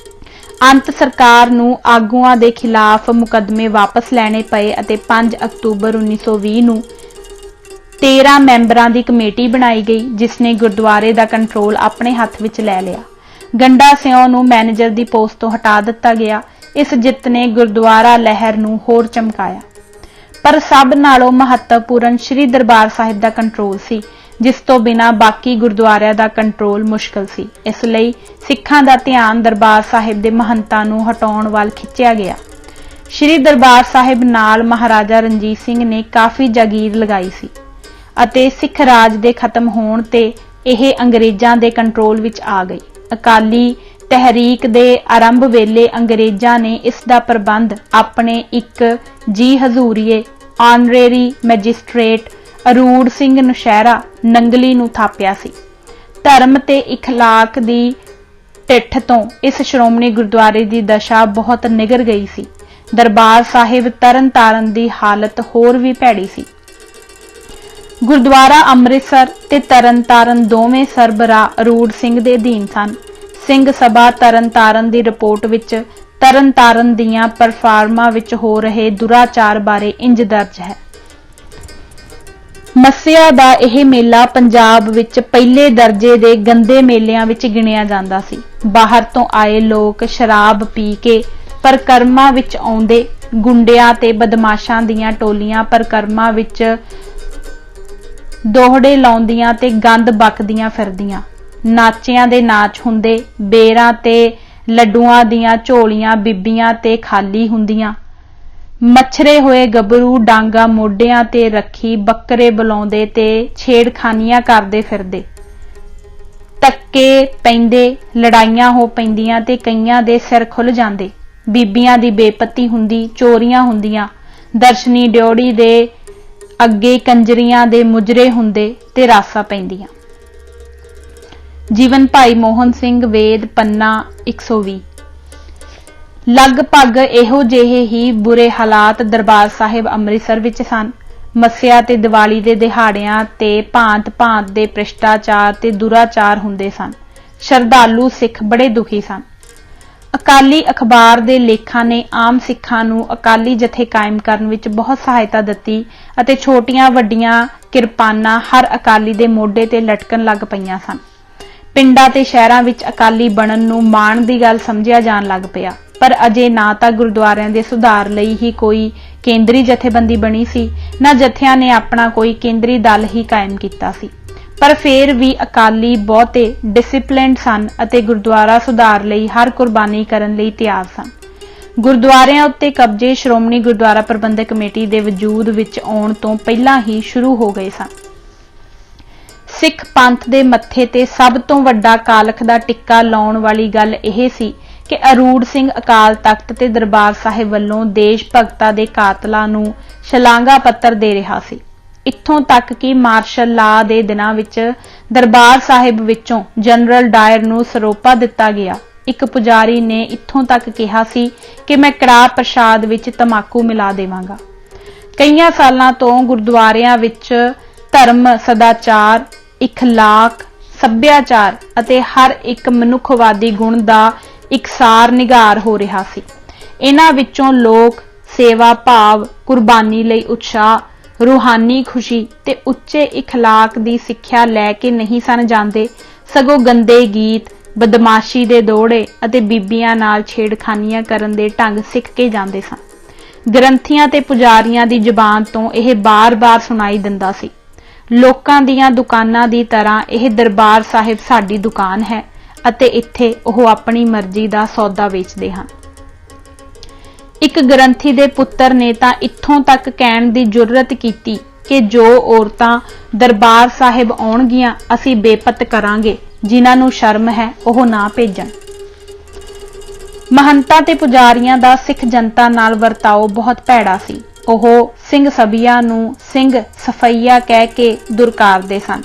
ਅੰਤ ਸਰਕਾਰ ਨੂੰ ਆਗੂਆਂ ਦੇ ਖਿਲਾਫ ਮੁਕੱਦਮੇ ਵਾਪਸ ਲੈਣੇ ਪਏ ਅਤੇ 5 ਅਕਤੂਬਰ 1920 ਨੂੰ 13 ਮੈਂਬਰਾਂ ਦੀ ਕਮੇਟੀ ਬਣਾਈ ਗਈ, ਜਿਸ ਨੇ ਗੁਰਦੁਆਰੇ ਦਾ ਕੰਟਰੋਲ ਆਪਣੇ ਹੱਥ ਵਿੱਚ ਲੈ ਲਿਆ। ਗੰਡਾ ਸਿਉ ਨੂੰ ਮੈਨੇਜਰ ਦੀ ਪੋਸਟ ਤੋਂ ਹਟਾ ਦਿੱਤਾ ਗਿਆ। ਇਸ ਜਿੱਤ ਨੇ ਗੁਰਦੁਆਰਾ ਲਹਿਰ ਨੂੰ ਹੋਰ ਚਮਕਾਇਆ। ਪਰ ਸਭ ਨਾਲੋਂ ਮਹੱਤਵਪੂਰਨ ਸ੍ਰੀ ਦਰਬਾਰ ਸਾਹਿਬ ਦਾ ਕੰਟਰੋਲ ਸੀ, ਜਿਸ ਤੋਂ ਬਿਨਾਂ ਬਾਕੀ ਗੁਰਦੁਆਰਿਆਂ ਦਾ ਕੰਟਰੋਲ ਮੁਸ਼ਕਲ ਸੀ। ਇਸ ਲਈ ਸਿੱਖਾਂ ਦਾ ਧਿਆਨ ਦਰਬਾਰ ਸਾਹਿਬ ਦੇ ਮਹੰਤਾਂ ਨੂੰ ਹਟਾਉਣ ਵੱਲ ਖਿੱਚਿਆ ਗਿਆ। ਸ੍ਰੀ ਦਰਬਾਰ ਸਾਹਿਬ ਨਾਲ ਮਹਾਰਾਜਾ ਰਣਜੀਤ ਸਿੰਘ ਨੇ ਕਾਫੀ ਜਾਗੀਰ ਲਗਾਈ ਸੀ ਅਤੇ ਸਿੱਖ ਰਾਜ ਦੇ ਖਤਮ ਹੋਣ ਤੇ ਇਹ ਅੰਗਰੇਜ਼ਾਂ ਦੇ ਕੰਟਰੋਲ ਵਿੱਚ ਆ ਗਈ। ਅਕਾਲੀ ਤਹਿਰੀਕ ਦੇ ਆਰੰਭ ਵੇਲੇ ਅੰਗਰੇਜ਼ਾਂ ਨੇ ਇਸ ਦਾ ਪ੍ਰਬੰਧ ਆਪਣੇ ਇੱਕ ਜੀ ਹਜ਼ੂਰੀਏ ਆਨਰੇਰੀ ਮੈਜਿਸਟ੍ਰੇਟ ਅਰੂੜ ਸਿੰਘ ਨੌਸ਼ਹਿਰਾ ਨੰਗਲੀ ਨੂੰ ਥਾਪਿਆ ਸੀ। ਧਰਮ ਤੇ ਇਖਲਾਕ ਦੀ ਟਿੱਠ ਤੋਂ ਇਸ ਸ਼੍ਰੋਮਣੀ ਗੁਰਦੁਆਰੇ ਦੀ ਦਸ਼ਾ ਬਹੁਤ ਨਿਗਰ ਗਈ ਸੀ। ਦਰਬਾਰ ਸਾਹਿਬ ਤਰਨਤਾਰਨ ਦੀ ਹਾਲਤ ਹੋਰ ਵੀ ਭੈੜੀ ਸੀ। ਗੁਰਦੁਆਰਾ ਅੰਮ੍ਰਿਤਸਰ ਤੇ ਤਰਨਤਾਰਨ ਦੋਵੇਂ ਸਰਬਰਾਹ ਅਰੂੜ ਸਿੰਘ ਦੇ ਅਧੀਨ ਸਨ। ਸਿੰਘ ਸਭਾ ਤਰਨਤਾਰਨ ਦੀ ਰਿਪੋਰਟ ਵਿੱਚ ਤਰਨਤਾਰਨ ਦੀਆਂ ਪਰਫਾਰਮਾਂ ਵਿੱਚ ਹੋ ਰਹੇ ਦੁਰਾਚਾਰ ਬਾਰੇ ਇੰਜ ਦਰਜ ਹੈ। ਮੱਸਿਆ ਦਾ ਇਹ ਮੇਲਾ ਪੰਜਾਬ ਵਿੱਚ ਪਹਿਲੇ ਦਰਜੇ ਦੇ ਗੰਦੇ ਮੇਲਿਆਂ ਵਿੱਚ ਗਿਣਿਆ ਜਾਂਦਾ ਸੀ। ਬਾਹਰ ਤੋਂ ਆਏ ਲੋਕ ਸ਼ਰਾਬ ਪੀ ਕੇ ਪਰਕਰਮਾਂ ਵਿੱਚ ਆਉਂਦੇ। ਗੁੰਡਿਆਂ ਤੇ ਬਦਮਾਸ਼ਾਂ ਦੀਆਂ ਟੋਲੀਆਂ ਪਰਕਰਮਾਂ ਵਿੱਚ ਦੋਹੜੇ ਲਾਉਂਦੀਆਂ ਤੇ ਗੰਦ ਬਕਦੀਆਂ ਫਿਰਦੀਆਂ। ਨਾਚਿਆਂ ਦੇ ਨਾਚ ਹੁੰਦੇ। ਬੇਰਾਂ ਤੇ ਲੱਡੂਆਂ ਦੀਆਂ ਝੋਲੀਆਂ ਬੀਬੀਆਂ ਤੇ ਖਾਲੀ ਹੁੰਦੀਆਂ। ਮੱਛਰੇ ਹੋਏ ਗੱਭਰੂ ਡਾਂਗਾ ਮੋਢਿਆਂ ਤੇ ਰੱਖੀ ਬੱਕਰੇ ਬੁਲਾਉਂਦੇ ਤੇ ਛੇੜਖਾਨੀਆਂ ਕਰਦੇ ਫਿਰਦੇ। ਧੱਕੇ ਪੈਂਦੇ, ਲੜਾਈਆਂ ਹੋ ਪੈਂਦੀਆਂ ਤੇ ਕਈਆਂ ਦੇ ਸਿਰ ਖੁੱਲ ਜਾਂਦੇ। ਬੀਬੀਆਂ ਦੀ ਬੇਪਤੀ ਹੁੰਦੀ, ਚੋਰੀਆਂ ਹੁੰਦੀਆਂ। ਦਰਸ਼ਨੀ ਡਿਉੜੀ ਦੇ ਅੱਗੇ ਕੰਜਰੀਆਂ ਦੇ ਮੁਜਰੇ ਹੁੰਦੇ ਤੇ ਰਾਸਾਂ ਪੈਂਦੀਆਂ। ਜੀਵਨ ਭਾਈ ਮੋਹਨ ਸਿੰਘ ਵੇਦ ਪੰਨਾ 120। ਲਗਭਗ ਇਹੋ ਜਿਹੇ ਹੀ ਬੁਰੇ ਹਾਲਾਤ ਦਰਬਾਰ ਸਾਹਿਬ ਅੰਮ੍ਰਿਤਸਰ ਵਿੱਚ ਸਨ। ਮੱਸਿਆ ਤੇ ਦੀਵਾਲੀ ਦੇ ਦਿਹਾੜਿਆਂ ਤੇ ਭਾਂਤ-ਭਾਂਤ ਦੇ ਭ੍ਰਿਸ਼ਟਾਚਾਰ ਤੇ ਦੁਰਾਚਾਰ ਹੁੰਦੇ ਸਨ। ਸ਼ਰਧਾਲੂ ਸਿੱਖ ਬੜੇ ਦੁਖੀ ਸਨ। ਅਕਾਲੀ ਅਖਬਾਰ ਦੇ ਲੇਖਾਂ ਨੇ ਆਮ ਸਿੱਖਾਂ ਨੂੰ ਅਕਾਲੀ ਜਥੇ ਕਾਇਮ ਕਰਨ ਵਿੱਚ ਬਹੁਤ ਸਹਾਇਤਾ ਦਿੱਤੀ ਅਤੇ ਛੋਟੀਆਂ ਵੱਡੀਆਂ ਕਿਰਪਾਨਾਂ ਹਰ ਅਕਾਲੀ ਦੇ ਮੋਢੇ ਤੇ ਲਟਕਣ ਲੱਗ ਪਈਆਂ ਸਨ। ਪਿੰਡਾਂ ਤੇ ਸ਼ਹਿਰਾਂ ਵਿੱਚ ਅਕਾਲੀ ਬਣਨ ਨੂੰ ਮਾਣ ਦੀ ਗੱਲ ਸਮਝਿਆ ਜਾਣ ਲੱਗ ਪਿਆ। ਪਰ ਅਜੇ ਨਾ ਤਾਂ ਗੁਰਦੁਆਰਿਆਂ ਦੇ ਸੁਧਾਰ ਲਈ ਹੀ ਕੋਈ ਕੇਂਦਰੀ ਜਥੇਬੰਦੀ ਬਣੀ ਸੀ, ਨਾ ਜਥਿਆਂ ਨੇ ਆਪਣਾ ਕੋਈ ਕੇਂਦਰੀ ਦਲ ਹੀ ਕਾਇਮ ਕੀਤਾ ਸੀ। ਪਰ ਫਿਰ ਵੀ ਅਕਾਲੀ ਬਹੁਤੇ ਡਿਸਿਪਲਿਨਡ ਸਨ ਅਤੇ ਗੁਰਦੁਆਰਾ ਸੁਧਾਰ ਲਈ ਹਰ ਕੁਰਬਾਨੀ ਕਰਨ ਲਈ ਤਿਆਰ ਸਨ। ਗੁਰਦੁਆਰਿਆਂ ਉੱਤੇ ਕਬਜ਼ੇ ਸ਼੍ਰੋਮਣੀ ਗੁਰਦੁਆਰਾ ਪ੍ਰਬੰਧਕ ਕਮੇਟੀ ਦੇ ਵਜੂਦ ਵਿੱਚ ਆਉਣ ਤੋਂ ਪਹਿਲਾਂ ਹੀ ਸ਼ੁਰੂ ਹੋ ਗਏ ਸਨ। ਸਿੱਖ ਪੰਥ ਦੇ ਮੱਥੇ ਤੇ ਸਭ ਤੋਂ ਵੱਡਾ ਕਾਲਖ ਦਾ ਟਿੱਕਾ ਲਾਉਣ ਵਾਲੀ ਗੱਲ ਇਹ ਸੀ ਕਿ ਅਰੂੜ ਸਿੰਘ ਅਕਾਲ ਤਖਤ ਤੇ ਦਰਬਾਰ ਸਾਹਿਬ ਵੱਲੋਂ ਦੇਸ਼ ਭਗਤਾਂ ਦੇ ਕਾਤਲਾਂ ਨੂੰ ਸ਼ਲਾਘਾ ਪੱਤਰ ਦੇ ਰਿਹਾ ਸੀ। ਇੱਥੋਂ ਤੱਕ ਕਿ ਮਾਰਸ਼ਲ ਲਾ ਦੇ ਦਿਨਾਂ ਵਿੱਚ ਦਰਬਾਰ ਸਾਹਿਬ ਵਿੱਚੋਂ ਜਨਰਲ ਡਾਇਰ ਨੂੰ ਸਰੋਪਾ ਦਿੱਤਾ ਗਿਆ। ਇੱਕ ਪੁਜਾਰੀ ਨੇ ਇੱਥੋਂ ਤੱਕ ਕਿਹਾ ਸੀ ਕਿ ਮੈਂ ਕੜਾਹ ਪ੍ਰਸ਼ਾਦ ਵਿੱਚ ਤਮਾਕੂ ਮਿਲਾ ਦੇਵਾਂਗਾ। ਕਈਆਂ ਸਾਲਾਂ ਤੋਂ ਗੁਰਦੁਆਰਿਆਂ ਵਿੱਚ ਧਰਮ, ਸਦਾਚਾਰ, ਇਖਲਾਕ, ਸੱਭਿਆਚਾਰ ਅਤੇ ਹਰ ਇੱਕ ਮਨੁੱਖਵਾਦੀ ਗੁਣ ਦਾ ਇਕਸਾਰ ਨਿਗਾਰ ਹੋ ਰਿਹਾ ਸੀ। ਇਹਨਾਂ ਵਿੱਚੋਂ ਲੋਕ ਸੇਵਾ ਭਾਵ, ਕੁਰਬਾਨੀ ਲਈ ਉਤਸ਼ਾਹ, ਰੂਹਾਨੀ ਖੁਸ਼ੀ ਤੇ ਉੱਚੇ ਇਖਲਾਕ ਦੀ ਸਿੱਖਿਆ ਲੈ ਕੇ ਨਹੀਂ ਸਨ ਜਾਂਦੇ, ਸਗੋਂ ਗੰਦੇ ਗੀਤ, ਬਦਮਾਸ਼ੀ ਦੇ ਦੋੜੇ ਅਤੇ ਬੀਬੀਆਂ ਨਾਲ ਛੇੜਖਾਨੀਆਂ ਕਰਨ ਦੇ ਢੰਗ ਸਿੱਖ ਕੇ ਜਾਂਦੇ ਸਨ। ਗ੍ਰੰਥੀਆਂ ਤੇ ਪੁਜਾਰੀਆਂ ਦੀ ਜ਼ੁਬਾਨ ਤੋਂ ਇਹ ਬਾਰ-ਬਾਰ ਸੁਣਾਈ ਦਿੰਦਾ ਸੀ। ਲੋਕਾਂ ਦੀਆਂ ਦੁਕਾਨਾਂ ਦੀ ਤਰ੍ਹਾਂ ਇਹ ਦਰਬਾਰ ਸਾਹਿਬ ਸਾਡੀ ਦੁਕਾਨ ਹੈ ਅਤੇ ਇੱਥੇ ਉਹ ਆਪਣੀ ਮਰਜ਼ੀ ਦਾ ਸੌਦਾ ਵੇਚਦੇ ਹਨ। ਇੱਕ ਗ੍ਰੰਥੀ ਦੇ ਪੁੱਤਰ ਨੇ ਤਾਂ ਇੱਥੋਂ ਤੱਕ ਕਹਿਣ ਦੀ ਜੁਰਅਤ ਕੀਤੀ ਕਿ ਜੋ ਔਰਤਾਂ ਦਰਬਾਰ ਸਾਹਿਬ ਆਉਣਗੀਆਂ ਅਸੀਂ ਬੇਪਤ ਕਰਾਂਗੇ, ਜਿਨ੍ਹਾਂ ਨੂੰ ਸ਼ਰਮ ਹੈ ਉਹ ਨਾ ਭੇਜਣ। ਮਹੰਤਾਂ ਤੇ ਪੁਜਾਰੀਆਂ ਦਾ ਸਿੱਖ ਜਨਤਾ ਨਾਲ ਵਰਤਾਓ ਬਹੁਤ ਭੈੜਾ ਸੀ। ਉਹ ਸਿੰਘ ਸਭੀਆਂ ਨੂੰ ਸਿੰਘ ਸਫਈਆ ਕਹਿ ਕੇ ਦੁਰਕਾਰਦੇ ਸਨ।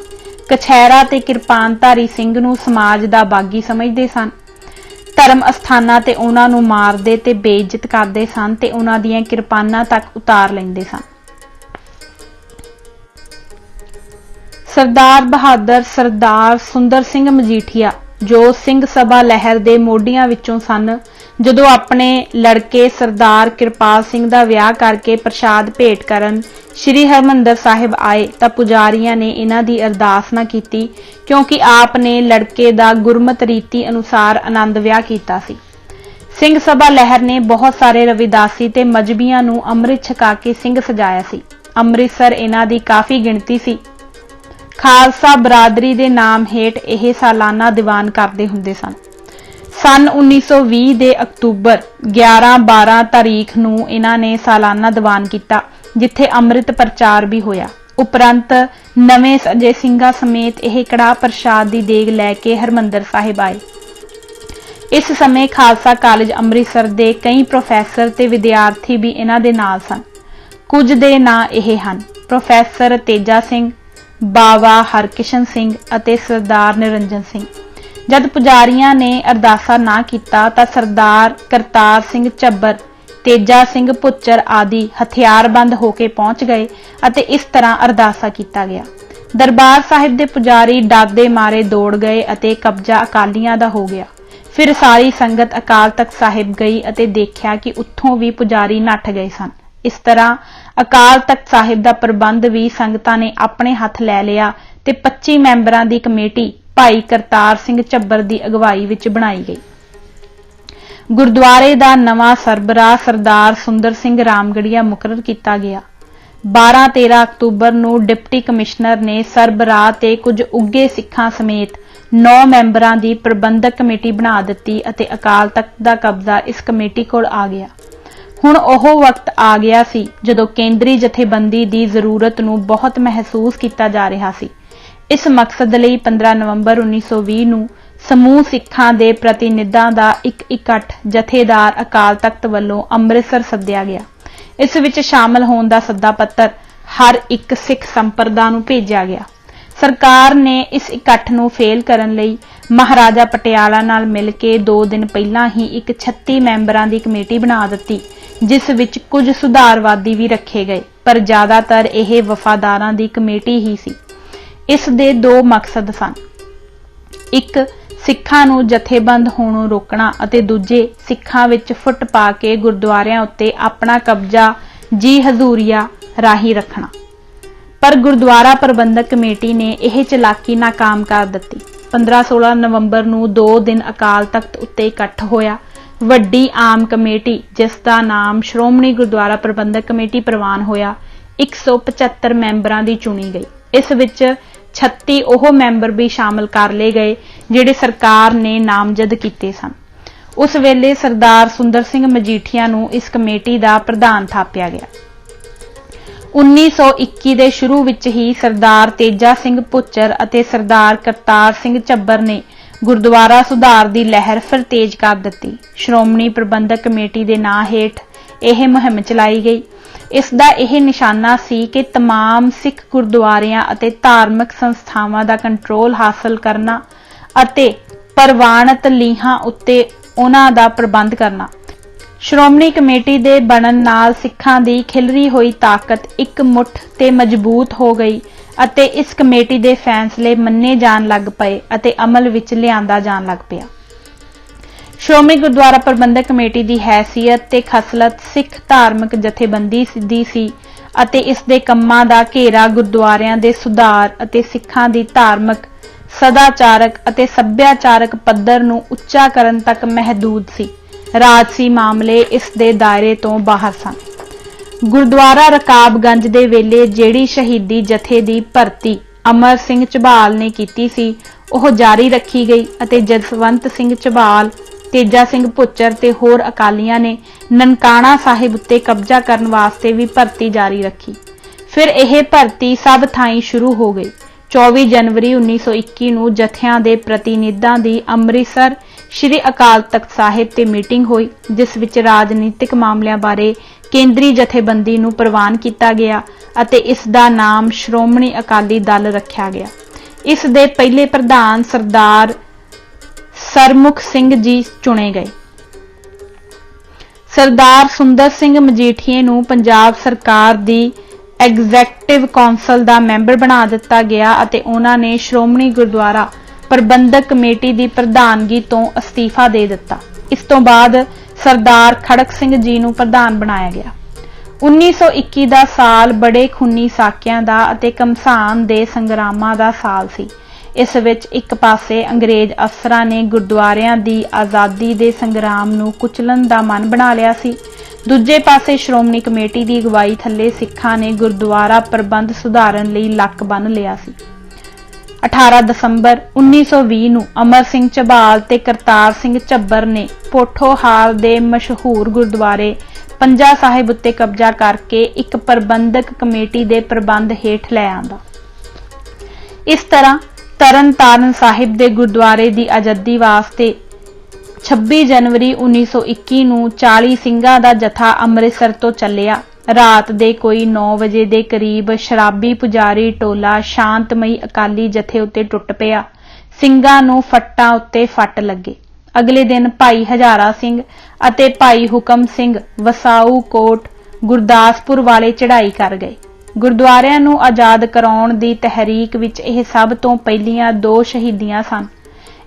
ਕਛਹਿਰਾ ਤੇ ਕਿਰਪਾਨਧਾਰੀ ਸਿੰਘ ਨੂੰ ਸਮਾਜ ਦਾ ਬਾਗੀ ਸਮਝਦੇ ਸਨ। ਧਰਮ ਅਸਥਾਨਾਂ ਤੇ ਉਹਨਾਂ ਨੂੰ ਮਾਰਦੇ ਤੇ ਬੇਇੱਜ਼ਤ ਕਰਦੇ ਸਨ ਤੇ ਉਹਨਾਂ ਦੀਆਂ ਕਿਰਪਾਨਾਂ ਤੱਕ ਉਤਾਰ ਲੈਂਦੇ ਸਨ। ਸਰਦਾਰ ਬਹਾਦਰ ਸਰਦਾਰ ਸੁੰਦਰ ਸਿੰਘ ਮਜੀਠੀਆ, ਜੋ ਸਿੰਘ ਸਭਾ ਲਹਿਰ ਦੇ ਮੋਢੀਆਂ ਵਿੱਚੋਂ ਸਨ, ਜਦੋਂ ਆਪਣੇ ਲੜਕੇ ਸਰਦਾਰ ਕਿਰਪਾਲ ਸਿੰਘ ਦਾ ਵਿਆਹ ਕਰਕੇ ਪ੍ਰਸ਼ਾਦ ਭੇਟ ਕਰਨ ਸ੍ਰੀ ਹਰਿਮੰਦਰ ਸਾਹਿਬ ਆਏ ਤਾਂ ਪੁਜਾਰੀਆਂ ਨੇ ਇਹਨਾਂ ਦੀ ਅਰਦਾਸ ਨਾ ਕੀਤੀ, ਕਿਉਂਕਿ ਆਪ ਨੇ ਲੜਕੇ ਦਾ ਗੁਰਮਤ ਰੀਤੀ ਅਨੁਸਾਰ ਆਨੰਦ ਵਿਆਹ ਕੀਤਾ ਸੀ। ਸਿੰਘ ਸਭਾ ਲਹਿਰ ਨੇ ਬਹੁਤ ਸਾਰੇ ਰਵਿਦਾਸੀ ਤੇ ਮਜਬੀਆਂ ਨੂੰ ਅੰਮ੍ਰਿਤ ਛਕਾ ਕੇ ਸਿੰਘ ਸਜਾਇਆ ਸੀ। ਅੰਮ੍ਰਿਤਸਰ ਇਹਨਾਂ ਦੀ ਕਾਫੀ ਗਿਣਤੀ ਸੀ। ਖਾਲਸਾ ਬਰਾਦਰੀ ਦੇ ਨਾਮ ਹੇਠ ਇਹ ਸਾਲਾਨਾ ਦੀਵਾਨ ਕਰਦੇ ਹੁੰਦੇ ਸਨ। ਸੰਨ 1920 ਦੇ ਅਕਤੂਬਰ 11-12 ਤਾਰੀਖ ਨੂੰ ਇਹਨਾਂ ਨੇ ਸਾਲਾਨਾ ਦੀਵਾਨ ਕੀਤਾ, ਜਿੱਥੇ ਅੰਮ੍ਰਿਤ ਪ੍ਰਚਾਰ ਵੀ ਹੋਇਆ। ਉਪਰੰਤ ਨਵੇਂ ਸਜੇ ਸਿੰਘਾਂ ਸਮੇਤ ਇਹ ਕੜਾਹ ਪ੍ਰਸ਼ਾਦ ਦੀ ਦੇਗ ਲੈ ਕੇ ਹਰਿਮੰਦਰ ਸਾਹਿਬ ਆਏ। ਇਸ ਸਮੇਂ ਖਾਲਸਾ ਕਾਲਜ ਅੰਮ੍ਰਿਤਸਰ ਦੇ ਕਈ ਪ੍ਰੋਫੈਸਰ ਤੇ ਵਿਦਿਆਰਥੀ ਵੀ ਇਹਨਾਂ ਦੇ ਨਾਲ ਸਨ। ਕੁਝ ਦੇ ਨਾਂ ਇਹ ਹਨ: ਪ੍ਰੋਫੈਸਰ ਤੇਜਾ ਸਿੰਘ, ਬਾਵਾ ਹਰਕਿਸ਼ਨ ਸਿੰਘ ਅਤੇ ਸਰਦਾਰ ਨਿਰੰਜਨ ਸਿੰਘ। ਜਦ ਪੁਜਾਰੀਆਂ ਨੇ ਅਰਦਾਸਾ ਨਾ ਕੀਤਾ ਤਾਂ ਸਰਦਾਰ ਕਰਤਾਰ ਸਿੰਘ ਝੱਬਰ, ਤੇਜਾ ਸਿੰਘ ਭੁੱਚਰ ਆਦਿ ਹਥਿਆਰਬੰਦ ਹੋ ਕੇ ਪਹੁੰਚ ਗਏ ਅਤੇ ਇਸ ਤਰ੍ਹਾਂ ਅਰਦਾਸਾ ਕੀਤਾ ਗਿਆ। ਦਰਬਾਰ ਸਾਹਿਬ ਦੇ ਪੁਜਾਰੀ ਡਰਦੇ ਮਾਰੇ ਦੌੜ ਗਏ ਅਤੇ ਕਬਜ਼ਾ ਅਕਾਲੀਆਂ ਦਾ ਹੋ ਗਿਆ। ਫਿਰ ਸਾਰੀ ਸੰਗਤ ਅਕਾਲ ਤਖਤ ਸਾਹਿਬ ਗਈ ਅਤੇ ਦੇਖਿਆ ਕਿ ਉੱਥੋਂ ਵੀ ਪੁਜਾਰੀ ਨੱਠ ਗਏ ਸਨ। ਇਸ ਤਰ੍ਹਾਂ ਅਕਾਲ ਤਖਤ ਸਾਹਿਬ ਦਾ ਪ੍ਰਬੰਧ ਵੀ ਸੰਗਤਾਂ ਨੇ ਆਪਣੇ ਹੱਥ ਲੈ ਲਿਆ ਤੇ 25 ਮੈਂਬਰਾਂ ਦੀ ਕਮੇਟੀ ਭਾਈ ਕਰਤਾਰ ਸਿੰਘ ਝੱਬਰ ਦੀ ਅਗਵਾਈ ਵਿੱਚ ਬਣਾਈ ਗਈ। ਗੁਰਦੁਆਰੇ ਦਾ ਨਵਾਂ ਸਰਬਰਾਹ ਸਰਦਾਰ ਸੁੰਦਰ ਸਿੰਘ ਰਾਮਗੜੀਆ ਮੁਕਰਰ ਕੀਤਾ ਗਿਆ। 12-13 ਅਕਤੂਬਰ ਨੂੰ ਡਿਪਟੀ ਕਮਿਸ਼ਨਰ ਨੇ ਸਰਬਰਾਹ ਤੇ ਕੁਝ ਉੱਘੇ ਸਿੱਖਾਂ ਸਮੇਤ 9 ਮੈਂਬਰਾਂ ਦੀ ਪ੍ਰਬੰਧਕ ਕਮੇਟੀ ਬਣਾ ਦਿੱਤੀ ਅਤੇ ਅਕਾਲ ਤਖਤ ਦਾ ਕਬਜ਼ਾ ਇਸ ਕਮੇਟੀ ਕੋਲ ਆ ਗਿਆ। ਹੁਣ ਉਹ ਵਕਤ ਆ ਗਿਆ ਸੀ ਜਦੋਂ ਕੇਂਦਰੀ ਜਥੇਬੰਦੀ ਦੀ ਜ਼ਰੂਰਤ ਨੂੰ ਬਹੁਤ ਮਹਿਸੂਸ ਕੀਤਾ ਜਾ ਰਿਹਾ ਸੀ। ਇਸ ਮਕਸਦ ਲਈ 15 ਨਵੰਬਰ 1920 ਨੂੰ ਸਮੂਹ ਸਿੱਖਾਂ ਦੇ ਪ੍ਰਤੀਨਿਧਾਂ ਦਾ ਇੱਕ ਇਕੱਠ ਜਥੇਦਾਰ ਅਕਾਲ ਤਖਤ ਵੱਲੋਂ ਅੰਮ੍ਰਿਤਸਰ ਸੱਦਿਆ ਗਿਆ। ਇਸ ਵਿੱਚ ਸ਼ਾਮਲ ਹੋਣ ਦਾ ਸੱਦਾ ਪੱਤਰ ਹਰ ਇੱਕ ਸਿੱਖ ਸੰਪਰਦਾ ਨੂੰ ਭੇਜਿਆ ਗਿਆ। ਸਰਕਾਰ ਨੇ ਇਸ ਇਕੱਠ ਨੂੰ ਫੇਲ ਕਰਨ ਲਈ ਮਹਾਰਾਜਾ ਪਟਿਆਲਾ ਨਾਲ ਮਿਲ ਕੇ 2 ਦਿਨ ਪਹਿਲਾਂ ਹੀ ਇੱਕ 36 ਮੈਂਬਰਾਂ ਦੀ ਕਮੇਟੀ ਬਣਾ ਦਿੱਤੀ, ਜਿਸ ਵਿੱਚ ਕੁਝ ਸੁਧਾਰਵਾਦੀ ਵੀ ਰੱਖੇ ਗਏ, ਪਰ ਜ਼ਿਆਦਾਤਰ ਇਹ ਵਫਾਦਾਰਾਂ ਦੀ ਕਮੇਟੀ ਹੀ ਸੀ। ਇਸ ਦੇ 2 ਮਕਸਦ ਸਨ: ਇੱਕ, ਸਿੱਖਾਂ ਨੂੰ ਜਥੇਬੰਦ ਹੋਣੋਂ ਰੋਕਣਾ ਅਤੇ ਦੂਜੇ, ਸਿੱਖਾਂ ਵਿੱਚ ਫੁੱਟ ਪਾ ਕੇ ਗੁਰਦੁਆਰਿਆਂ ਉੱਤੇ ਆਪਣਾ ਕਬਜ਼ਾ ਜੀ ਹਜ਼ੂਰੀਆ ਰਾਹੀਂ ਰੱਖਣਾ। ਪਰ ਗੁਰਦੁਆਰਾ ਪ੍ਰਬੰਧਕ ਕਮੇਟੀ ਨੇ ਇਹ ਚਲਾਕੀ ਨਾਕਾਮ ਕਰ ਦਿੱਤੀ। 15-16 ਨਵੰਬਰ ਨੂੰ 2 ਦਿਨ ਅਕਾਲ ਤਖਤ ਉੱਤੇ ਇਕੱਠ ਹੋਇਆ। ਵੱਡੀ ਆਮ ਕਮੇਟੀ, ਜਿਸ ਦਾ ਨਾਮ ਸ਼੍ਰੋਮਣੀ ਗੁਰਦੁਆਰਾ ਪ੍ਰਬੰਧਕ ਕਮੇਟੀ ਪ੍ਰਵਾਨ ਹੋਇਆ, 175 ਮੈਂਬਰਾਂ ਦੀ ਚੁਣੀ ਗਈ। ਇਸ ਵਿੱਚ 36 ਉਹ ਮੈਂਬਰ ਵੀ ਸ਼ਾਮਲ ਕਰ ਲਏ ਗਏ ਜਿਹੜੇ ਸਰਕਾਰ ਨੇ ਨਾਮਜ਼ਦ ਕੀਤੇ ਸਨ। ਉਸ ਵੇਲੇ ਸਰਦਾਰ ਸੁੰਦਰ ਸਿੰਘ ਮਜੀਠੀਆ ਨੂੰ ਇਸ ਕਮੇਟੀ ਦਾ ਪ੍ਰਧਾਨ ਥਾਪਿਆ ਗਿਆ। 1921 ਦੇ ਸ਼ੁਰੂ ਵਿੱਚ ਹੀ ਸਰਦਾਰ ਤੇਜਾ ਸਿੰਘ ਭੁੱਚਰ ਅਤੇ ਸਰਦਾਰ ਕਰਤਾਰ ਸਿੰਘ ਝੱਬਰ ਨੇ ਗੁਰਦੁਆਰਾ ਸੁਧਾਰ ਦੀ ਲਹਿਰ ਫਿਰ ਤੇਜ਼ ਕਰ ਦਿੱਤੀ। ਸ਼੍ਰੋਮਣੀ ਪ੍ਰਬੰਧਕ ਕਮੇਟੀ ਦੇ ਨਾਂ ਹੇਠ ਇਹ ਮੁਹਿੰਮ ਚਲਾਈ ਗਈ। ਇਸ ਦਾ ਇਹ ਨਿਸ਼ਾਨਾ ਸੀ ਕਿ तमाम ਸਿੱਖ ਗੁਰਦੁਆਰਿਆਂ ਅਤੇ ਧਾਰਮਿਕ ਸੰਸਥਾਵਾਂ ਦਾ ਕੰਟਰੋਲ ਹਾਸਲ ਕਰਨਾ ਅਤੇ ਪ੍ਰਵਾਨਿਤ ਲੀਹਾਂ ਉੱਤੇ ਉਹਨਾਂ ਦਾ ਪ੍ਰਬੰਧ ਕਰਨਾ। ਸ਼੍ਰੋਮਣੀ ਕਮੇਟੀ ਦੇ ਬਣਨ ਨਾਲ ਸਿੱਖਾਂ ਦੀ ਖਿਲਰੀ ਹੋਈ ਤਾਕਤ ਇੱਕ ਮੁੱਠ ਤੇ ਮਜ਼ਬੂਤ ਹੋ ਗਈ ਅਤੇ ਇਸ ਕਮੇਟੀ ਦੇ ਫੈਸਲੇ ਮੰਨੇ ਜਾਣ ਲੱਗ ਪਏ ਅਤੇ ਅਮਲ ਵਿੱਚ ਲਿਆਂਦਾ ਜਾਣ ਲੱਗ ਪਿਆ। ਸ਼੍ਰੋਮਣੀ ਗੁਰਦੁਆਰਾ ਪ੍ਰਬੰਧਕ ਕਮੇਟੀ ਦੀ ਹੈਸੀਅਤ ਤੇ ਖਸਲਤ ਸਿੱਖ ਧਾਰਮਿਕ ਜਥੇਬੰਦੀ ਦੀ ਸੀ ਅਤੇ ਇਸ ਦੇ ਕੰਮਾਂ ਦਾ ਘੇਰਾ ਗੁਰਦੁਆਰਿਆਂ ਦੇ ਸੁਧਾਰ ਅਤੇ ਸਿੱਖਾਂ ਦੀ ਧਾਰਮਿਕ, ਸਦਾਚਾਰਕ ਅਤੇ ਸੱਭਿਆਚਾਰਕ ਪੱਧਰ ਨੂੰ ਉੱਚਾ ਕਰਨ ਤੱਕ ਮਹਿਦੂਦ ਸੀ। ਰਾਜਸੀ ਮਾਮਲੇ ਇਸ ਦੇ ਦਾਇਰੇ ਤੋਂ ਬਾਹਰ ਸਨ। ਗੁਰਦੁਆਰਾ ਰਕਾਬਗੰਜ ਦੇ ਵੇਲੇ ਜਿਹੜੀ ਸ਼ਹੀਦੀ ਜਥੇ ਦੀ ਭਰਤੀ ਅਮਰ ਸਿੰਘ ਝਬਾਲ ਨੇ ਕੀਤੀ ਸੀ, ਉਹ ਜਾਰੀ ਰੱਖੀ ਗਈ ਅਤੇ ਜਸਵੰਤ ਸਿੰਘ ਝਬਾਲ, ਤੇਜਾ ਸਿੰਘ ਭੁੱਚਰ ਤੇ ਹੋਰ ਅਕਾਲੀਆਂ ਨੇ ਨਨਕਾਣਾ ਸਾਹਿਬ ਉੱਤੇ ਕਬਜ਼ਾ ਕਰਨ ਵਾਸਤੇ ਵੀ ਭਰਤੀ ਜਾਰੀ ਰੱਖੀ। ਫਿਰ ਇਹ ਭਰਤੀ ਸਭ ਥਾਈਂ ਸ਼ੁਰੂ ਹੋ ਗਈ। 24 ਜਨਵਰੀ 1921 ਨੂੰ ਜਥਿਆਂ ਦੇ ਪ੍ਰਤੀਨਿਧਾਂ ਦੀ ਅੰਮ੍ਰਿਤਸਰ ਸ਼੍ਰੀ ਅਕਾਲ ਤਖਤ ਸਾਹਿਬ ਤੇ ਮੀਟਿੰਗ ਹੋਈ, ਜਿਸ ਵਿੱਚ ਰਾਜਨੀਤਿਕ ਮਾਮਲਿਆਂ ਬਾਰੇ ਕੇਂਦਰੀ ਜਥੇਬੰਦੀ ਨੂੰ ਪ੍ਰਵਾਨ ਕੀਤਾ ਗਿਆ ਅਤੇ ਇਸ ਦਾ ਨਾਮ ਸ਼੍ਰੋਮਣੀ ਅਕਾਲੀ ਦਲ ਰੱਖਿਆ ਗਿਆ। ਇਸ ਦੇ ਪਹਿਲੇ ਪ੍ਰਧਾਨ ਸਰਦਾਰ ਸਰਮੁਖ ਸਿੰਘ ਜੀ ਚੁਣੇ ਗਏ। ਸਰਦਾਰ ਸੁੰਦਰ ਸਿੰਘ ਮਜੀਠੀਏ ਨੂੰ ਪੰਜਾਬ ਸਰਕਾਰ ਦੀ ਐਗਜ਼ੈਕਟਿਵ ਕੌਂਸਲ ਦਾ ਮੈਂਬਰ ਬਣਾ ਦਿੱਤਾ ਗਿਆ ਅਤੇ ਉਹਨਾਂ ਨੇ ਸ਼੍ਰੋਮਣੀ ਗੁਰਦੁਆਰਾ ਪ੍ਰਬੰਧਕ ਕਮੇਟੀ ਦੀ ਪ੍ਰਧਾਨਗੀ ਤੋਂ ਅਸਤੀਫਾ ਦੇ ਦਿੱਤਾ। ਇਸ ਤੋਂ ਬਾਅਦ ਸਰਦਾਰ ਖੜਕ ਸਿੰਘ ਜੀ ਨੂੰ ਪ੍ਰਧਾਨ ਬਣਾਇਆ ਗਿਆ। 1921 ਦਾ ਸਾਲ ਬੜੇ ਖੂਨੀ ਸਾਕਿਆਂ ਦਾ ਅਤੇ ਘਮਸਾਨ ਦੇ ਸੰਗਰਾਮਾਂ ਦਾ ਸਾਲ ਸੀ। ਇਸ ਵਿੱਚ ਇੱਕ ਪਾਸੇ ਅੰਗਰੇਜ਼ ਅਫਸਰਾਂ ਨੇ ਗੁਰਦੁਆਰਿਆਂ ਦੀ ਆਜ਼ਾਦੀ ਦੇ ਸੰਗਰਾਮ ਨੂੰ ਕੁਚਲਣ ਦਾ ਮਨ ਬਣਾ ਲਿਆ ਸੀ। ਦੂਜੇ ਪਾਸੇ ਸ਼੍ਰੋਮਣੀ ਕਮੇਟੀ ਦੀ ਅਗਵਾਈ ਥੱਲੇ ਸਿੱਖਾਂ ਨੇ ਗੁਰਦੁਆਰਾ ਪ੍ਰਬੰਧ ਸੁਧਾਰਨ ਲਈ ਲੱਕ ਬੰਨ੍ਹ ਲਿਆ ਸੀ। 18 ਦਸੰਬਰ 1920 ਨੂੰ ਅਮਰ ਸਿੰਘ ਝਬਾਲ ਤੇ ਕਰਤਾਰ ਸਿੰਘ ਝੱਬਰ ਨੇ ਪੋਠੋਹਾਰ ਦੇ ਮਸ਼ਹੂਰ ਗੁਰਦੁਆਰੇ ਪੰਜਾ ਸਾਹਿਬ ਉੱਤੇ ਕਬਜ਼ਾ ਕਰਕੇ ਇੱਕ ਪ੍ਰਬੰਧਕ ਕਮੇਟੀ ਦੇ ਪ੍ਰਬੰਧ ਹੇਠ ਲੈ ਆਂਦਾ। ਇਸ ਤਰ੍ਹਾਂ ਤਰਨ ਤਾਰਨ ਸਾਹਿਬ ਦੇ ਗੁਰਦੁਆਰੇ ਦੀ ਆਜ਼ਾਦੀ ਵਾਸਤੇ 26 ਜਨਵਰੀ 1921 ਨੂੰ 40 ਸਿੰਘਾਂ ਦਾ ਜਥਾ ਅੰਮ੍ਰਿਤਸਰ ਤੋਂ ਚੱਲਿਆ। ਰਾਤ ਦੇ ਕੋਈ 9 ਵਜੇ ਦੇ ਕਰੀਬ ਸ਼ਰਾਬੀ ਪੁਜਾਰੀ ਟੋਲਾ ਸ਼ਾਂਤਮਈ ਅਕਾਲੀ ਜਥੇ ਉੱਤੇ ਟੁੱਟ ਪਿਆ। ਸਿੰਘਾਂ ਨੂੰ ਫੱਟਾਂ ਉੱਤੇ ਫੱਟ ਲੱਗੇ। ਅਗਲੇ ਦਿਨ ਭਾਈ ਹਜ਼ਾਰਾ ਸਿੰਘ ਅਤੇ ਭਾਈ ਹੁਕਮ ਸਿੰਘ ਵਸਾਊ ਕੋਟ ਗੁਰਦਾਸਪੁਰ ਵਾਲੇ ਚੜ੍ਹਾਈ ਕਰ ਗਏ। ਗੁਰਦੁਆਰਿਆਂ ਨੂੰ ਆਜ਼ਾਦ ਕਰਾਉਣ ਦੀ ਤਹਿਰੀਕ ਵਿੱਚ ਇਹ ਸਭ ਤੋਂ ਪਹਿਲੀਆਂ 2 ਸ਼ਹੀਦੀਆਂ ਸਨ।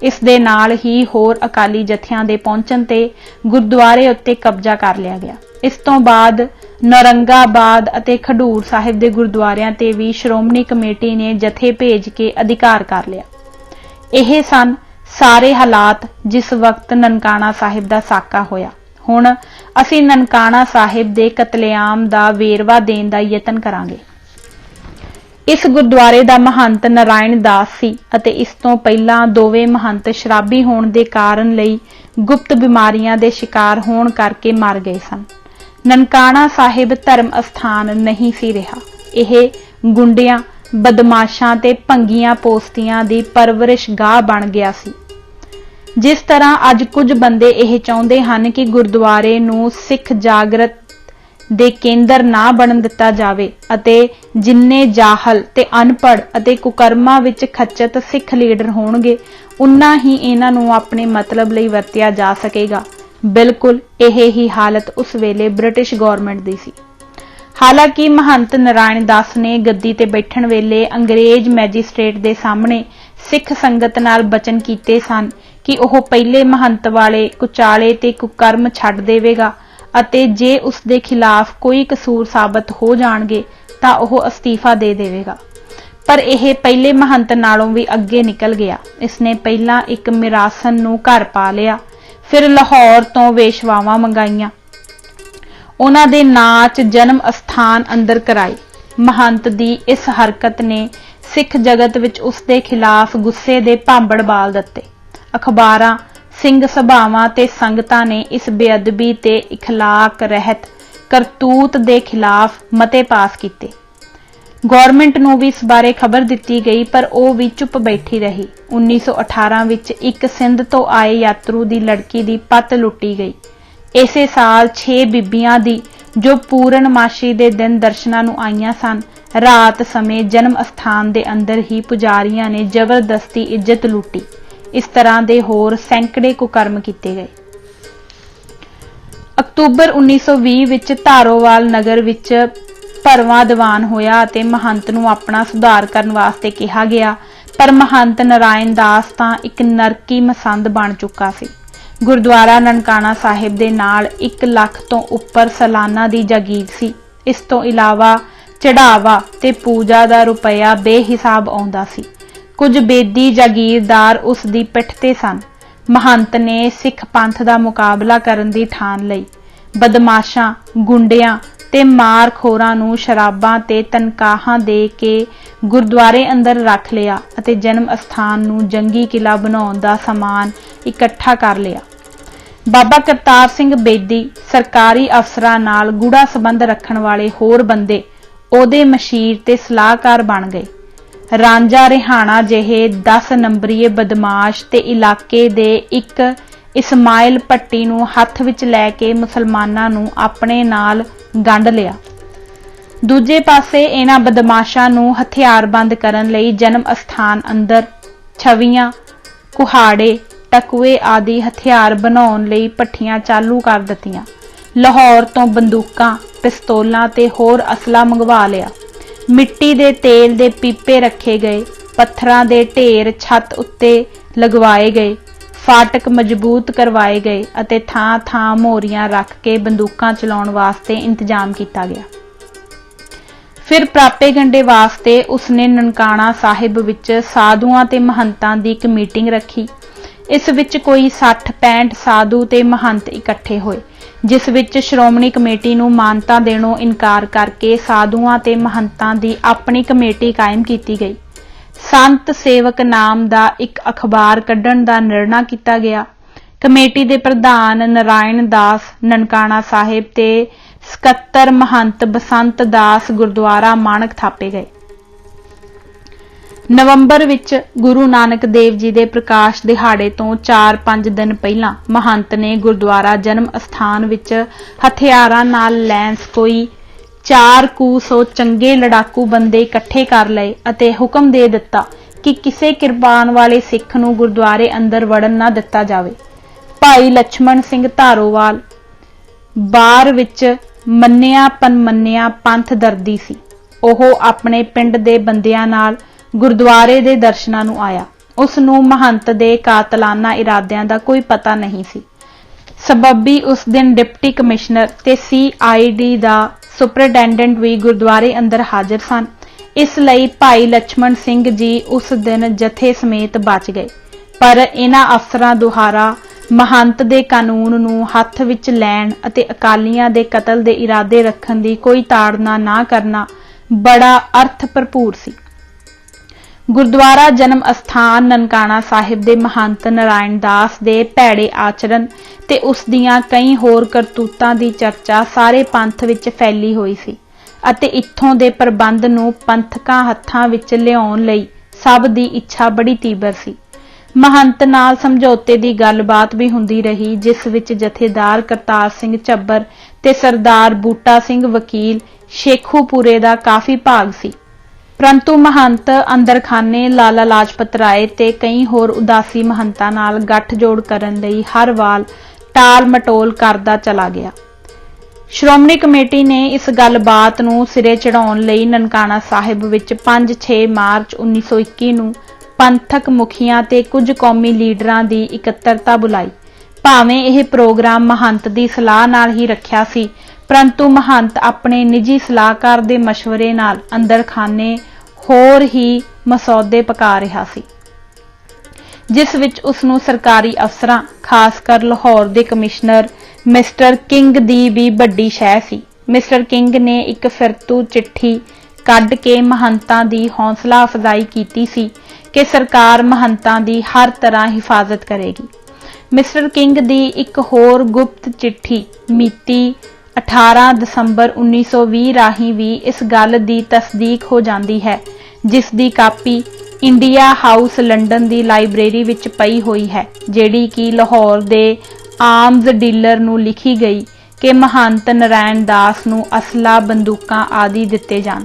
ਇਸ ਦੇ ਨਾਲ ਹੀ ਹੋਰ ਅਕਾਲੀ ਜਥਿਆਂ ਦੇ ਪਹੁੰਚਣ ਤੇ ਗੁਰਦੁਆਰੇ ਉੱਤੇ ਕਬਜ਼ਾ ਕਰ ਲਿਆ ਗਿਆ। ਇਸ ਤੋਂ ਬਾਅਦ ਨੌਰੰਗਾਬਾਦ ਅਤੇ ਖਡੂਰ ਸਾਹਿਬ ਦੇ ਗੁਰਦੁਆਰਿਆਂ ਤੇ ਵੀ ਸ਼੍ਰੋਮਣੀ ਕਮੇਟੀ ਨੇ ਜਥੇ ਭੇਜ ਕੇ ਅਧਿਕਾਰ ਕਰ ਲਿਆ। ਇਹ ਸਨ ਸਾਰੇ ਹਾਲਾਤ ਜਿਸ ਵਕਤ ਨਨਕਾਣਾ ਸਾਹਿਬ ਦਾ ਸਾਕਾ ਹੋਇਆ। ਹੁਣ ਅਸੀਂ ਨਨਕਾਣਾ ਸਾਹਿਬ ਦੇ ਕਤਲੇਆਮ ਦਾ ਵੇਰਵਾ ਦੇਣ ਦਾ ਯਤਨ ਕਰਾਂਗੇ। ਇਸ ਗੁਰਦੁਆਰੇ ਦਾ ਮਹੰਤ ਨਾਰਾਇਣ ਦਾਸ ਸੀ ਅਤੇ ਇਸ ਤੋਂ ਪਹਿਲਾਂ ਦੋਵੇਂ ਮਹੰਤ ਸ਼ਰਾਬੀ ਹੋਣ ਦੇ ਕਾਰਨ ਲਈ ਗੁਪਤ ਬਿਮਾਰੀਆਂ ਦੇ ਸ਼ਿਕਾਰ ਹੋਣ ਕਰਕੇ ਮਰ ਗਏ ਸਨ। ਨਨਕਾਣਾ ਸਾਹਿਬ ਧਰਮ ਅਸਥਾਨ ਨਹੀਂ ਸੀ ਰਿਹਾ। ਇਹ ਗੁੰਡਿਆਂ, ਬਦਮਾਸ਼ਾਂ ਤੇ ਭੰਗੀਆਂ ਪੋਸਤੀਆਂ ਦੀ ਪਰਵਰਿਸ਼ ਗਾਹ ਬਣ ਗਿਆ ਸੀ। ਜਿਸ ਤਰ੍ਹਾਂ ਅੱਜ ਕੁਝ ਬੰਦੇ ਇਹ ਚਾਹੁੰਦੇ ਹਨ ਕਿ ਗੁਰਦੁਆਰੇ ਨੂੰ ਸਿੱਖ ਜਾਗਰਤ ਦੇ ਕੇਂਦਰ ਨਾ ਬਣਨ ਦਿੱਤਾ ਜਾਵੇ ਅਤੇ ਜਿੰਨੇ ਜਾਹਲ ਤੇ ਅਨਪੜ੍ਹ ਅਤੇ ਕੁਕਰਮਾਂ ਵਿੱਚ ਖੱਚਤ ਸਿੱਖ ਲੀਡਰ ਹੋਣਗੇ, ਉਨਾ ਹੀ ਇਹਨਾਂ ਨੂੰ ਆਪਣੇ ਮਤਲਬ ਲਈ ਵਰਤਿਆ ਜਾ ਸਕੇਗਾ। ਬਿਲਕੁਲ ਇਹ ਹੀ ਹਾਲਤ ਉਸ ਵੇਲੇ ਬ੍ਰਿਟਿਸ਼ ਗੌਰਮੈਂਟ ਦੀ ਸੀ। ਹਾਲਾਂਕਿ ਮਹੰਤ ਨਾਰਾਇਣ ਦਾਸ ਨੇ ਗੱਦੀ ਤੇ ਬੈਠਣ ਵੇਲੇ ਅੰਗਰੇਜ਼ ਮੈਜਿਸਟ੍ਰੇਟ ਦੇ ਸਾਹਮਣੇ ਸਿੱਖ ਸੰਗਤ ਨਾਲ ਬਚਨ ਕੀਤੇ ਸਨ ਕਿ ਉਹ ਪਹਿਲੇ ਮਹੰਤ ਵਾਲੇ ਕੁਚਾਲੇ ਤੇ ਕੁਕਰਮ ਛੱਡ ਦੇਵੇਗਾ ਅਤੇ ਜੇ ਉਸ ਦੇ ਖਿਲਾਫ ਕੋਈ ਕਸੂਰ ਸਾਬਤ ਹੋ ਜਾਣਗੇ ਤਾਂ ਉਹ ਅਸਤੀਫਾ ਦੇ ਦੇਵੇਗਾ। ਪਰ ਇਹ ਪਹਿਲੇ ਮਹੰਤ ਨਾਲੋਂ ਵੀ ਅੱਗੇ ਨਿਕਲ ਗਿਆ। ਇਸਨੇ ਪਹਿਲਾਂ ਇੱਕ ਮਿਰਾਸਨ ਨੂੰ ਘਰ ਪਾ ਲਿਆ, ਫਿਰ ਲਾਹੌਰ ਤੋਂ ਵੇਸ਼ਵਾਵਾਂ ਮੰਗਾਈਆਂ, ਉਹਨਾਂ ਦੇ ਨਾਚ ਜਨਮ ਅਸਥਾਨ ਅੰਦਰ ਕਰਾਏ। ਮਹੰਤ ਦੀ ਇਸ ਹਰਕਤ ਨੇ ਸਿੱਖ ਜਗਤ ਵਿੱਚ ਉਸ ਦੇ ਖਿਲਾਫ ਗੁੱਸੇ ਦੇ ਭਾਂਬੜ ਬਾਲ ਦਿੱਤੇ। ਅਖਬਾਰਾਂ, ਸਿੰਘ ਸਭਾਵਾਂ ਤੇ ਸੰਗਤਾਂ ਨੇ ਇਸ ਬੇਅਦਬੀ ਤੇ ਇਖਲਾਕ ਰਹਿਤ ਕਰਤੂਤ ਦੇ ਖਿਲਾਫ ਮਤੇ ਪਾਸ ਕੀਤੇ। ਗੌਰਮੈਂਟ ਨੂੰ ਵੀ ਇਸ ਬਾਰੇ ਖਬਰ ਦਿੱਤੀ ਗਈ ਪਰ ਉਹ ਵੀ ਚੁੱਪ ਬੈਠੀ ਰਹੀ। 1918 ਵਿੱਚ ਇੱਕ ਸਿੰਧ ਤੋਂ ਆਏ ਯਾਤਰੂ ਦੀ ਲੜਕੀ ਦੀ ਪੱਤ ਲੁੱਟੀ ਗਈ। ਇਸੇ ਸਾਲ 6 ਬੀਬੀਆਂ ਦੀ ਜੋ ਪੂਰਨਮਾਸ਼ੀ ਦੇ ਦਿਨ ਦਰਸ਼ਨਾਂ ਨੂੰ ਆਈਆਂ ਸਨ, ਰਾਤ ਸਮੇਂ ਜਨਮ ਅਸਥਾਨ ਦੇ ਅੰਦਰ ਹੀ ਪੁਜਾਰੀਆਂ ਨੇ ਜ਼ਬਰਦਸਤੀ ਇੱਜ਼ਤ ਲੁੱਟੀ। ਇਸ ਤਰ੍ਹਾਂ ਦੇ ਹੋਰ ਸੈਂਕੜੇ ਕੁਕਰਮ ਕੀਤੇ ਗਏ। ਅਕਤੂਬਰ 1920 ਵਿੱਚ ਧਾਰੋਵਾਲ ਨਗਰ ਵਿੱਚ ਭਰਵਾਂ ਦੀਵਾਨ ਹੋਇਆ ਅਤੇ ਮਹੰਤ ਨੂੰ ਆਪਣਾ ਸੁਧਾਰ ਕਰਨ ਵਾਸਤੇ ਕਿਹਾ ਗਿਆ, ਪਰ ਮਹੰਤ ਨਾਰਾਇਣ ਦਾਸ ਤਾਂ ਇੱਕ ਨਰਕੀ ਮਸੰਦ ਬਣ ਚੁੱਕਾ ਸੀ। ਗੁਰਦੁਆਰਾ ਨਨਕਾਣਾ ਸਾਹਿਬ ਦੇ ਨਾਲ 1 ਲੱਖ ਤੋਂ ਉੱਪਰ ਸਾਲਾਨਾ ਦੀ ਜਾਗੀਰ ਸੀ। ਇਸ ਤੋਂ ਇਲਾਵਾ ਚੜਾਵਾ ਤੇ ਪੂਜਾ ਦਾ ਰੁਪਇਆ ਬੇਹਿਸਾਬ ਆਉਂਦਾ ਸੀ। ਕੁਝ ਬੇਦੀ ਜਾਗੀਰਦਾਰ ਉਸ ਦੀ ਪਿੱਠ ਤੇ ਸਨ। ਮਹੰਤ ਨੇ ਸਿੱਖ ਪੰਥ ਦਾ ਮੁਕਾਬਲਾ ਕਰਨ ਦੀ ਠਾਣ ਲਈ। ਬਦਮਾਸ਼ਾਂ, ਗੁੰਡਿਆਂ ਤੇ ਮਾਰਖੋਰਾਂ ਨੂੰ ਸ਼ਰਾਬਾਂ ਤੇ ਤਨਖਾਹਾਂ ਦੇ ਕੇ ਗੁਰਦੁਆਰੇ ਅੰਦਰ ਰੱਖ ਲਿਆ ਅਤੇ ਜਨਮ ਅਸਥਾਨ ਨੂੰ ਜੰਗੀ ਕਿਲਾ ਬਣਾਉਣ ਦਾ ਸਮਾਨ ਇਕੱਠਾ ਕਰ ਲਿਆ। ਬਾਬਾ ਕਰਤਾਰ ਸਿੰਘ ਬੇਦੀ, ਸਰਕਾਰੀ ਅਫਸਰਾਂ ਨਾਲ ਗੂੜਾ ਸੰਬੰਧ ਰੱਖਣ ਵਾਲੇ ਹੋਰ ਬੰਦੇ ਉਹਦੇ ਮਸ਼ੀਰ ਤੇ ਸਲਾਹਕਾਰ ਬਣ ਗਏ। ਰਾਂਝਾ ਰਿਹਾਣਾ ਜਿਹੇ 10 ਨੰਬਰੀਏ ਬਦਮਾਸ਼ ਤੇ ਇਲਾਕੇ ਦੇ ਇੱਕ ਇਸਮਾਇਲ ਭੱਟੀ ਨੂੰ ਹੱਥ ਵਿੱਚ ਲੈ ਕੇ ਮੁਸਲਮਾਨਾਂ ਨੂੰ ਆਪਣੇ ਨਾਲ ਗੰਢ ਲਿਆ। ਦੂਜੇ ਪਾਸੇ ਇਹਨਾਂ ਬਦਮਾਸ਼ਾਂ ਨੂੰ ਹਥਿਆਰਬੰਦ ਕਰਨ ਲਈ ਜਨਮ ਅਸਥਾਨ ਅੰਦਰ ਛਵੀਆਂ, ਕੁਹਾੜੇ, ਟਕੂਏ ਆਦਿ ਹਥਿਆਰ ਬਣਾਉਣ ਲਈ ਭੱਠੀਆਂ ਚਾਲੂ ਕਰ ਦਿੱਤੀਆਂ। ਲਾਹੌਰ ਤੋਂ ਬੰਦੂਕਾਂ, ਪਿਸਤੌਲਾਂ ਤੇ ਹੋਰ ਅਸਲਾ ਮੰਗਵਾ ਲਿਆ। ਮਿੱਟੀ ਦੇ ਤੇਲ ਦੇ ਪੀਪੇ ਰੱਖੇ ਗਏ। ਪੱਥਰਾਂ ਦੇ ਢੇਰ ਛੱਤ ਉੱਤੇ ਲਗਵਾਏ ਗਏ। ਫਾਟਕ ਮਜ਼ਬੂਤ ਕਰਵਾਏ ਗਏ ਅਤੇ ਥਾਂ-ਥਾਂ ਮੋਹਰੀਆਂ ਰੱਖ ਕੇ ਬੰਦੂਕਾਂ ਚਲਾਉਣ ਵਾਸਤੇ ਇੰਤਜ਼ਾਮ ਕੀਤਾ ਗਿਆ। ਫਿਰ ਪ੍ਰਾਪੇਗੰਡੇ ਵਾਸਤੇ ਉਸਨੇ ਨਨਕਾਣਾ ਸਾਹਿਬ ਵਿੱਚ ਸਾਧੂਆਂ ਤੇ ਮਹੰਤਾਂ ਦੀ ਇੱਕ ਮੀਟਿੰਗ ਰੱਖੀ। ਇਸ ਵਿੱਚ ਕੋਈ 60-65 ਸਾਧੂ ਤੇ ਮਹੰਤ ਇਕੱਠੇ ਹੋਏ, ਜਿਸ ਵਿੱਚ ਸ਼੍ਰੋਮਣੀ ਕਮੇਟੀ ਨੂੰ ਮਾਨਤਾ ਦੇਣੋਂ ਇਨਕਾਰ ਕਰਕੇ ਸਾਧੂਆਂ ਤੇ ਮਹੰਤਾਂ ਦੀ ਆਪਣੀ ਕਮੇਟੀ ਕਾਇਮ ਕੀਤੀ ਗਈ। ਸੰਤ ਸੇਵਕ ਨਾਮ ਦਾ ਇੱਕ ਅਖਬਾਰ ਕੱਢਣ ਦਾ ਨਿਰਣਾ ਕੀਤਾ ਗਿਆ। ਕਮੇਟੀ ਦੇ ਪ੍ਰਧਾਨ ਨਾਰਾਇਣ ਦਾਸ ਨਨਕਾਣਾ ਸਾਹਿਬ ਤੇ ਸਕੱਤਰ ਮਹੰਤ ਬਸੰਤ ਦਾਸ ਗੁਰਦੁਆਰਾ ਮਾਣਕ ਥਾਪੇ ਗਏ। ਨਵੰਬਰ ਵਿੱਚ ਗੁਰੂ ਨਾਨਕ ਦੇਵ ਜੀ ਦੇ ਪ੍ਰਕਾਸ਼ ਦਿਹਾੜੇ ਤੋਂ 4-5 ਦਿਨ ਪਹਿਲਾਂ ਮਹੰਤ ਨੇ ਗੁਰਦੁਆਰਾ ਜਨਮ ਅਸਥਾਨ ਵਿੱਚ ਹਥਿਆਰਾਂ ਨਾਲ ਲੈਂਸ ਕੋਈ 400 ਚੰਗੇ ਲੜਾਕੂ ਬੰਦੇ ਇਕੱਠੇ ਕਰ ਲਏ ਅਤੇ ਹੁਕਮ ਦੇ ਦਿੱਤਾ ਕਿ ਕਿਸੇ ਕਿਰਪਾਨ ਵਾਲੇ ਸਿੱਖ ਨੂੰ ਗੁਰਦੁਆਰੇ ਅੰਦਰ ਵੜਨ ਨਾ ਦਿੱਤਾ ਜਾਵੇ। ਭਾਈ ਲਛਮਣ ਸਿੰਘ ਧਾਰੋਵਾਲ ਬਾਰ ਵਿੱਚ ਮੰਨਿਆ ਪੰਥ ਦਰਦੀ ਸੀ। ਉਹ ਆਪਣੇ ਪਿੰਡ ਦੇ ਬੰਦਿਆਂ ਨਾਲ ਗੁਰਦੁਆਰੇ ਦੇ ਦਰਸ਼ਨਾਂ ਨੂੰ ਆਇਆ। ਉਸ ਨੂੰ ਮਹੰਤ ਦੇ ਕਾਤਲਾਨਾ ਇਰਾਦਿਆਂ ਦਾ ਕੋਈ ਪਤਾ ਨਹੀਂ ਸੀ। ਸਬੱਬੀ ਉਸ ਦਿਨ ਡਿਪਟੀ ਕਮਿਸ਼ਨਰ ਤੇ CID ਦਾ ਸੁਪਰਡੈਂਡੈਂਟ ਵੀ ਗੁਰਦੁਆਰੇ ਅੰਦਰ ਹਾਜ਼ਰ ਸਨ। ਇਸ ਲਈ ਭਾਈ ਲਛਮਣ ਸਿੰਘ ਜੀ ਉਸ ਦਿਨ ਜਥੇ ਸਮੇਤ ਬਚ ਗਏ। ਪਰ ਇਹਨਾਂ ਅਫਸਰਾਂ ਦੁਆਰਾ ਮਹੰਤ ਦੇ ਕਾਨੂੰਨ ਨੂੰ ਹੱਥ ਵਿੱਚ ਲੈਣ ਅਤੇ ਅਕਾਲੀਆਂ ਦੇ ਕਤਲ ਦੇ ਇਰਾਦੇ ਰੱਖਣ ਦੀ ਕੋਈ ਤਾੜਨਾ ਨਾ ਕਰਨਾ ਬੜਾ ਅਰਥ ਭਰਪੂਰ ਸੀ। ਗੁਰਦੁਆਰਾ ਜਨਮ ਅਸਥਾਨ ਨਨਕਾਣਾ ਸਾਹਿਬ ਦੇ ਮਹੰਤ ਨਾਰਾਇਣ ਦਾਸ ਦੇ ਭੈੜੇ ਆਚਰਣ ਤੇ ਉਸ ਦੀਆਂ ਕਈ ਹੋਰ ਕਰਤੂਤਾਂ ਦੀ ਚਰਚਾ ਸਾਰੇ ਪੰਥ ਵਿੱਚ ਫੈਲੀ ਹੋਈ ਸੀ ਅਤੇ ਇੱਥੋਂ ਦੇ ਪ੍ਰਬੰਧ ਨੂੰ ਪੰਥਕਾਂ ਹੱਥਾਂ ਵਿੱਚ ਲਿਆਉਣ ਲਈ ਸਭ ਦੀ ਇੱਛਾ ਬੜੀ ਤੀਬਰ ਸੀ। ਮਹੰਤ ਨਾਲ ਸਮਝੌਤੇ ਦੀ ਗੱਲਬਾਤ ਵੀ ਹੁੰਦੀ ਰਹੀ, ਜਿਸ ਵਿੱਚ ਜਥੇਦਾਰ ਕਰਤਾਰ ਸਿੰਘ ਝੱਬਰ ਤੇ ਸਰਦਾਰ ਬੂਟਾ ਸਿੰਘ ਵਕੀਲ ਸ਼ੇਖੂਪੁਰੇ ਦਾ ਕਾਫੀ ਭਾਗ ਸੀ। ਪਰੰਤੂ ਮਹੰਤ ਅੰਦਰਖਾਨੇ ਲਾਲਾ ਲਾਜਪਤ ਰਾਏ ਤੇ ਕਈ ਹੋਰ ਉਦਾਸੀ ਮਹੰਤਾਂ ਨਾਲ ਗੱਠਜੋੜ ਕਰਨ ਲਈ ਹਰ ਵਾਰ ਟਾਲ ਮਟੋਲ ਕਰਦਾ ਚਲਾ ਗਿਆ। ਸ਼੍ਰੋਮਣੀ ਕਮੇਟੀ ਨੇ ਇਸ ਗੱਲਬਾਤ ਨੂੰ ਸਿਰੇ ਚੜਾਉਣ ਲਈ ਨਨਕਾਣਾ ਸਾਹਿਬ ਵਿੱਚ 5-6 ਮਾਰਚ 1921 ਨੂੰ ਪੰਥਕ ਮੁਖੀਆਂ ਤੇ ਕੁਝ ਕੌਮੀ ਲੀਡਰਾਂ ਦੀ ਇਕੱਤਰਤਾ ਬੁਲਾਈ। ਭਾਵੇਂ ਇਹ ਪ੍ਰੋਗਰਾਮ ਮਹੰਤ ਦੀ ਸਲਾਹ ਨਾਲ ਹੀ ਰੱਖਿਆ ਸੀ, ਪਰੰਤੂ ਮਹੰਤ ਆਪਣੇ ਨਿੱਜੀ ਸਲਾਹਕਾਰ ਦੇ ਮਸ਼ਵਰੇ ਨਾਲ ਅੰਦਰਖਾਨੇ ਹੋਰ ਹੀ ਮਸੌਦੇ ਪਕਾ ਰਿਹਾ ਸੀ, ਜਿਸ ਵਿੱਚ ਉਸ ਨੂੰ ਸਰਕਾਰੀ ਅਫਸਰਾਂ, ਖਾਸ ਕਰ ਲਾਹੌਰ ਦੇ ਕਮਿਸ਼ਨਰ ਮਿਸਟਰ ਕਿੰਗ ਦੀ ਵੀ ਵੱਡੀ ਸ਼ਹਿ ਸੀ। ਮਿਸਟਰ ਕਿੰਗ ਨੇ ਇੱਕ ਫਿਰਤੂ ਚਿੱਠੀ ਕੱਢ ਕੇ ਮਹੰਤਾਂ ਦੀ ਹੌਸਲਾ ਅਫਜ਼ਾਈ ਕੀਤੀ ਸੀ ਕਿ ਸਰਕਾਰ ਮਹੰਤਾਂ ਦੀ ਹਰ ਤਰ੍ਹਾਂ ਹਿਫਾਜ਼ਤ ਕਰੇਗੀ। ਮਿਸਟਰ ਕਿੰਗ ਦੀ ਇੱਕ ਹੋਰ ਗੁਪਤ ਚਿੱਠੀ ਮਿਤੀ 18 ਦਸੰਬਰ 1920 ਰਾਹੀਂ ਵੀ ਇਸ ਗੱਲ ਦੀ ਤਸਦੀਕ ਹੋ ਜਾਂਦੀ ਹੈ, ਜਿਸ ਦੀ ਕਾਪੀ ਇੰਡੀਆ ਹਾਊਸ ਲੰਡਨ ਦੀ ਲਾਇਬ੍ਰੇਰੀ ਵਿੱਚ ਪਈ ਹੋਈ ਹੈ, ਜਿਹੜੀ ਕਿ ਲਾਹੌਰ ਦੇ ਆਰਮਜ਼ ਡੀਲਰ ਨੂੰ ਲਿਖੀ ਗਈ ਕਿ ਮਹੰਤ ਨਾਰਾਇਣ ਦਾਸ ਨੂੰ ਅਸਲਾ, ਬੰਦੂਕਾਂ ਆਦਿ ਦਿੱਤੇ ਜਾਣ।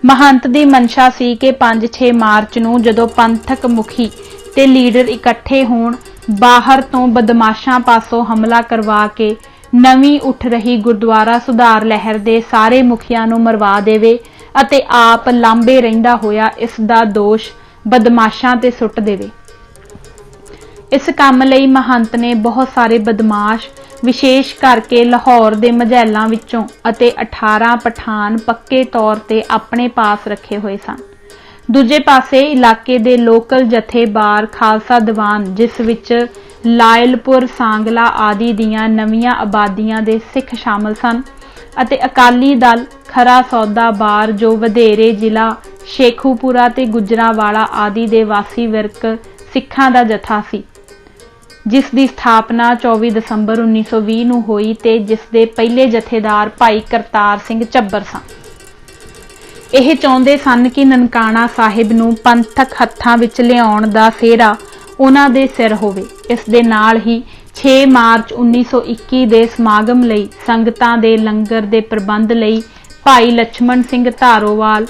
ਮਹੰਤ ਦੀ ਮਨਸ਼ਾ ਸੀ ਕਿ 5-6 ਮਾਰਚ ਨੂੰ ਜਦੋਂ ਪੰਥਕ ਮੁਖੀ ਤੇ ਲੀਡਰ ਇਕੱਠੇ ਹੋਣ, ਬਾਹਰ ਤੋਂ ਬਦਮਾਸ਼ਾਂ ਪਾਸੋਂ ਹਮਲਾ ਕਰਵਾ ਕੇ ਨਵੀਂ ਉੱਠ ਰਹੀ ਗੁਰਦੁਆਰਾ ਸੁਧਾਰ ਲਹਿਰ ਦੇ ਸਾਰੇ ਮੁਖੀਆਂ ਨੂੰ ਮਰਵਾ ਦੇਵੇ ਅਤੇ ਆਪ ਲਾਂਬੇ ਰਹਿੰਦਾ ਹੋਇਆ ਇਸ ਦਾ ਦੋਸ਼ ਬਦਮਾਸ਼ਾਂ ਤੇ ਸੁੱਟ ਦੇਵੇ। ਇਸ ਕੰਮ ਲਈ ਮਹੰਤ ਨੇ ਬਹੁਤ ਸਾਰੇ ਬਦਮਾਸ਼, ਵਿਸ਼ੇਸ਼ ਕਰਕੇ ਲਾਹੌਰ ਦੇ ਮਝੈਲਾਂ ਵਿੱਚੋਂ ਅਤੇ 18 ਪਠਾਨ ਪੱਕੇ ਤੌਰ ਤੇ ਆਪਣੇ ਪਾਸ ਰੱਖੇ ਹੋਏ ਸਨ। ਦੂਜੇ ਪਾਸੇ ਇਲਾਕੇ ਦੇ ਲੋਕਲ ਜਥੇਬਾਰ ਖਾਲਸਾ ਦੀਵਾਨ, ਜਿਸ ਵਿੱਚ ਲਾਇਲਪੁਰ, ਸਾਂਗਲਾ ਆਦਿ ਦੀਆਂ ਨਵੀਆਂ ਆਬਾਦੀਆਂ ਦੇ ਸਿੱਖ ਸ਼ਾਮਲ ਸਨ, ਅਤੇ ਅਕਾਲੀ ਦਲ ਖਰਾ ਸੌਦਾ ਬਾਰ, ਜੋ ਵਧੇਰੇ ਜ਼ਿਲ੍ਹਾ ਸ਼ੇਖੂਪੁਰਾ ਤੇ ਗੁਜਰਾਂਵਾਲਾ ਆਦਿ ਦੇ ਵਾਸੀ ਵਿਰਕ ਸਿੱਖਾਂ ਦਾ ਜਥਾ ਸੀ। ਜਿਸ ਦੀ ਸਥਾਪਨਾ 24 ਦਸੰਬਰ 1920 ਨੂੰ ਹੋਈ ਤੇ ਜਿਸ ਦੇ ਪਹਿਲੇ ਜਥੇਦਾਰ ਭਾਈ ਕਰਤਾਰ ਸਿੰਘ ਝੱਬਰ ਸਨ। ਇਹ ਚਾਹੁੰਦੇ ਸਨ ਕਿ ਨਨਕਾਣਾ ਸਾਹਿਬ ਨੂੰ ਪੰਥਕ ਹੱਥਾਂ ਵਿੱਚ ਲਿਆਉਣ ਦਾ ਸਿਹਰਾ ਉਹਨਾਂ ਦੇ ਸਿਰ ਹੋਵੇ। ਇਸ ਦੇ ਨਾਲ ਹੀ 6 ਮਾਰਚ 1921 ਦੇ ਸਮਾਗਮ ਲਈ ਸੰਗਤਾਂ ਦੇ ਲੰਗਰ ਦੇ ਪ੍ਰਬੰਧ ਲਈ ਭਾਈ ਲਛਮਣ ਸਿੰਘ ਧਾਰੋਵਾਲ,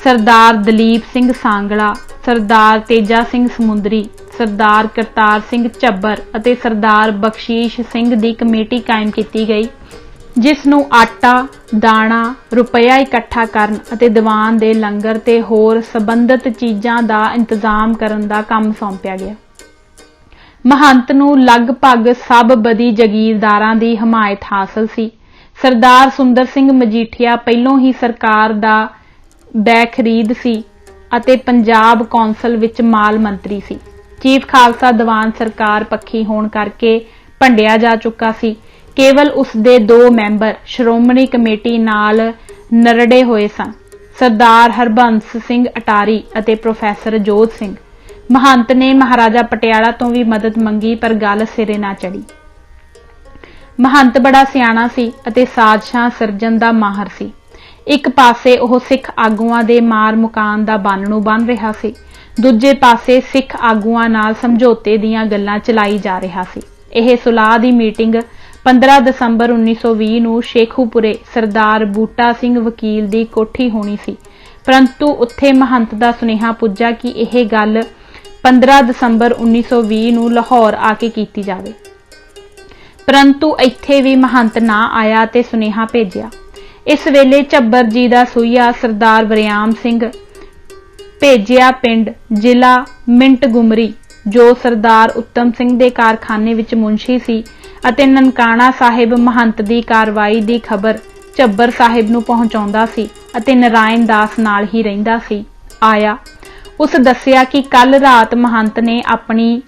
ਸਰਦਾਰ ਦਲੀਪ ਸਿੰਘ ਸਾਂਗਲਾ, ਸਰਦਾਰ ਤੇਜਾ ਸਿੰਘ ਸਮੁੰਦਰੀ, ਸਰਦਾਰ ਕਰਤਾਰ ਸਿੰਘ ਝੱਬਰ ਅਤੇ ਸਰਦਾਰ ਬਖਸ਼ੀਸ਼ ਸਿੰਘ ਦੀ ਕਮੇਟੀ ਕਾਇਮ ਕੀਤੀ ਗਈ, ਜਿਸ ਨੂੰ ਆਟਾ, ਦਾਣਾ, ਰੁਪਇਆ ਇਕੱਠਾ ਕਰਨ ਅਤੇ ਦੀਵਾਨ ਦੇ ਲੰਗਰ ਤੇ ਹੋਰ ਸੰਬੰਧਿਤ ਚੀਜ਼ਾਂ ਦਾ ਇੰਤਜ਼ਾਮ ਕਰਨ ਦਾ ਕੰਮ ਸੌਂਪਿਆ ਗਿਆ। ਮਹੰਤ ਨੂੰ ਲਗਭਗ ਸਭ ਬਦੀ ਜਾਗੀਰਦਾਰਾਂ ਦੀ ਹਮਾਇਤ ਹਾਸਲ ਸੀ। ਸਰਦਾਰ ਸੁੰਦਰ ਸਿੰਘ ਮਜੀਠੀਆ ਪਹਿਲੋਂ ਹੀ ਸਰਕਾਰ ਦਾ ਬੈਖਰੀਦ ਸੀ ਅਤੇ ਪੰਜਾਬ ਕੌਂਸਲ ਵਿੱਚ ਮਾਲ ਮੰਤਰੀ ਸੀ। ਚੀਫ ਖਾਲਸਾ ਦੀਵਾਨ ਸਰਕਾਰ ਪੱਖੀ ਹੋਣ ਕਰਕੇ ਭੰਡਿਆ ਜਾ ਚੁੱਕਾ ਸੀ। ਕੇਵਲ ਉਸ ਦੇ 2 ਮੈਂਬਰ ਸ਼੍ਰੋਮਣੀ ਕਮੇਟੀ ਨਾਲ ਨਰੜੇ ਹੋਏ ਸਨ, ਸਰਦਾਰ ਹਰਬੰਸ ਸਿੰਘ ਅਟਾਰੀ ਅਤੇ ਪ੍ਰੋਫੈਸਰ ਜੋਧ ਸਿੰਘ। ਮਹੰਤ ਨੇ ਮਹਾਰਾਜਾ ਪਟਿਆਲਾ ਤੋਂ ਵੀ ਮਦਦ ਮੰਗੀ ਪਰ ਗੱਲ ਸਿਰੇ ਨਾ ਚੜੀ। ਮਹੰਤ ਬੜਾ ਸਿਆਣਾ ਸੀ ਅਤੇ ਸਾਜ਼ਿਸ਼ਾਂ ਸਿਰਜਣ ਦਾ ਮਾਹਰ ਸੀ। ਇੱਕ ਪਾਸੇ ਉਹ ਸਿੱਖ ਆਗੂਆਂ ਦੇ ਮਾਰ ਮੁਕਾਨ ਦਾ ਬਾਨਣੂ ਬਣ ਰਿਹਾ ਸੀ, ਦੂਜੇ ਪਾਸੇ ਸਿੱਖ ਆਗੂਆਂ ਨਾਲ ਸਮਝੌਤੇ ਦੀਆਂ ਗੱਲਾਂ ਚਲਾਈ ਜਾ ਰਿਹਾ ਸੀ। ਇਹ ਸੁਲਾਹ ਦੀ ਮੀਟਿੰਗ 15 ਦਸੰਬਰ 1920 ਨੂੰ ਸ਼ੇਖੂਪੁਰੇ ਸਰਦਾਰ ਬੂਟਾ ਸਿੰਘ ਵਕੀਲ ਦੀ ਕੋਠੀ ਹੋਣੀ ਸੀ, ਪਰੰਤੂ ਉੱਥੇ ਮਹੰਤ ਦਾ ਸੁਨੇਹਾ ਪੁੱਜਾ ਕਿ ਇਹ ਗੱਲ 15 ਦਸੰਬਰ 1920 ਨੂੰ ਲਾਹੌਰ ਆ ਕੇ ਕੀਤੀ ਜਾਵੇ। ਪਰੰਤੂ ਇੱਥੇ ਵੀ ਮਹੰਤ ਨਾ ਆਇਆ ਤੇ ਸੁਨੇਹਾ ਭੇਜਿਆ। ਇਸ ਵੇਲੇ ਝੱਬਰ ਜੀ ਦਾ ਸੂਈਆ ਸਰਦਾਰ ਵਰਿਆਮ ਸਿੰਘ ਭੇਜਿਆ ਪਿੰਡ ਜ਼ਿਲ੍ਹਾ ਮਿੰਟ ਗੁਮਰੀ, ਜੋ ਸਰਦਾਰ ਉੱਤਮ ਸਿੰਘ ਦੇ ਕਾਰਖਾਨੇ ਵਿੱਚ ਮੁਨਸ਼ੀ ਸੀ ਅਤੇ ਨਨਕਾਣਾ ਸਾਹਿਬ ਮਹੰਤ ਦੀ ਕਾਰਵਾਈ ਦੀ ਖਬਰ ਝੱਬਰ ਸਾਹਿਬ ਨੂੰ ਪਹੁੰਚਾਉਂਦਾ ਸੀ ਅਤੇ ਨਰਾਇਣ ਦਾਸ ਨਾਲ ਹੀ ਰਹਿੰਦਾ ਸੀ, ਆਇਆ। ਉਸ ਦੱਸਿਆ ਕਿ ਕੱਲ ਰਾਤ ਮਹੰਤ ਨੇ ਆਪਣੀ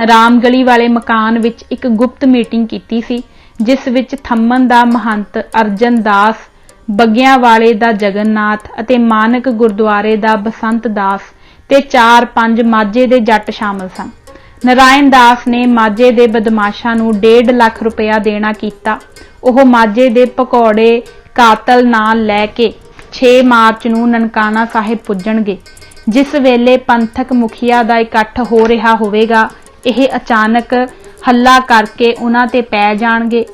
ਰਾਮਗਲੀ ਵਾਲੇ ਮਕਾਨ ਵਿੱਚ ਇੱਕ ਗੁਪਤ ਮੀਟਿੰਗ ਕੀਤੀ ਸੀ, ਜਿਸ ਵਿੱਚ ਥੰਮਨ ਦਾ ਮਹੰਤ ਅਰਜਨ ਦਾਸ, ਬੱਗਿਆਂ ਵਾਲੇ ਦਾ ਜਗਨਨਾਥ ਅਤੇ ਮਾਨਕ ਗੁਰਦੁਆਰੇ ਦਾ ਬਸੰਤ ਦਾਸ ਤੇ 4-5 ਮਾਝੇ ਦੇ ਜੱਟ ਸ਼ਾਮਲ ਸਨ। ਨਰਾਇਣ ਦਾਸ ਨੇ ਮਾਝੇ ਦੇ ਬਦਮਾਸ਼ਾਂ ਨੂੰ 1.5 ਲੱਖ ਰੁਪਇਆ ਦੇਣਾ ਕੀਤਾ। ਉਹ ਮਾਝੇ ਦੇ ਪਕੌੜੇ ਕਾਤਲ ਨਾਲ ਲੈ ਕੇ 6 ਮਾਰਚ ਨੂੰ ਨਨਕਾਣਾ ਸਾਹਿਬ ਪੁੱਜਣਗੇ। ਜਿਸ ਵੇਲੇ ਪੰਥਕ ਮੁਖੀਆ ਦਾ ਇਕੱਠ ਹੋ ਰਿਹਾ ਹੋਵੇਗਾ, ਇਹ ਅਚਾਨਕ ਹੱਲਾ ਕਰਕੇ ਉਹਨਾਂ ਤੇ ਪੈ ਜਾਣਗੇ,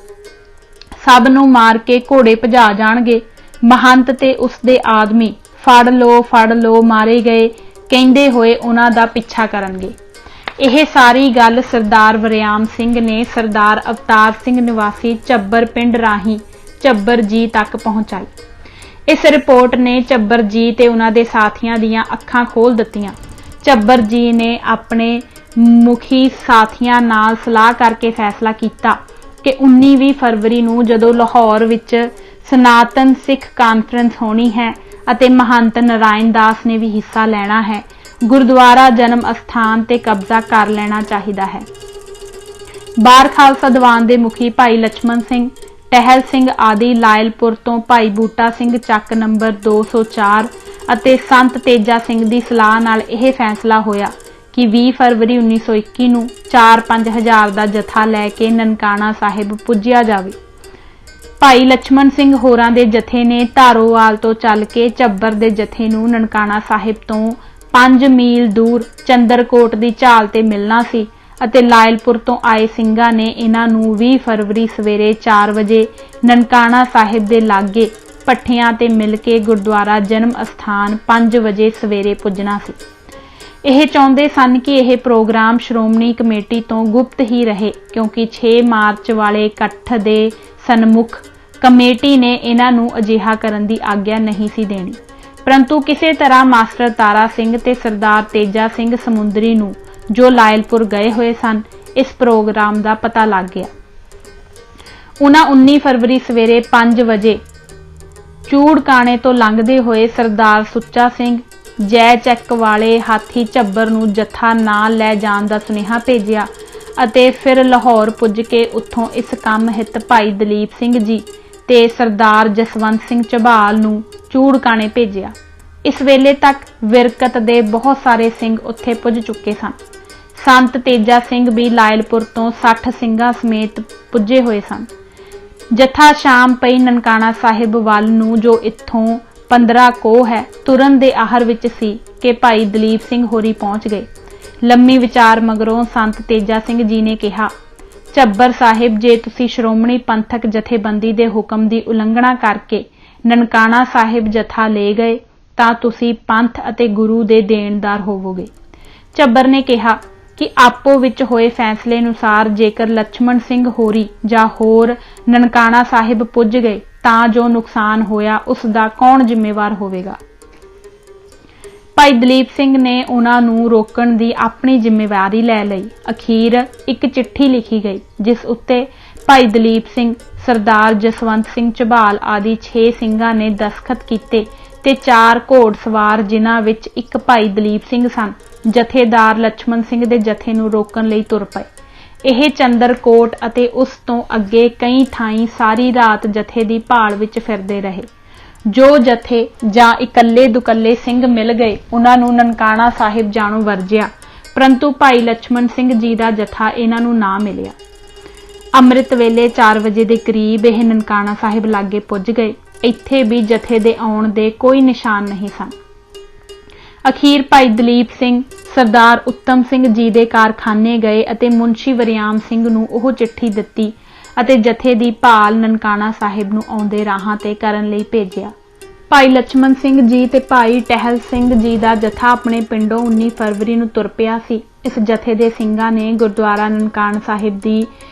ਸਭ ਨੂੰ ਮਾਰ ਕੇ ਘੋੜੇ ਭਜਾ ਜਾਣਗੇ। ਮਹੰਤ ਤੇ ਉਸਦੇ ਆਦਮੀ ਫੜ ਲੋ ਮਾਰੇ ਗਏ ਕਹਿੰਦੇ ਹੋਏ ਉਹਨਾਂ ਦਾ ਪਿੱਛਾ ਕਰਨਗੇ। ਇਹ ਸਾਰੀ ਗੱਲ ਸਰਦਾਰ ਵਰਿਆਮ ਸਿੰਘ ਨੇ ਸਰਦਾਰ ਅਵਤਾਰ ਸਿੰਘ ਨਿਵਾਸੀ ਝੱਬਰ ਪਿੰਡ ਰਾਹੀਂ ਝੱਬਰ ਜੀ ਤੱਕ ਪਹੁੰਚਾਈ। ਇਸ ਰਿਪੋਰਟ ਨੇ ਝੱਬਰ ਜੀ ਤੇ ਉਹਨਾਂ ਦੇ ਸਾਥੀਆਂ ਦੀਆਂ ਅੱਖਾਂ ਖੋਲ ਦਿੱਤੀਆਂ। ਝੱਬਰ ਜੀ ਨੇ ਆਪਣੇ ਮੁਖੀ ਸਾਥੀਆਂ ਨਾਲ ਸਲਾਹ ਕਰਕੇ ਫੈਸਲਾ ਕੀਤਾ ਕਿ 19-20 ਫਰਵਰੀ ਨੂੰ ਜਦੋਂ ਲਾਹੌਰ ਵਿੱਚ ਸਨਾਤਨ ਸਿੱਖ ਕਾਨਫਰੰਸ ਹੋਣੀ ਹੈ ਅਤੇ ਮਹੰਤ ਨਰਾਇਣ ਦਾਸ ਨੇ ਵੀ ਹਿੱਸਾ ਲੈਣਾ ਹੈ, ਗੁਰਦੁਆਰਾ ਜਨਮ ਅਸਥਾਨ ਤੇ ਕਬਜ਼ਾ ਕਰ ਲੈਣਾ ਚਾਹੀਦਾ ਹੈ। ਬਾਰ ਖਾਲਸਾ ਦੀਵਾਨ ਦੇ ਮੁਖੀ ਭਾਈ ਲਛਮਣ ਸਿੰਘ, ਟਹਿਲ ਸਿੰਘ ਆਦਿ ਲਾਇਲਪੁਰ ਤੋਂ ਭਾਈ ਬੂਟਾ ਸਿੰਘ ਚੱਕ ਨੰਬਰ 204 ਅਤੇ ਸੰਤ ਤੇਜਾ ਸਿੰਘ ਦੀ ਸਲਾਹ ਨਾਲ ਇਹ ਫੈਸਲਾ ਹੋਇਆ ਕਿ 20 ਫਰਵਰੀ 1921 ਨੂੰ 4-5 ਹਜ਼ਾਰ ਦਾ ਜਥਾ ਲੈ ਕੇ ਨਨਕਾਣਾ ਸਾਹਿਬ ਪੁੱਜਿਆ ਜਾਵੇ। ਭਾਈ ਲਛਮਣ ਸਿੰਘ ਹੋਰਾਂ ਦੇ ਜਥੇ ਨੇ ਧਾਰੋਵਾਲ ਤੋਂ ਚੱਲ ਕੇ ਝੱਬਰ ਦੇ ਜਥੇ ਨੂੰ ਨਨਕਾਣਾ ਸਾਹਿਬ ਤੋਂ 5 ਮੀਲ ਦੂਰ ਚੰਦਰਕੋਟ ਦੀ ਝਾਲ ਤੇ ਮਿਲਣਾ ਸੀ ਅਤੇ ਲਾਇਲਪੁਰ ਤੋਂ ਆਏ ਸਿੰਘਾਂ ਨੇ ਇਹਨਾਂ ਨੂੰ 20 ਫਰਵਰੀ ਸਵੇਰੇ 4 ਵਜੇ ਨਨਕਾਣਾ ਸਾਹਿਬ ਦੇ ਲਾਗੇ ਭੱਠਿਆਂ ਤੇ ਮਿਲ ਕੇ ਗੁਰਦੁਆਰਾ ਜਨਮ ਅਸਥਾਨ 5 ਵਜੇ ਸਵੇਰੇ ਪੁੱਜਣਾ ਸੀ। ਇਹ ਚਾਹੁੰਦੇ ਸਨ ਕਿ ਇਹ ਪ੍ਰੋਗਰਾਮ ਸ਼੍ਰੋਮਣੀ ਕਮੇਟੀ ਤੋਂ ਗੁਪਤ ਹੀ ਰਹੇ, ਕਿਉਂਕਿ 6 ਮਾਰਚ ਵਾਲੇ ਇਕੱਠ ਦੇ ਸਨਮੁਖ ਕਮੇਟੀ ਨੇ ਇਹਨਾਂ ਨੂੰ ਅਜਿਹਾ ਕਰਨ ਦੀ ਆਗਿਆ ਨਹੀਂ ਸੀ ਦੇਣੀ। ਪਰੰਤੂ ਕਿਸੇ ਤਰ੍ਹਾਂ ਮਾਸਟਰ ਤਾਰਾ ਸਿੰਘ ਤੇ ਸਰਦਾਰ ਤੇਜਾ ਸਿੰਘ ਸਮੁੰਦਰੀ ਨੂੰ, ਜੋ ਲਾਇਲਪੁਰ ਗਏ ਹੋਏ ਸਨ, ਇਸ ਪ੍ਰੋਗਰਾਮ ਦਾ ਪਤਾ ਲੱਗ ਗਿਆ। ਉਹਨਾਂ 19 ਫਰਵਰੀ ਸਵੇਰੇ 5 ਵਜੇ ਚੂੜਕਾਣੇ ਤੋਂ ਲੰਘਦੇ ਹੋਏ ਸਰਦਾਰ ਸੁੱਚਾ ਸਿੰਘ, ਜੈ ਚੱਕ ਵਾਲੇ ਹਾਥੀ ਝੱਬਰ ਨੂੰ ਜਥਾ ਨਾਲ ਲੈ ਜਾਣ ਦਾ ਸੁਨੇਹਾ ਭੇਜਿਆ ਅਤੇ ਫਿਰ ਲਾਹੌਰ ਪੁੱਜ ਕੇ ਉੱਥੋਂ ਇਸ ਕੰਮ ਹਿੱਤ ਭਾਈ ਦਲੀਪ ਸਿੰਘ ਜੀ ਤੇ ਸਰਦਾਰ ਜਸਵੰਤ ਸਿੰਘ ਝਬਾਲ ਨੂੰ ਚੂੜਕਾਣੇ ਭੇਜਿਆ। ਇਸ ਵੇਲੇ ਤੱਕ ਵਿਰਕਤ ਦੇ ਬਹੁਤ ਸਾਰੇ ਸਿੰਘ ਉੱਥੇ ਪੁੱਜ ਚੁੱਕੇ ਸਨ। संत तेजा सिंह भी लायलपुर तो 60 ਸਿੰਘਾਂ ਸਮੇਤ ਪੁੱਜੇ ਹੋਏ ਸਨ। ਜਥਾ ਸ਼ਾਮ ਪਈ ਨਨਕਾਣਾ ਸਾਹਿਬ ਵੱਲ ਨੂੰ, ਜੋ ਇੱਥੋਂ 15 ਕੋਹ ਹੈ, ਤੁਰਨ ਦੇ ਆਹਰ ਵਿੱਚ ਸੀ ਕਿ ਭਾਈ ਦਲੀਪ ਸਿੰਘ ਹੋਰੀ ਪਹੁੰਚ ਗਏ। ਲੰਮੀ ਵਿਚਾਰ ਮਗਰੋਂ ਸੰਤ ਤੇਜਾ ਸਿੰਘ ਜੀ ਨੇ ਕਿਹਾ, ਝੱਬਰ ਸਾਹਿਬ, ਜੇ ਤੁਸੀਂ ਸ਼੍ਰੋਮਣੀ ਪੰਥਕ ਜਥੇਬੰਦੀ ਦੇ ਹੁਕਮ ਦੀ ਉਲੰਘਣਾ ਕਰਕੇ ਨਨਕਾਣਾ ਸਾਹਿਬ ਜਥਾ ਲੈ ਗਏ ਤਾਂ ਤੁਸੀਂ ਪੰਥ ਅਤੇ ਗੁਰੂ ਦੇ ਦੇਣਦਾਰ ਹੋਵੋਗੇ। ਝੱਬਰ ਨੇ ਕਿਹਾ ਕਿ ਆਪੋ ਵਿੱਚ ਹੋਏ ਫੈਸਲੇ ਅਨੁਸਾਰ ਜੇਕਰ ਲਛਮਣ ਸਿੰਘ ਹੋਰੀ ਜਾਂ ਹੋਰ ਨਨਕਾਣਾ ਸਾਹਿਬ ਪੁੱਜ ਗਏ ਤਾਂ ਜੋ ਨੁਕਸਾਨ ਹੋਇਆ ਉਸ ਦਾ ਕੌਣ ਜ਼ਿੰਮੇਵਾਰ ਹੋਵੇਗਾ। ਭਾਈ ਦਲੀਪ ਸਿੰਘ ਨੇ ਉਹਨਾਂ ਨੂੰ ਰੋਕਣ ਦੀ ਆਪਣੀ ਜ਼ਿੰਮੇਵਾਰੀ ਲੈ ਲਈ। ਅਖੀਰ ਇੱਕ ਚਿੱਠੀ ਲਿਖੀ ਗਈ ਜਿਸ ਉੱਤੇ ਭਾਈ ਦਲੀਪ ਸਿੰਘ, ਸਰਦਾਰ ਜਸਵੰਤ ਸਿੰਘ ਝਬਾਲ ਆਦਿ 6 ਸਿੰਘਾਂ ਨੇ ਦਸਖਤ ਕੀਤੇ ਤੇ 4 ਘੋੜਸਵਾਰ, ਜਿਨ੍ਹਾਂ ਵਿੱਚ ਇੱਕ ਭਾਈ ਦਲੀਪ ਸਿੰਘ ਸਨ, ਜਥੇਦਾਰ ਲਛਮਣ ਸਿੰਘ ਦੇ ਜਥੇ ਨੂੰ ਰੋਕਣ ਲਈ ਤੁਰ ਪਏ। ਇਹ ਚੰਦਰਕੋਟ ਅਤੇ ਉਸ ਤੋਂ ਅੱਗੇ ਕਈ ਥਾਈਂ ਸਾਰੀ ਰਾਤ ਜਥੇ ਦੀ ਭਾਲ ਵਿੱਚ ਫਿਰਦੇ ਰਹੇ। ਜੋ ਜਥੇ ਜਾਂ ਇਕੱਲੇ ਦੁਕੱਲੇ ਸਿੰਘ ਮਿਲ ਗਏ, ਉਹਨਾਂ ਨੂੰ ਨਨਕਾਣਾ ਸਾਹਿਬ ਜਾਣੋਂ ਵਰਜਿਆ, ਪਰੰਤੂ ਭਾਈ ਲਛਮਣ ਸਿੰਘ ਜੀ ਦਾ ਜਥਾ ਇਹਨਾਂ ਨੂੰ ਨਾ ਮਿਲਿਆ। ਅੰਮ੍ਰਿਤ ਵੇਲੇ 4 ਵਜੇ ਦੇ ਕਰੀਬ ਇਹ ਨਨਕਾਣਾ ਸਾਹਿਬ ਲਾਗੇ ਪੁੱਜ ਗਏ। ਇੱਥੇ ਵੀ ਜਥੇ ਦੇ ਆਉਣ ਦੇ ਕੋਈ ਨਿਸ਼ਾਨ ਨਹੀਂ ਸਨ। ਅਖੀਰ ਭਾਈ ਦਲੀਪ ਸਿੰਘ ਸਰਦਾਰ ਉੱਤਮ ਸਿੰਘ ਜੀ ਦੇ ਕਾਰਖਾਨੇ ਗਏ ਅਤੇ ਮੁਨਸ਼ੀ ਵਰਿਆਮ ਸਿੰਘ ਨੂੰ ਉਹ ਚਿੱਠੀ ਦਿੱਤੀ ਅਤੇ ਜਥੇ ਦੀ ਭਾਲ ਨਨਕਾਣਾ ਸਾਹਿਬ ਨੂੰ ਆਉਂਦੇ ਰਾਹਾਂ ਤੇ ਕਰਨ ਲਈ ਭੇਜਿਆ। ਭਾਈ ਲਛਮਣ ਸਿੰਘ ਜੀ ਤੇ ਭਾਈ ਟਹਿਲ ਸਿੰਘ ਜੀ ਦਾ ਜਥਾ ਆਪਣੇ ਪਿੰਡੋਂ 19 ਫਰਵਰੀ ਨੂੰ ਤੁਰ ਪਿਆ ਸੀ। ਇਸ ਜਥੇ ਦੇ ਸਿੰਘਾਂ ਨੇ ਗੁਰਦੁਆਰਾ ਨਨਕਾਣਾ ਸਾਹਿਬ ਦੀ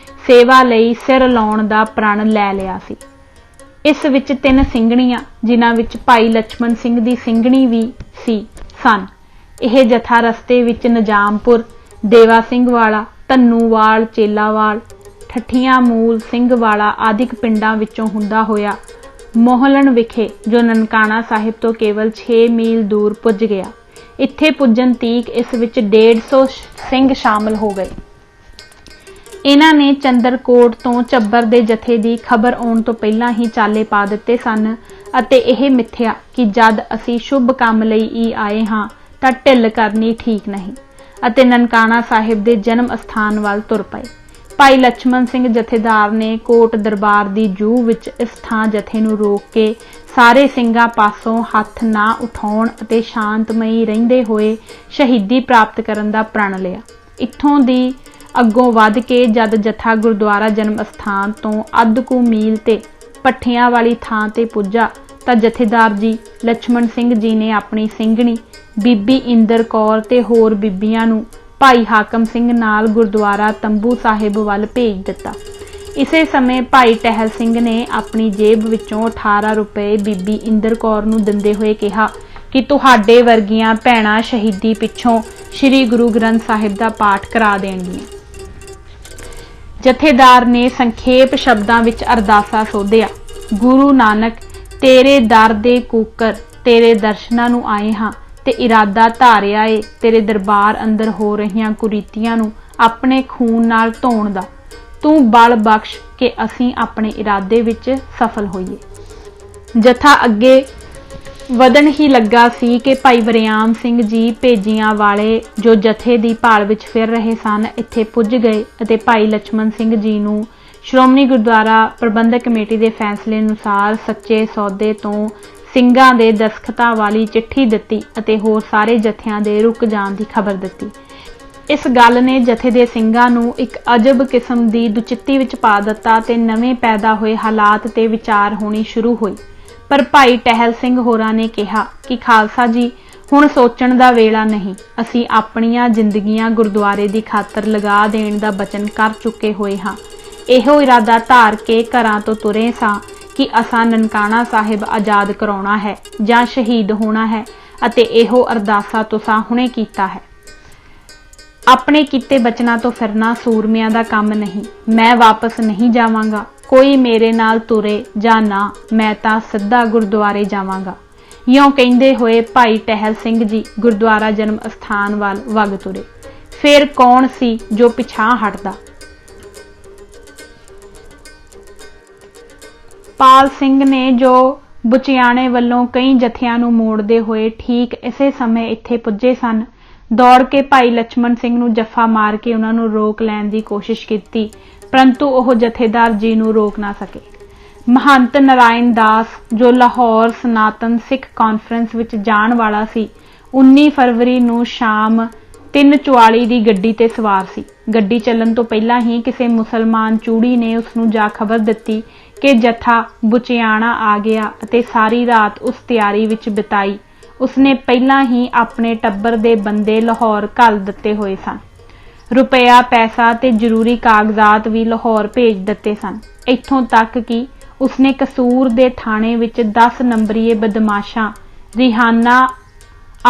ਸੇਵਾ ਲਈ ਸਿਰ ਲਾਉਣ ਦਾ ਪ੍ਰਣ ਲੈ ਲਿਆ ਸੀ। ਇਸ ਵਿੱਚ 3 ਸਿੰਘਣੀਆਂ, ਜਿਨ੍ਹਾਂ ਵਿੱਚ ਭਾਈ ਲਛਮਣ ਸਿੰਘ ਦੀ ਸਿੰਘਣੀ ਵੀ ਸਨ। ਇਹ ਜਥਾ ਰਸਤੇ ਵਿੱਚ ਨਿਜ਼ਾਮਪੁਰ, ਦੇਵਾ ਸਿੰਘ ਵਾਲਾ, ਧੰਨੂਵਾਲ, ਚੇਲਾਵਾਲ, ਠੱਠੀਆਂ ਮੂਲ, ਸਿੰਘ ਵਾਲਾ ਆਦਿਕ ਪਿੰਡਾਂ ਵਿੱਚੋਂ ਹੁੰਦਾ ਹੋਇਆ ਮੋਹਲਣ ਵਿਖੇ, ਜੋ ਨਨਕਾਣਾ ਸਾਹਿਬ ਤੋਂ ਕੇਵਲ 6 ਮੀਲ ਦੂਰ ਪੁੱਜ ਗਿਆ। ਇੱਥੇ ਪੁੱਜਣ ਤੀਕ ਇਸ ਵਿੱਚ 150 ਸਿੰਘ ਸ਼ਾਮਲ ਹੋ ਗਏ। ਇਹਨਾਂ ਨੇ ਚੰਦਰਕੋਟ ਤੋਂ ਝੱਬਰ ਦੇ ਜਥੇ ਦੀ ਖਬਰ ਆਉਣ ਤੋਂ ਪਹਿਲਾਂ ਹੀ ਚਾਲੇ ਪਾ ਦਿੱਤੇ ਸਨ ਅਤੇ ਇਹ ਮਿੱਥਿਆ ਕਿ ਜਦ ਅਸੀਂ ਸ਼ੁਭ ਕੰਮ ਲਈ ਹੀ ਆਏ ਹਾਂ ਤਾਂ ਢਿੱਲ ਕਰਨੀ ਠੀਕ ਨਹੀਂ, ਅਤੇ ਨਨਕਾਣਾ ਸਾਹਿਬ ਦੇ ਜਨਮ ਅਸਥਾਨ ਵੱਲ ਤੁਰ ਪਏ। ਭਾਈ ਲਛਮਣ ਸਿੰਘ ਜਥੇਦਾਰ ਨੇ ਕੋਟ ਦਰਬਾਰ ਦੀ ਜੂਹ ਵਿੱਚ ਇਸ ਥਾਂ ਜਥੇ ਨੂੰ ਰੋਕ ਕੇ ਸਾਰੇ ਸਿੰਘਾਂ ਪਾਸੋਂ ਹੱਥ ਨਾ ਉਠਾਉਣ ਅਤੇ ਸ਼ਾਂਤਮਈ ਰਹਿੰਦੇ ਹੋਏ ਸ਼ਹੀਦੀ ਪ੍ਰਾਪਤ ਕਰਨ ਦਾ ਪ੍ਰਣ ਲਿਆ। ਇੱਥੋਂ ਦੀ ਅੱਗੋਂ ਵੱਧ ਕੇ ਜਦ ਜਥਾ ਗੁਰਦੁਆਰਾ ਜਨਮ ਅਸਥਾਨ ਤੋਂ ਅੱਧ ਕੁ ਮੀਲ ਤੇ ਪੱਠਿਆਂ ਵਾਲੀ ਥਾਂ ਤੇ ਪੁੱਜਾ ਤਾਂ ਜਥੇਦਾਰ ਜੀ ਲਛਮਣ ਸਿੰਘ ਜੀ ਨੇ ਆਪਣੀ ਸਿੰਘਣੀ ਬੀਬੀ ਇੰਦਰ ਕੌਰ ਤੇ ਹੋਰ ਬੀਬੀਆਂ ਨੂੰ ਭਾਈ ਹਾਕਮ ਸਿੰਘ ਨਾਲ ਗੁਰਦੁਆਰਾ ਤੰਬੂ ਸਾਹਿਬ ਵੱਲ ਭੇਜ ਦਿੱਤਾ। ਇਸੇ ਸਮੇਂ ਭਾਈ ਟਹਿਲ ਸਿੰਘ ਨੇ ਆਪਣੀ ਜੇਬ ਵਿੱਚੋਂ 18 ਰੁਪਏ ਬੀਬੀ ਇੰਦਰ ਕੌਰ ਨੂੰ ਦਿੰਦੇ ਹੋਏ ਕਿਹਾ ਕਿ ਤੁਹਾਡੇ ਵਰਗੀਆਂ ਭੈਣਾਂ ਸ਼ਹੀਦੀ ਪਿੱਛੋਂ ਸ੍ਰੀ ਗੁਰੂ ਗ੍ਰੰਥ ਸਾਹਿਬ ਦਾ ਪਾਠ ਕਰਾ ਦੇਣਗੀਆਂ। ਜਥੇਦਾਰ ਨੇ ਸੰਖੇਪ ਸ਼ਬਦਾਂ ਵਿੱਚ ਅਰਦਾਸਾ ਸੋਧਿਆ, ਗੁਰੂ ਨਾਨਕ, ਤੇਰੇ ਦਰ ਦੇ ਕੂਕਰ ਤੇਰੇ ਦਰਸ਼ਨਾਂ ਨੂੰ ਆਏ ਹਾਂ ਤੇ ਇਰਾਦਾ ਧਾਰਿਆ ਏ ਤੇਰੇ ਦਰਬਾਰ ਅੰਦਰ ਹੋ ਰਹੀਆਂ ਕੁਰੀਤੀਆਂ ਨੂੰ ਆਪਣੇ ਖੂਨ ਨਾਲ ਧੋਣ ਦਾ। ਤੂੰ ਬਲ ਬਖਸ਼ ਕਿ ਅਸੀਂ ਆਪਣੇ ਇਰਾਦੇ ਵਿੱਚ ਸਫਲ ਹੋਈਏ। ਜਥਾ ਅੱਗੇ ਵਧਣ ਹੀ ਲੱਗਾ ਸੀ ਕਿ ਭਾਈ ਵਰਿਆਮ ਸਿੰਘ ਜੀ ਭੇਜੀਆਂ ਵਾਲੇ, ਜੋ ਜਥੇ ਦੀ ਭਾਲ ਵਿੱਚ ਫਿਰ ਰਹੇ ਸਨ, ਇੱਥੇ ਪੁੱਜ ਗਏ ਅਤੇ ਭਾਈ ਲਛਮਣ ਸਿੰਘ ਜੀ ਨੂੰ ਸ਼੍ਰੋਮਣੀ ਗੁਰਦੁਆਰਾ ਪ੍ਰਬੰਧਕ ਕਮੇਟੀ ਦੇ ਫੈਸਲੇ ਅਨੁਸਾਰ ਸੱਚੇ ਸੌਦੇ ਤੋਂ ਸਿੰਘਾਂ ਦੇ ਦਸਖਤਾਂ ਵਾਲੀ ਚਿੱਠੀ ਦਿੱਤੀ ਅਤੇ ਹੋਰ ਸਾਰੇ ਜਥਿਆਂ ਦੇ ਰੁਕ ਜਾਣ ਦੀ ਖਬਰ ਦਿੱਤੀ। ਇਸ ਗੱਲ ਨੇ ਜਥੇ ਦੇ ਸਿੰਘਾਂ ਨੂੰ ਇੱਕ ਅਜਬ ਕਿਸਮ ਦੀ ਦੁਚਿੱਤੀ ਵਿੱਚ ਪਾ ਦਿੱਤਾ ਤੇ ਨਵੇਂ ਪੈਦਾ ਹੋਏ ਹਾਲਾਤ ਤੇ ਵਿਚਾਰ ਹੋਣੀ ਸ਼ੁਰੂ ਹੋਈ। ਪਰ ਭਾਈ ਟਹਿਲ ਸਿੰਘ ਹੋਰਾਂ ਨੇ ਕਿਹਾ ਕਿ ਖਾਲਸਾ ਜੀ, ਹੁਣ ਸੋਚਣ ਦਾ ਵੇਲਾ ਨਹੀਂ। ਅਸੀਂ ਆਪਣੀਆਂ ਜ਼ਿੰਦਗੀਆਂ ਗੁਰਦੁਆਰੇ ਦੀ ਖਾਤਰ ਲਗਾ ਦੇਣ ਦਾ ਬਚਨ ਕਰ ਚੁੱਕੇ ਹੋਏ ਹਾਂ। ਇਹੋ ਇਰਾਦਾ ਧਾਰ ਕੇ ਘਰਾਂ ਤੋਂ ਤੁਰੇ ਸਾਂ ਕਿ ਅਸਾਂ ਨਨਕਾਣਾ ਸਾਹਿਬ ਆਜ਼ਾਦ ਕਰਾਉਣਾ ਹੈ ਜਾਂ ਸ਼ਹੀਦ ਹੋਣਾ ਹੈ, ਅਤੇ ਇਹੋ ਅਰਦਾਸਾ ਤੁਸਾਂ ਹੁਣੇ ਕੀਤਾ ਹੈ। ਆਪਣੇ ਕੀਤੇ ਬਚਨਾਂ ਤੋਂ ਫਿਰਨਾ ਸੂਰਮਿਆਂ ਦਾ ਕੰਮ ਨਹੀਂ। ਮੈਂ ਵਾਪਸ ਨਹੀਂ ਜਾਵਾਂਗਾ, ਕੋਈ ਮੇਰੇ ਨਾਲ ਤੁਰੇ ਜਾਂ ਨਾ, ਮੈਂ ਤਾਂ ਸਿੱਧਾ ਗੁਰਦੁਆਰੇ ਜਾਵਾਂਗਾ। ਇਉਂ ਕਹਿੰਦੇ ਹੋਏ ਭਾਈ ਟਹਿਲ ਸਿੰਘ ਜੀ ਗੁਰਦੁਆਰਾ ਜਨਮ ਅਸਥਾਨ ਵੱਲ ਵਗ ਤੁਰੇ। ਫਿਰ ਕੌਣ ਸੀ ਜੋ ਪਿਛਾਂਹ ਹਟਦਾ। ਪਾਲ ਸਿੰਘ ਨੇ, ਜੋ ਬੁਚਿਆਣੇ ਵੱਲੋਂ ਕਈ ਜਥਿਆਂ ਨੂੰ ਮੋੜਦੇ ਹੋਏ ਠੀਕ ਇਸੇ ਸਮੇਂ ਇੱਥੇ ਪੁੱਜੇ ਸਨ, ਦੌੜ ਕੇ ਭਾਈ ਲਛਮਣ ਸਿੰਘ ਨੂੰ ਜੱਫਾ ਮਾਰ ਕੇ ਉਹਨਾਂ ਨੂੰ ਰੋਕ ਲੈਣ ਦੀ ਕੋਸ਼ਿਸ਼ ਕੀਤੀ, ਪਰੰਤੂ ਉਹ ਜਥੇਦਾਰ ਜੀ ਨੂੰ ਰੋਕ ਨਾ ਸਕੇ। ਮਹੰਤ ਨਾਰਾਇਣ ਦਾਸ, ਜੋ ਲਾਹੌਰ ਸਨਾਤਨ ਸਿੱਖ ਕਾਨਫਰੰਸ ਵਿੱਚ ਜਾਣ ਵਾਲਾ ਸੀ, 19 ਫਰਵਰੀ ਨੂੰ ਸ਼ਾਮ 3:44 ਦੀ ਗੱਡੀ ਤੇ ਸਵਾਰ ਸੀ। ਗੱਡੀ ਚੱਲਣ ਤੋਂ ਪਹਿਲਾਂ ਹੀ ਕਿਸੇ ਮੁਸਲਮਾਨ ਚੂੜੀ ਨੇ ਉਸ ਨੂੰ ਜਾ ਖਬਰ ਦਿੱਤੀ ਕਿ ਜਥਾ ਬੁਚਿਆਣਾ ਆ ਗਿਆ ਅਤੇ ਸਾਰੀ ਰਾਤ ਉਸ ਤਿਆਰੀ ਵਿੱਚ ਬਿਤਾਈ। ਉਸਨੇ ਪਹਿਲਾਂ ਹੀ ਆਪਣੇ ਟੱਬਰ ਦੇ ਬੰਦੇ ਲਾਹੌਰ ਘੱਲ ਦਿੱਤੇ ਹੋਏ ਸਨ। ਰੁਪਇਆ, ਪੈਸਾ ਤੇ ਜ਼ਰੂਰੀ ਕਾਗਜ਼ਾਤ ਵੀ ਲਾਹੌਰ ਭੇਜ ਦਿੱਤੇ ਸਨ। ਇੱਥੋਂ ਤੱਕ ਕਿ ਉਸਨੇ ਕਸੂਰ ਦੇ ਥਾਣੇ ਵਿੱਚ 10 ਨੰਬਰੀਏ ਬਦਮਾਸ਼ਾਂ ਰਿਹਾਨਾ,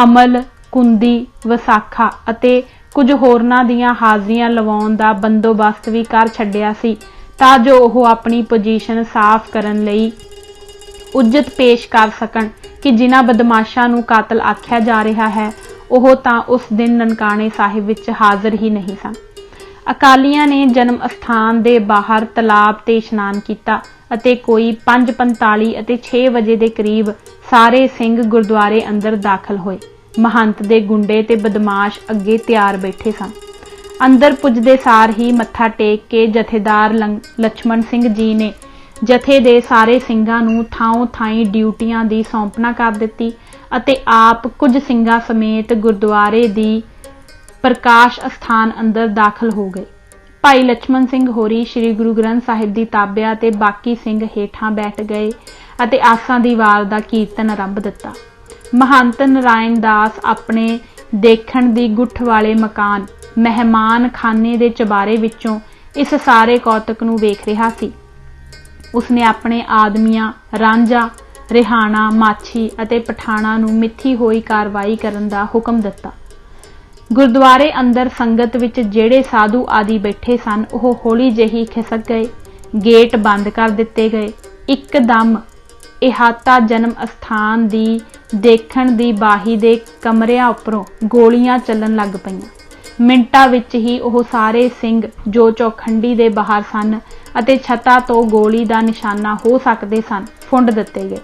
ਅਮਲ, ਕੁੰਦੀ, ਵਿਸਾਖਾ ਅਤੇ ਕੁਝ ਹੋਰਨਾਂ ਦੀਆਂ ਹਾਜ਼ਰੀਆਂ ਲਵਾਉਣ ਦਾ ਬੰਦੋਬਸਤ ਵੀ ਕਰ ਛੱਡਿਆ ਸੀ, ਤਾਂ ਜੋ ਉਹ ਆਪਣੀ ਪੋਜੀਸ਼ਨ ਸਾਫ਼ ਕਰਨ ਲਈ ਉੱਜਤ ਪੇਸ਼ ਕਰ ਸਕਣ ਕਿ ਜਿਨ੍ਹਾਂ ਬਦਮਾਸ਼ਾਂ ਨੂੰ ਕਾਤਲ ਆਖਿਆ ਜਾ ਰਿਹਾ ਹੈ ਉਹ ਤਾਂ ਉਸ ਦਿਨ ਨਨਕਾਣੇ ਸਾਹਿਬ ਵਿੱਚ ਹਾਜ਼ਰ ਹੀ ਨਹੀਂ ਸਨ। ਅਕਾਲੀਆਂ ਨੇ ਜਨਮ ਅਸਥਾਨ ਦੇ ਬਾਹਰ ਤਲਾਬ ਤੇ ਇਸ਼ਨਾਨ ਕੀਤਾ ਅਤੇ ਕੋਈ 5:45 ਅਤੇ 6 ਵਜੇ ਦੇ ਕਰੀਬ ਸਾਰੇ ਸਿੰਘ ਗੁਰਦੁਆਰੇ ਅੰਦਰ ਦਾਖਲ ਹੋਏ। ਮਹੰਤ ਦੇ ਗੁੰਡੇ ਤੇ ਬਦਮਾਸ਼ ਅੱਗੇ ਤਿਆਰ ਬੈਠੇ ਸਨ। ਅੰਦਰ ਪੁੱਜਦੇ ਸਾਰ ਹੀ ਮੱਥਾ ਟੇਕ ਕੇ ਜਥੇਦਾਰ ਲਛਮਣ ਸਿੰਘ ਜੀ ਨੇ ਜਥੇ ਦੇ ਸਾਰੇ ਸਿੰਘਾਂ ਨੂੰ ਥਾਂ ਥਾਈਂ ਡਿਊਟੀਆਂ ਦੀ ਸੌਂਪਣਾ ਕਰ ਦਿੱਤੀ ਅਤੇ ਆਪ ਕੁਝ ਸਿੰਘਾਂ ਸਮੇਤ ਗੁਰਦੁਆਰੇ ਦੀ ਪ੍ਰਕਾਸ਼ ਅਸਥਾਨ ਅੰਦਰ ਦਾਖਲ ਹੋ ਗਏ। ਭਾਈ ਲਛਮਣ ਸਿੰਘ ਹੋਰੀ ਸ੍ਰੀ ਗੁਰੂ ਗ੍ਰੰਥ ਸਾਹਿਬ ਦੀ ਤਾਬਿਆ ਤੇ ਬਾਕੀ ਸਿੰਘ ਹੇਠਾਂ ਬੈਠ ਗਏ ਅਤੇ ਆਸਾਂ ਦੀ ਵਾਰ ਦਾ ਕੀਰਤਨ ਆਰੰਭ ਦਿੱਤਾ। ਮਹੰਤ ਨਾਰਾਇਣ ਦਾਸ ਆਪਣੇ ਦੇਖਣ ਦੀ ਗੁੱਠ ਵਾਲੇ ਮਕਾਨ ਮਹਿਮਾਨ ਖਾਨੇ ਦੇ ਚਬਾਰੇ ਵਿੱਚੋਂ ਇਸ ਸਾਰੇ ਕੌਤਕ ਨੂੰ ਵੇਖ ਰਿਹਾ ਸੀ। ਉਸਨੇ ਆਪਣੇ ਆਦਮੀਆਂ ਰਾਂਝਾ, ਰਿਹਾਣਾ, ਮਾਛੀ ਅਤੇ ਪਠਾਣਾ ਨੂੰ ਮਿੱਥੀ ਹੋਈ ਕਾਰਵਾਈ ਕਰਨ ਦਾ ਹੁਕਮ ਦਿੱਤਾ। ਗੁਰਦੁਆਰੇ ਅੰਦਰ ਸੰਗਤ ਵਿੱਚ ਜਿਹੜੇ ਸਾਧੂ ਆਦਿ ਬੈਠੇ ਸਨ ਉਹ ਹੌਲੀ ਜਿਹੀ ਖਿਸਕ ਗਏ। ਗੇਟ ਬੰਦ ਕਰ ਦਿੱਤੇ ਗਏ। ਇੱਕਦਮ ਇਹਾਤਾ ਜਨਮ ਅਸਥਾਨ ਦੀ ਦੇਖਣ ਦੀ ਬਾਹੀ ਦੇ ਕਮਰਿਆਂ ਉੱਪਰੋਂ ਗੋਲੀਆਂ ਚੱਲਣ ਲੱਗ ਪਈਆਂ। ਮਿੰਟਾਂ ਵਿੱਚ ਹੀ ਉਹ ਸਾਰੇ ਸਿੰਘ ਜੋ ਚੌਖੰਡੀ ਦੇ ਬਾਹਰ ਸਨ ਅਤੇ ਛੱਤਾਂ ਤੋਂ ਗੋਲੀ ਦਾ ਨਿਸ਼ਾਨਾ ਹੋ ਸਕਦੇ ਸਨ, ਫੁੰਡ ਦਿੱਤੇ ਗਏ।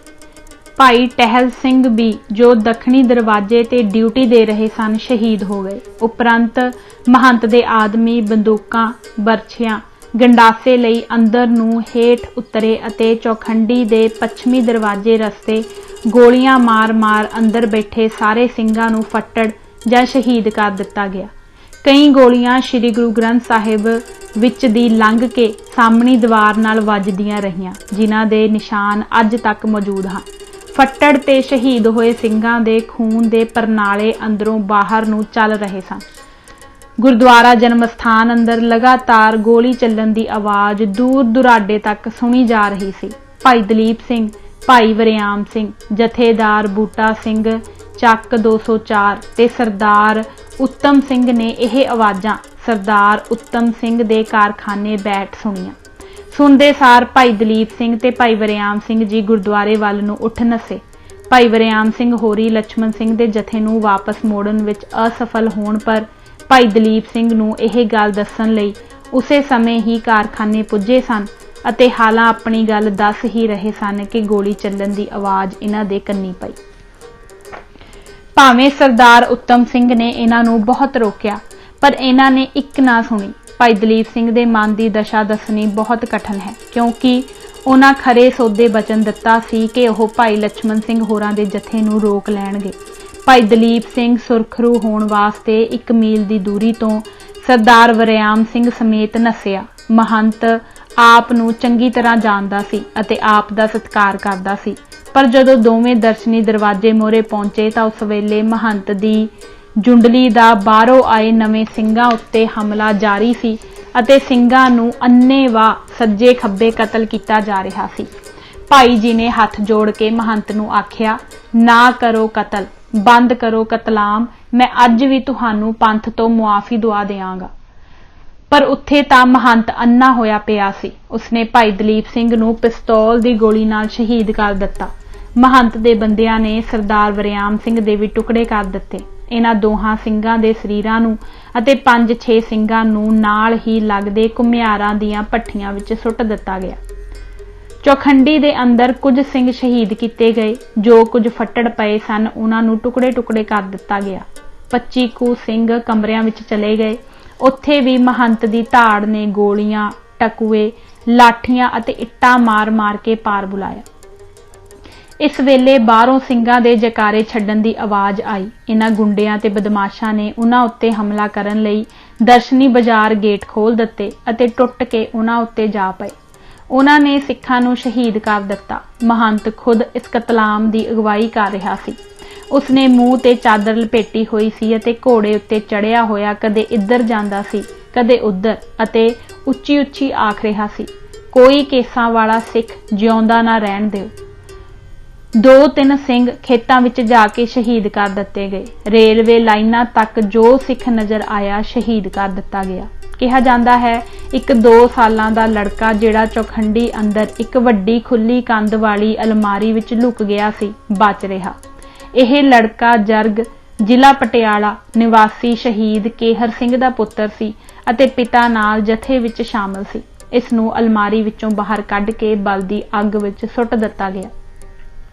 ਭਾਈ ਟਹਿਲ ਸਿੰਘ ਵੀ ਜੋ ਦੱਖਣੀ ਦਰਵਾਜ਼ੇ ਤੇ ਡਿਊਟੀ ਦੇ ਰਹੇ ਸਨ, ਸ਼ਹੀਦ ਹੋ ਗਏ। ਉਪਰੰਤ ਮਹੰਤ ਦੇ ਆਦਮੀ ਬੰਦੂਕਾਂ, ਬਰਛੀਆਂ, ਗੰਡਾਸੇ ਲਈ ਅੰਦਰ ਨੂੰ ਹੇਠ ਉਤਰੇ ਅਤੇ ਚੌਖੰਡੀ ਦੇ ਪੱਛਮੀ ਦਰਵਾਜ਼ੇ ਰਸਤੇ ਗੋਲੀਆਂ ਮਾਰ-ਮਾਰ ਅੰਦਰ ਬੈਠੇ ਸਾਰੇ ਸਿੰਘਾਂ ਨੂੰ ਫੱਟੜ ਜਾਂ ਸ਼ਹੀਦ ਕਰ ਦਿੱਤਾ ਗਿਆ। ਕਈ ਗੋਲੀਆਂ ਸ੍ਰੀ ਗੁਰੂ ਗ੍ਰੰਥ ਸਾਹਿਬ ਵਿੱਚ ਦੀ ਲੰਘ ਕੇ ਸਾਹਮਣੀ ਦੀਵਾਰ ਨਾਲ ਵੱਜਦੀਆਂ ਰਹੀਆਂ, ਜਿਨ੍ਹਾਂ ਦੇ ਨਿਸ਼ਾਨ ਅੱਜ ਤੱਕ ਮੌਜੂਦ ਹਨ। ਫੱਟੜ ਤੇ ਸ਼ਹੀਦ ਹੋਏ ਸਿੰਘਾਂ ਦੇ ਖੂਨ ਦੇ ਪਰਨਾਲੇ ਅੰਦਰੋਂ ਬਾਹਰ ਨੂੰ ਚੱਲ ਰਹੇ ਸਨ। ਗੁਰਦੁਆਰਾ ਜਨਮ ਸਥਾਨ ਅੰਦਰ ਲਗਾਤਾਰ ਗੋਲੀ ਚੱਲਣ ਦੀ ਆਵਾਜ਼ ਦੂਰ ਦੁਰਾਡੇ ਤੱਕ ਸੁਣੀ ਜਾ ਰਹੀ ਸੀ। ਭਾਈ ਦਲੀਪ ਸਿੰਘ, ਭਾਈ ਵਰਿਆਮ ਸਿੰਘ, ਜਥੇਦਾਰ ਬੂਟਾ ਸਿੰਘ ਚੱਕ 204 ਤੇ ਸਰਦਾਰ ਉੱਤਮ ਸਿੰਘ ਨੇ ਇਹ ਆਵਾਜ਼ਾਂ ਸਰਦਾਰ ਉੱਤਮ ਸਿੰਘ ਦੇ ਕਾਰਖਾਨੇ ਬੈਠ ਸੁਣੀਆਂ। ਸੁਣਦੇ ਸਾਰ ਭਾਈ ਦਲੀਪ ਸਿੰਘ ਤੇ ਭਾਈ ਵਰਿਆਮ ਸਿੰਘ ਜੀ ਗੁਰਦੁਆਰੇ ਵੱਲ ਨੂੰ ਉੱਠ ਨੱਸੇ। ਭਾਈ ਵਰਿਆਮ ਸਿੰਘ ਹੋਰੀ ਲਛਮਣ ਸਿੰਘ ਦੇ ਜਥੇ ਨੂੰ ਵਾਪਸ ਮੋੜਨ ਵਿੱਚ ਅਸਫਲ ਹੋਣ ਪਰ ਭਾਈ ਦਲੀਪ ਸਿੰਘ ਨੂੰ ਇਹ ਗੱਲ ਦੱਸਣ ਲਈ ਉਸੇ ਸਮੇਂ ਹੀ ਕਾਰਖਾਨੇ ਪੁੱਜੇ ਸਨ ਅਤੇ ਹਾਲਾਂ ਆਪਣੀ ਗੱਲ ਦੱਸ ਹੀ ਰਹੇ ਸਨ ਕਿ ਗੋਲੀ ਚੱਲਣ ਦੀ ਆਵਾਜ਼ ਇਹਨਾਂ ਦੇ ਕੰਨੀ ਪਈ। ਭਾਵੇਂ ਸਰਦਾਰ ਉੱਤਮ ਸਿੰਘ ਨੇ ਇਹਨਾਂ ਨੂੰ ਬਹੁਤ ਰੋਕਿਆ ਪਰ ਇਹਨਾਂ ਨੇ ਇੱਕ ਨਾ ਸੁਣੀ। ਭਾਈ ਦਲੀਪ ਸਿੰਘ ਦੇ ਮਨ ਦੀ ਦਸ਼ਾ ਦੱਸਣੀ ਬਹੁਤ ਕਠਿਨ ਹੈ, ਕਿਉਂਕਿ ਉਹਨਾਂ ਖਰੇ ਸੌਦੇ ਬਚਨ ਦਿੱਤਾ ਸੀ ਕਿ ਉਹ ਭਾਈ ਲਛਮਣ ਸਿੰਘ ਹੋਰਾਂ ਦੇ ਜਥੇ ਨੂੰ ਰੋਕ ਲੈਣਗੇ। ਭਾਈ ਦਲੀਪ ਸਿੰਘ ਸੁਰਖਰੂ ਹੋਣ ਵਾਸਤੇ 1 ਮੀਲ ਦੀ ਦੂਰੀ ਤੋਂ ਸਰਦਾਰ ਵਰਿਆਮ ਸਿੰਘ ਸਮੇਤ ਨੱਸਿਆ। ਮਹੰਤ ਆਪ ਨੂੰ ਚੰਗੀ ਤਰ੍ਹਾਂ ਜਾਣਦਾ ਸੀ ਅਤੇ ਆਪ ਦਾ ਸਤਿਕਾਰ ਕਰਦਾ ਸੀ, ਪਰ ਜਦੋਂ ਦੋਵੇਂ ਦਰਸ਼ਨੀ ਦਰਵਾਜ਼ੇ ਮੋਹਰੇ ਪਹੁੰਚੇ ਤਾਂ ਉਸ ਵੇਲੇ ਮਹੰਤ ਦੀ ਜੁੰਡਲੀ ਦਾ ਬਾਹਰੋਂ ਆਏ ਨਵੇਂ ਸਿੰਘਾਂ ਉੱਤੇ ਹਮਲਾ ਜਾਰੀ ਸੀ ਅਤੇ ਸਿੰਘਾਂ ਨੂੰ ਅੰਨ੍ਹੇਵਾਹ ਸੱਜੇ ਖੱਬੇ ਕਤਲ ਕੀਤਾ ਜਾ ਰਿਹਾ ਸੀ। ਭਾਈ ਜੀ ਨੇ ਹੱਥ ਜੋੜ ਕੇ ਮਹੰਤ ਨੂੰ ਆਖਿਆ, ਨਾ ਕਰੋ ਕਤਲ, ਬੰਦ ਕਰੋ ਕਤਲਾਮ, ਮੈਂ ਅੱਜ ਵੀ ਤੁਹਾਨੂੰ ਪੰਥ ਤੋਂ ਮੁਆਫੀ ਦੁਆ ਦਿਆਂਗਾ। ਪਰ ਉੱਥੇ ਤਾਂ ਮਹੰਤ ਅੰਨਾ ਹੋਇਆ ਪਿਆ ਸੀ। ਉਸਨੇ ਭਾਈ ਦਲੀਪ ਸਿੰਘ ਨੂੰ ਪਿਸਤੌਲ ਦੀ ਗੋਲੀ ਨਾਲ ਸ਼ਹੀਦ ਕਰ ਦਿੱਤਾ। ਮਹੰਤ ਦੇ ਬੰਦਿਆਂ ਨੇ ਸਰਦਾਰ ਵਰਿਆਮ ਸਿੰਘ ਦੇ ਵੀ ਟੁਕੜੇ ਕਰ ਦਿੱਤੇ। ਇਹਨਾਂ ਦੋਹਾਂ ਸਿੰਘਾਂ ਦੇ ਸਰੀਰਾਂ ਨੂੰ ਅਤੇ 5-6 ਸਿੰਘਾਂ ਨੂੰ ਨਾਲ ਹੀ ਲੱਗਦੇ ਘੁਮਿਆਰਾਂ ਦੀਆਂ ਭੱਠੀਆਂ ਵਿੱਚ ਸੁੱਟ ਦਿੱਤਾ ਗਿਆ। ਚੌਖੰਡੀ ਦੇ ਅੰਦਰ ਕੁਝ ਸਿੰਘ ਸ਼ਹੀਦ ਕੀਤੇ ਗਏ। ਜੋ ਕੁਝ ਫੱਟੜ ਪਏ ਸਨ ਉਹਨਾਂ ਨੂੰ ਟੁਕੜੇ-ਟੁਕੜੇ ਕਰ ਦਿੱਤਾ ਗਿਆ। 25 ਕੁ ਸਿੰਘ ਕਮਰਿਆਂ ਵਿੱਚ ਚਲੇ ਗਏ। ਉੱਥੇ ਵੀ ਮਹੰਤ ਦੀ ਧਾੜ ਨੇ ਗੋਲੀਆਂ, ਟਕੂਏ, ਲਾਠੀਆਂ ਅਤੇ ਇੱਟਾਂ ਮਾਰ ਕੇ ਪਾਰ ਬੁਲਾਇਆ। ਇਸ ਵੇਲੇ ਬਾਹਰੋਂ ਸਿੰਘਾਂ ਦੇ ਜੈਕਾਰੇ ਛੱਡਣ ਦੀ ਆਵਾਜ਼ ਆਈ। ਇਹਨਾਂ ਗੁੰਡਿਆਂ ਤੇ ਬਦਮਾਸ਼ਾਂ ਨੇ ਉਹਨਾਂ ਉੱਤੇ ਹਮਲਾ ਕਰਨ ਲਈ ਦਰਸ਼ਨੀ ਬਾਜ਼ਾਰ ਗੇਟ ਖੋਲ੍ਹ ਦਿੱਤੇ ਅਤੇ ਟੁੱਟ ਕੇ ਉਹਨਾਂ ਉੱਤੇ ਜਾ ਪਏ। ਉਹਨਾਂ ਨੇ ਸਿੱਖਾਂ ਨੂੰ ਸ਼ਹੀਦ ਕਰ ਦਿੱਤਾ। ਮਹੰਤ ਖੁਦ ਇਸ ਕਤਲਾਮ ਦੀ ਅਗਵਾਈ ਕਰ ਰਿਹਾ ਸੀ। ਉਸਨੇ ਮੂੰਹ ਤੇ ਚਾਦਰ ਲਪੇਟੀ ਹੋਈ ਸੀ ਅਤੇ ਘੋੜੇ ਉੱਤੇ ਚੜ੍ਹਿਆ ਹੋਇਆ ਕਦੇ ਇੱਧਰ ਜਾਂਦਾ ਸੀ, ਕਦੇ ਉੱਧਰ, ਅਤੇ ਉੱਚੀ ਆਖ ਰਿਹਾ ਸੀ, ਕੋਈ ਕੇਸਾਂ ਵਾਲਾ ਸਿੱਖ ਜਿਉਂਦਾ ਨਾ ਰਹਿਣ ਦਿਓ। 2-3 ਸਿੰਘ ਖੇਤਾਂ ਵਿੱਚ ਜਾ ਕੇ ਸ਼ਹੀਦ ਕਰ ਦਿੱਤੇ ਗਏ। ਰੇਲਵੇ ਲਾਈਨਾਂ ਤੱਕ ਜੋ ਸਿੱਖ ਨਜ਼ਰ ਆਇਆ ਸ਼ਹੀਦ ਕਰ ਦਿੱਤਾ ਗਿਆ। ਕਿਹਾ ਜਾਂਦਾ ਹੈ ਇੱਕ 2 ਸਾਲਾਂ ਦਾ ਲੜਕਾ ਜਿਹੜਾ ਚੌਖੰਡੀ ਅੰਦਰ ਇੱਕ ਵੱਡੀ ਖੁੱਲੀ ਕੰਧ ਵਾਲੀ ਅਲਮਾਰੀ ਵਿੱਚ ਲੁਕ ਗਿਆ ਸੀ, ਬਚ ਰਿਹਾ। ਇਹ ਲੜਕਾ ਜਰਗ, ਜ਼ਿਲ੍ਹਾ ਪਟਿਆਲਾ ਨਿਵਾਸੀ ਸ਼ਹੀਦ ਕੇਹਰ ਸਿੰਘ ਦਾ ਪੁੱਤਰ ਸੀ ਅਤੇ ਪਿਤਾ ਨਾਲ ਜਥੇ ਵਿੱਚ ਸ਼ਾਮਲ ਸੀ। ਇਸ ਨੂੰ ਅਲਮਾਰੀ ਵਿੱਚੋਂ ਬਾਹਰ ਕੱਢ ਕੇ ਬਲਦੀ ਅੱਗ ਵਿੱਚ ਸੁੱਟ ਦਿੱਤਾ ਗਿਆ।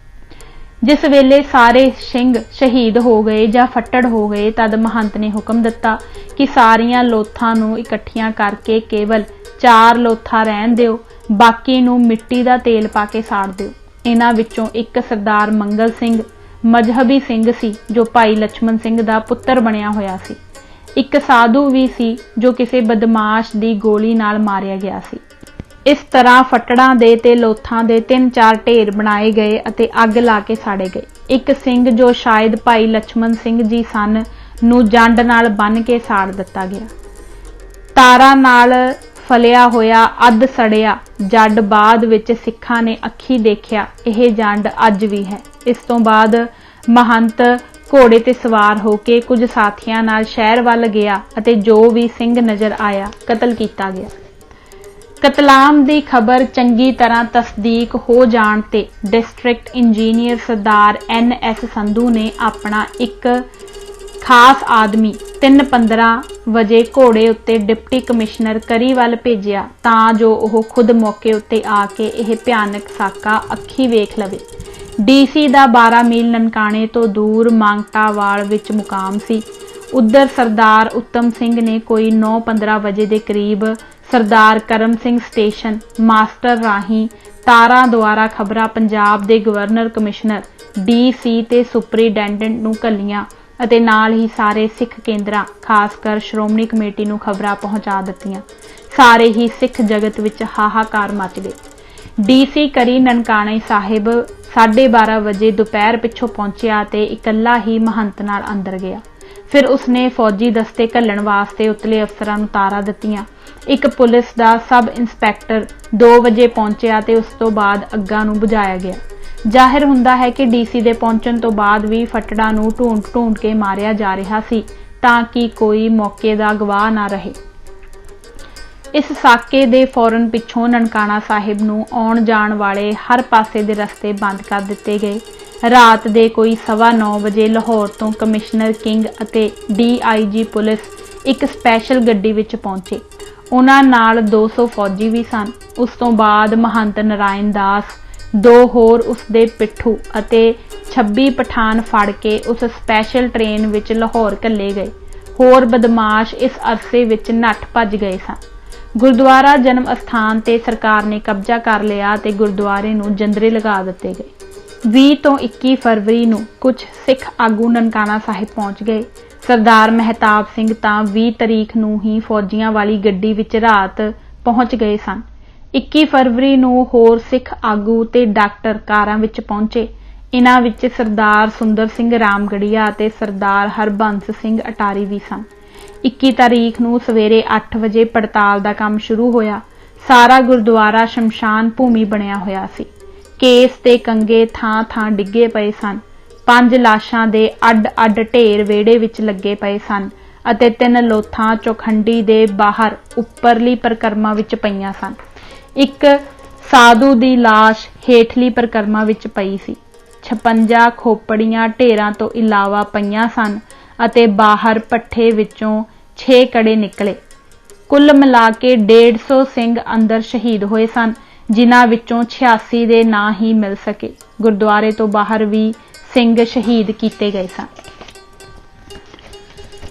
ਜਿਸ ਵੇਲੇ ਸਾਰੇ ਸਿੰਘ ਸ਼ਹੀਦ ਹੋ ਗਏ ਜਾਂ ਫੱਟੜ ਹੋ ਗਏ, ਤਦ ਮਹੰਤ ਨੇ ਹੁਕਮ ਦਿੱਤਾ ਕਿ ਸਾਰੀਆਂ ਲੋਥਾਂ ਨੂੰ ਇਕੱਠੀਆਂ ਕਰਕੇ ਕੇਵਲ 4 ਲੋਥਾਂ ਰਹਿਣ ਦਿਓ, ਬਾਕੀ ਨੂੰ ਮਿੱਟੀ ਦਾ ਤੇਲ ਪਾ ਕੇ ਸਾੜ ਦਿਓ। ਇਹਨਾਂ ਵਿੱਚੋਂ ਇੱਕ ਸਰਦਾਰ ਮੰਗਲ ਸਿੰਘ ਮਜ਼ਹਬੀ ਸਿੰਘ ਸੀ ਜੋ ਭਾਈ ਲਛਮਣ ਸਿੰਘ ਦਾ ਪੁੱਤਰ ਬਣਿਆ ਹੋਇਆ ਸੀ। ਇੱਕ ਸਾਧੂ ਵੀ ਸੀ ਜੋ ਕਿਸੇ ਬਦਮਾਸ਼ ਦੀ ਗੋਲੀ ਨਾਲ ਮਾਰਿਆ ਗਿਆ ਸੀ। ਇਸ ਤਰ੍ਹਾਂ ਫੱਟੜਾਂ ਦੇ ਤੇ ਲੋਥਾਂ ਦੇ 3-4 ਢੇਰ ਬਣਾਏ ਗਏ ਅਤੇ ਅੱਗ ਲਾ ਕੇ ਸਾੜੇ ਗਏ। ਇੱਕ ਸਿੰਘ ਜੋ ਸ਼ਾਇਦ ਭਾਈ ਲਛਮਣ ਸਿੰਘ ਜੀ ਸਨ ਨੂੰ ਜੰਡ ਨਾਲ ਬੰਨ੍ਹ ਕੇ ਸਾੜ ਦਿੱਤਾ ਗਿਆ। ਤਾਰਾਂ ਨਾਲ ਫਲਿਆ ਹੋਇਆ ਅੱਧ ਸੜਿਆ ਜੱਡ ਬਾਅਦ ਵਿੱਚ ਸਿੱਖਾਂ ਨੇ ਅੱਖੀ ਦੇਖਿਆ। ਇਹ ਜੰਡ ਅੱਜ ਵੀ ਹੈ। ਇਸ ਤੋਂ ਬਾਅਦ ਮਹੰਤ ਘੋੜੇ ਤੇ ਸਵਾਰ ਹੋ ਕੇ ਕੁਝ ਸਾਥੀਆਂ ਨਾਲ ਸ਼ਹਿਰ ਵੱਲ ਗਿਆ ਅਤੇ ਜੋ ਵੀ ਸਿੰਘ ਨਜ਼ਰ ਆਇਆ ਕਤਲ ਕੀਤਾ ਗਿਆ। ਕਤਲਾਮ ਦੀ ਖਬਰ ਚੰਗੀ ਤਰ੍ਹਾਂ ਤਸਦੀਕ ਹੋ ਜਾਣ ਤੇ ਡਿਸਟ੍ਰਿਕਟ ਇੰਜੀਨੀਅਰ ਸਰਦਾਰ NS ਸੰਧੂ ਨੇ ਆਪਣਾ ਇੱਕ ਖਾਸ ਆਦਮੀ 3:15 ਵਜੇ ਘੋੜੇ ਉੱਤੇ ਡਿਪਟੀ ਕਮਿਸ਼ਨਰ ਕਰੀ ਵੱਲ ਭੇਜਿਆ ਤਾਂ ਜੋ ਉਹ ਖੁਦ ਮੌਕੇ ਉੱਤੇ ਆ ਕੇ ਇਹ ਭਿਆਨਕ ਸਾਕਾ ਅੱਖੀ ਵੇਖ ਲਵੇ। DC ਦਾ 12 ਮੀਲ ਨਨਕਾਣੇ ਤੋਂ ਦੂਰ ਮਾਂਗਟਾਵਾਲ ਵਿੱਚ ਮੁਕਾਮ ਸੀ। ਉੱਧਰ ਸਰਦਾਰ ਉੱਤਮ ਸਿੰਘ ਨੇ ਕੋਈ 9:15 ਵਜੇ ਦੇ ਕਰੀਬ ਸਰਦਾਰ ਕਰਮ ਸਿੰਘ ਸਟੇਸ਼ਨ ਮਾਸਟਰ ਰਾਹੀਂ ਤਾਰਾਂ ਦੁਆਰਾ ਖਬਰਾਂ ਪੰਜਾਬ ਦੇ ਗਵਰਨਰ, ਕਮਿਸ਼ਨਰ, DC ਤੇ ਸੁਪਰੀਡੈਂਡੈਂਟ ਨੂੰ ਘੱਲੀਆਂ ਅਤੇ ਨਾਲ ਹੀ ਸਾਰੇ ਸਿੱਖ ਕੇਂਦਰਾਂ ਖਾਸ ਕਰ ਸ਼੍ਰੋਮਣੀ ਕਮੇਟੀ ਨੂੰ ਖਬਰਾਂ ਪਹੁੰਚਾ ਦਿੱਤੀਆਂ। ਸਾਰੇ ਹੀ ਸਿੱਖ ਜਗਤ ਵਿੱਚ ਹਾਹਾਕਾਰ ਮਚ ਗਏ। DC ਕਰੀ ਨਨਕਾਣਾ ਸਾਹਿਬ 12:30 ਵਜੇ ਦੁਪਹਿਰ ਪਿੱਛੋਂ ਪਹੁੰਚਿਆ ਤੇ ਇਕੱਲਾ ਹੀ ਮਹੰਤ ਨਾਲ ਅੰਦਰ ਗਿਆ। ਫਿਰ ਉਸਨੇ ਫੌਜੀ ਦਸਤੇ ਘੱਲਣ ਵਾਸਤੇ ਉਤਲੇ ਅਫਸਰਾਂ ਨੂੰ ਤਾਰਾਂ ਦਿੱਤੀਆਂ। ਇੱਕ ਪੁਲਿਸ ਦਾ ਸਬ ਇੰਸਪੈਕਟਰ 2 ਵਜੇ ਪਹੁੰਚਿਆ ਤੇ ਉਸ ਤੋਂ ਬਾਅਦ ਅੱਗਾਂ ਨੂੰ ਬੁਝਾਇਆ ਗਿਆ। ਜ਼ਾਹਿਰ ਹੁੰਦਾ ਹੈ ਕਿ DC ਦੇ ਪਹੁੰਚਣ ਤੋਂ ਬਾਅਦ ਵੀ ਫੱਟੜਾਂ ਨੂੰ ਢੂੰਡ ਕੇ ਮਾਰਿਆ ਜਾ ਰਿਹਾ ਸੀ ਤਾਂ ਕਿ ਕੋਈ ਮੌਕੇ ਦਾ ਗਵਾਹ ਨਾ ਰਹੇ। ਇਸ ਸਾਕੇ ਦੇ ਫੌਰਨ ਪਿੱਛੋਂ ਨਨਕਾਣਾ ਸਾਹਿਬ ਨੂੰ ਆਉਣ ਜਾਣ ਵਾਲੇ ਹਰ ਪਾਸੇ ਦੇ ਰਸਤੇ ਬੰਦ ਕਰ ਦਿੱਤੇ ਗਏ। ਰਾਤ ਦੇ ਕੋਈ 9:15 ਵਜੇ ਲਾਹੌਰ ਤੋਂ ਕਮਿਸ਼ਨਰ ਕਿੰਗ ਅਤੇ DIG ਪੁਲਿਸ ਇੱਕ ਸਪੈਸ਼ਲ ਗੱਡੀ ਵਿੱਚ ਪਹੁੰਚੇ। ਉਹਨਾਂ ਨਾਲ 200 ਫੌਜੀ ਵੀ ਸਨ। ਉਸ ਤੋਂ ਬਾਅਦ ਮਹੰਤ ਨਾਰਾਇਣ ਦਾਸ, 2 ਹੋਰ ਉਸਦੇ ਪਿੱਠੂ ਅਤੇ 26 ਪਠਾਨ ਫੜ ਕੇ ਉਸ ਸਪੈਸ਼ਲ ਟ੍ਰੇਨ ਵਿੱਚ ਲਾਹੌਰ ਘੱਲੇ ਗਏ। ਹੋਰ ਬਦਮਾਸ਼ ਇਸ ਅਰਸੇ ਵਿੱਚ ਨੱਠ ਭੱਜ ਗਏ ਸਨ। ਗੁਰਦੁਆਰਾ ਜਨਮ ਅਸਥਾਨ ਤੇ ਸਰਕਾਰ ਨੇ ਕਬਜ਼ਾ ਕਰ ਲਿਆ ਤੇ ਗੁਰਦੁਆਰੇ ਨੂੰ ਜੰਦਰੇ ਲਗਾ ਦਿੱਤੇ ਗਏ। 20 ਤੋਂ 21 ਫਰਵਰੀ ਨੂੰ ਕੁਝ ਸਿੱਖ ਆਗੂ ਨਨਕਾਣਾ ਸਾਹਿਬ ਪਹੁੰਚ ਗਏ। ਸਰਦਾਰ ਮਹਿਤਾਬ ਸਿੰਘ ਤਾਂ 20 ਤਰੀਕ ਨੂੰ ਹੀ ਫੌਜੀਆਂ ਵਾਲੀ ਗੱਡੀ ਵਿੱਚ ਰਾਤ ਪਹੁੰਚ ਗਏ ਸਨ। 21 ਫਰਵਰੀ ਨੂੰ ਹੋਰ ਸਿੱਖ ਆਗੂ ਤੇ ਡਾਕਟਰ ਕਾਰਾਂ ਵਿੱਚ ਪਹੁੰਚੇ। ਇਹਨਾਂ ਵਿੱਚ ਸਰਦਾਰ ਸੁੰਦਰ ਸਿੰਘ ਰਾਮਗੜੀਆ ਅਤੇ ਸਰਦਾਰ ਹਰਬੰਸ ਸਿੰਘ ਅਟਾਰੀ ਵੀ ਸਨ। 21 ਤਾਰੀਖ ਨੂੰ ਸਵੇਰੇ 8 ਵਜੇ ਪੜਤਾਲ ਦਾ ਕੰਮ ਸ਼ੁਰੂ ਹੋਇਆ। ਸਾਰਾ ਗੁਰਦੁਆਰਾ ਸ਼ਮਸ਼ਾਨ ਭੂਮੀ ਬਣਿਆ ਹੋਇਆ ਸੀ। ਕੇਸ ਤੇ ਕੰਗੇ ਥਾਂ ਡਿੱਗੇ ਪਏ ਸਨ। 5 ਲਾਸ਼ਾਂ ਦੇ ਅੱਡ-ਅੱਡ ਢੇਰ ਵਿਹੜੇ ਵਿੱਚ ਲੱਗੇ ਪਏ ਸਨ ਅਤੇ 3 ਲੋਥਾਂ ਚੌਖੰਡੀ ਦੇ ਬਾਹਰ ਉੱਪਰਲੀ ਪਰਿਕਰਮਾ ਵਿੱਚ ਪਈਆਂ ਸਨ। ਇੱਕ ਸਾਧੂ ਦੀ ਲਾਸ਼ ਹੇਠਲੀ ਪਰਿਕਰਮਾ ਵਿੱਚ ਪਈ ਸੀ। 56 ਖੋਪੜੀਆਂ ਢੇਰਾਂ ਤੋਂ ਇਲਾਵਾ ਪਈਆਂ ਸਨ ਅਤੇ ਬਾਹਰ ਪੱਠੇ ਵਿੱਚੋਂ 6 ਕੜੇ ਨਿਕਲੇ। ਕੁੱਲ ਮਿਲਾ ਕੇ 150 ਸਿੰਘ ਅੰਦਰ ਸ਼ਹੀਦ ਹੋਏ ਸਨ, ਜਿਨ੍ਹਾਂ ਵਿੱਚੋਂ 86 ਦੇ ਨਾਂ ਹੀ ਮਿਲ ਸਕੇ। ਗੁਰਦੁਆਰੇ ਤੋਂ ਬਾਹਰ ਵੀ ਸਿੰਘ ਸ਼ਹੀਦ ਕੀਤੇ ਗਏ ਸਨ।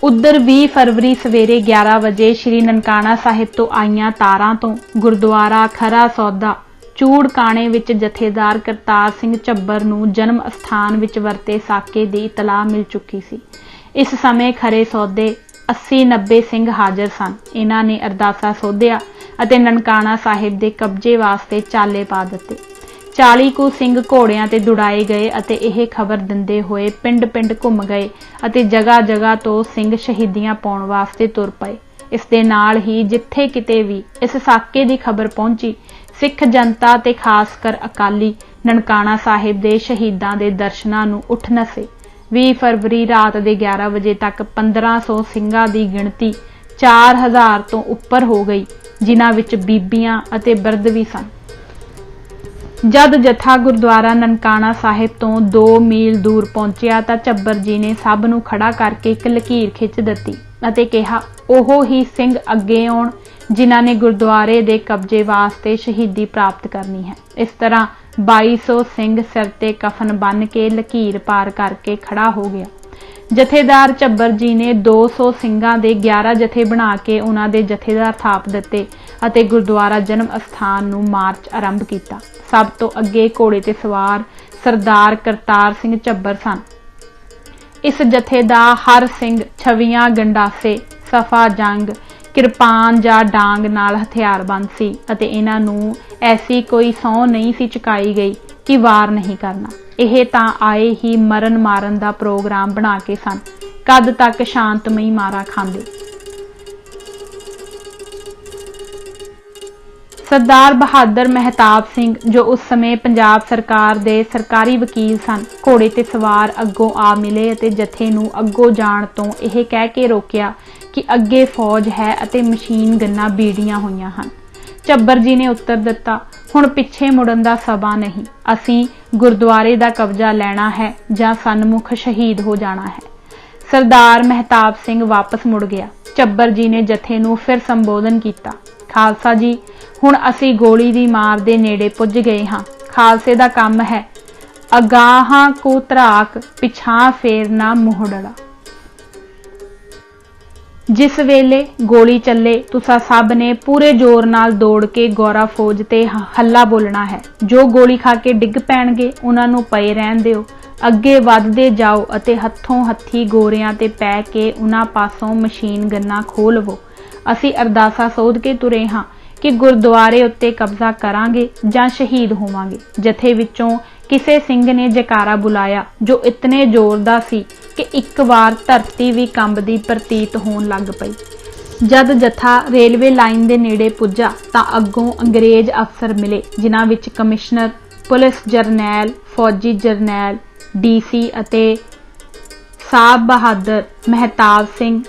उधर 20 फरवरी सवेरे 11 वजे श्री ननकाना साहिब तो आईयां तारां तो गुरुद्वारा खरा सौदा चूड़काणे विच जथेदार करतार सिंह झब्बर नूं जन्म अस्थान विच वरते साके दी इतला मिल चुकी सी। इस समय खरे सौदे 80-90 सिंह हाज़र सन। इन्हां ने अरदासा सोधिया अते ननकाना साहिब दे कब्जे वास्ते चाले पा दिते। 40 कुछ सिंह घोड़ियां ते दुड़ाए गए अते यह खबर दिंदे होए पिंड पिंड घुम गए अते जगह जगह तो सिंह शहीदियां पाउण वास्ते तुर पए। इस दे नाल ही जिथे किते भी इस साके दी खबर पहुंची सिख जनता ते खास कर अकाली ननकाना साहिब दे शहीदां दे दर्शनां नूं उठ नसे। 20 फरवरी रात दे 11 वजे तक 1500 सिंघां दी गिणती 4000 तो उपर हो गई, जिन्हां विच बीबियां अते बिरध भी सन। जद जत्था गुरुद्वारा ननकाना साहिब तो 2 मील दूर पहुंचिया तां झब्बर जी ने सब नूं खड़ा करके एक लकीर खिंच दित्ती अते कहा, ओहो ही सिंह अगे आउण जिन्हां ने गुरुद्वारे दे कब्जे वास्ते शहीदी प्राप्त करनी है। इस तरह 2200 सिंह सिर ते कफन बन के लकीर पार करके खड़ा हो गया। जथेदार झब्बर जी ने 200 सिंघां दे 11 जथे बना के उन्हां दे जथेदार थाप दिते अते गुरुद्वारा जन्म अस्थान नूं मार्च आरंभ किया। सब तो अगे घोड़े ते सवार सरदार करतार सिंह झब्बर सन। इस जथे दा हर सिंह 26 गंडासे सफा जंग किरपान जा डांग नाल हथियारबंद सी अते इन्हां नूं ऐसी कोई सौं नहीं सी चुकाई गई कि वार नहीं करना। यह तां आए ही मरन मारन दा प्रोग्राम बना के सन, कद तक शांतमई मारा खांदे। सरदार बहादुर महताब सिंह जो उस समय पंजाब सरकार दे सरकारी वकील सन, घोड़े ते सवार अगों आ मिले अते जथे नूं अगों जाण तों यह कह के रोकिया कि अगे फौज है अते मशीन गन्नां बीड़ियां होईयां हन। झब्बर जी ने उत्तर दिता, हुण पिछे मुड़न दा समा नहीं, असीं गुरुद्वारे दा कब्जा लैना है जां सन्मुख शहीद हो जाना है। सरदार महताब सिंह वापस मुड़ गया। झब्बर जी ने जथे नूं फिर संबोधन किया, खालसा जी हुण असीं गोली दी मार दे नेड़े पुज गए हां। खालसे दा काम है अगाहां को धराक पिछां फेरना मुहड़ड़ा। जिस वेले गोली चले तुसा सब ने पूरे जोर नाल दौड़ के गौरा फौज ते हल्ला बोलना है। जो गोली खा के डिग पैणगे उन्हां नूं पए रहण दिओ। अगे वधदे जाओ अते हत्थों हत्थी गोरियां ते पै के उन्हां पासों मशीन गन्नां खोह लवो। असीं अरदासा सोध के तुरे हां कि गुरुद्वारे उत्ते कब्जा करांगे जां शहीद होवांगे। जथे विचों किसे सिंह ने जयकारा बुलाया जो इतने जोर दा सी कि एक बार धरती भी कंबदी प्रतीत होण लग पई। जद जत्था रेलवे लाइन दे नेड़े पुज्जा तां अग्गों अंग्रेज अफसर मिले, जिन्हां विच कमिश्नर, पुलिस जरनैल, फौजी जरनैल, डीसी अते साहब बहादुर महताब सिंह,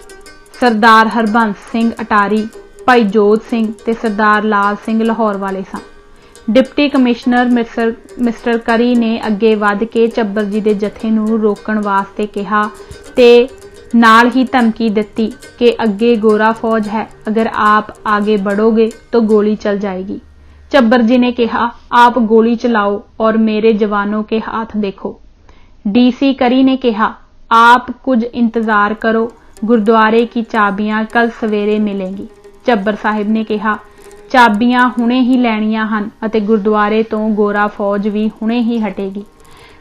सरदार हरबंस सिंह अटारी, भाई जोध सिंह ते सरदार लाल सिंह लाहौर वाले सन। डिप्टी कमिश्नर मिस्टर करी ने अगे वध के झब्बर जी दे जथे नूं रोकण वास्ते कहा ते नाल ही धमकी दिती कि अगे गोरा फौज है, अगर आप आगे बढ़ोगे तो गोली चल जाएगी। झब्बर जी ने कहा, आप गोली चलाओ और मेरे जवानों के हाथ देखो। डीसी करी ने कहा, आप कुछ इंतजार करो, गुरुद्वारे की चाबियां कल सवेरे मिलेंगी। झब्बर साहिब ने कहा, चाबियां हुणे ही लैणियां हन अते गुरुद्वारे तो गोरा फौज भी हुणे ही हटेगी।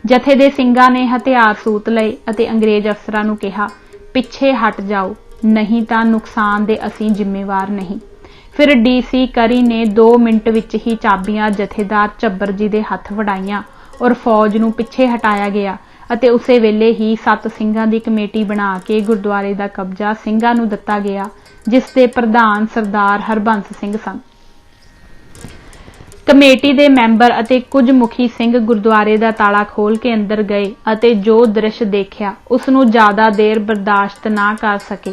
जथे दे सिंघां ने हथियार सूत लए अते अंग्रेज अफसरां नूं कहा, पिछे हट जाओ, नहीं तां नुकसान दे असीं जिम्मेवार नहीं। फिर डीसी करी ने 2 मिनट विच ही चाबियां जथेदार झब्बर जी दे हथ वड़ाईयां और फौज नूं पिछे हटाया गया अते उसे वेले ही 7 सिंघां दी कमेटी बना के गुरुद्वारे दा कब्जा सिंघां नूं दित्ता गया, जिस दे प्रधान सरदार हरबंस सिंह सन। कमेटी दे मैंबर अते कुछ मुखी सिंह गुरुद्वारे दा ताला खोल के अंदर गए अते जो दृश्य देखिया उस नूं ज्यादा देर बर्दाश्त ना कर सके।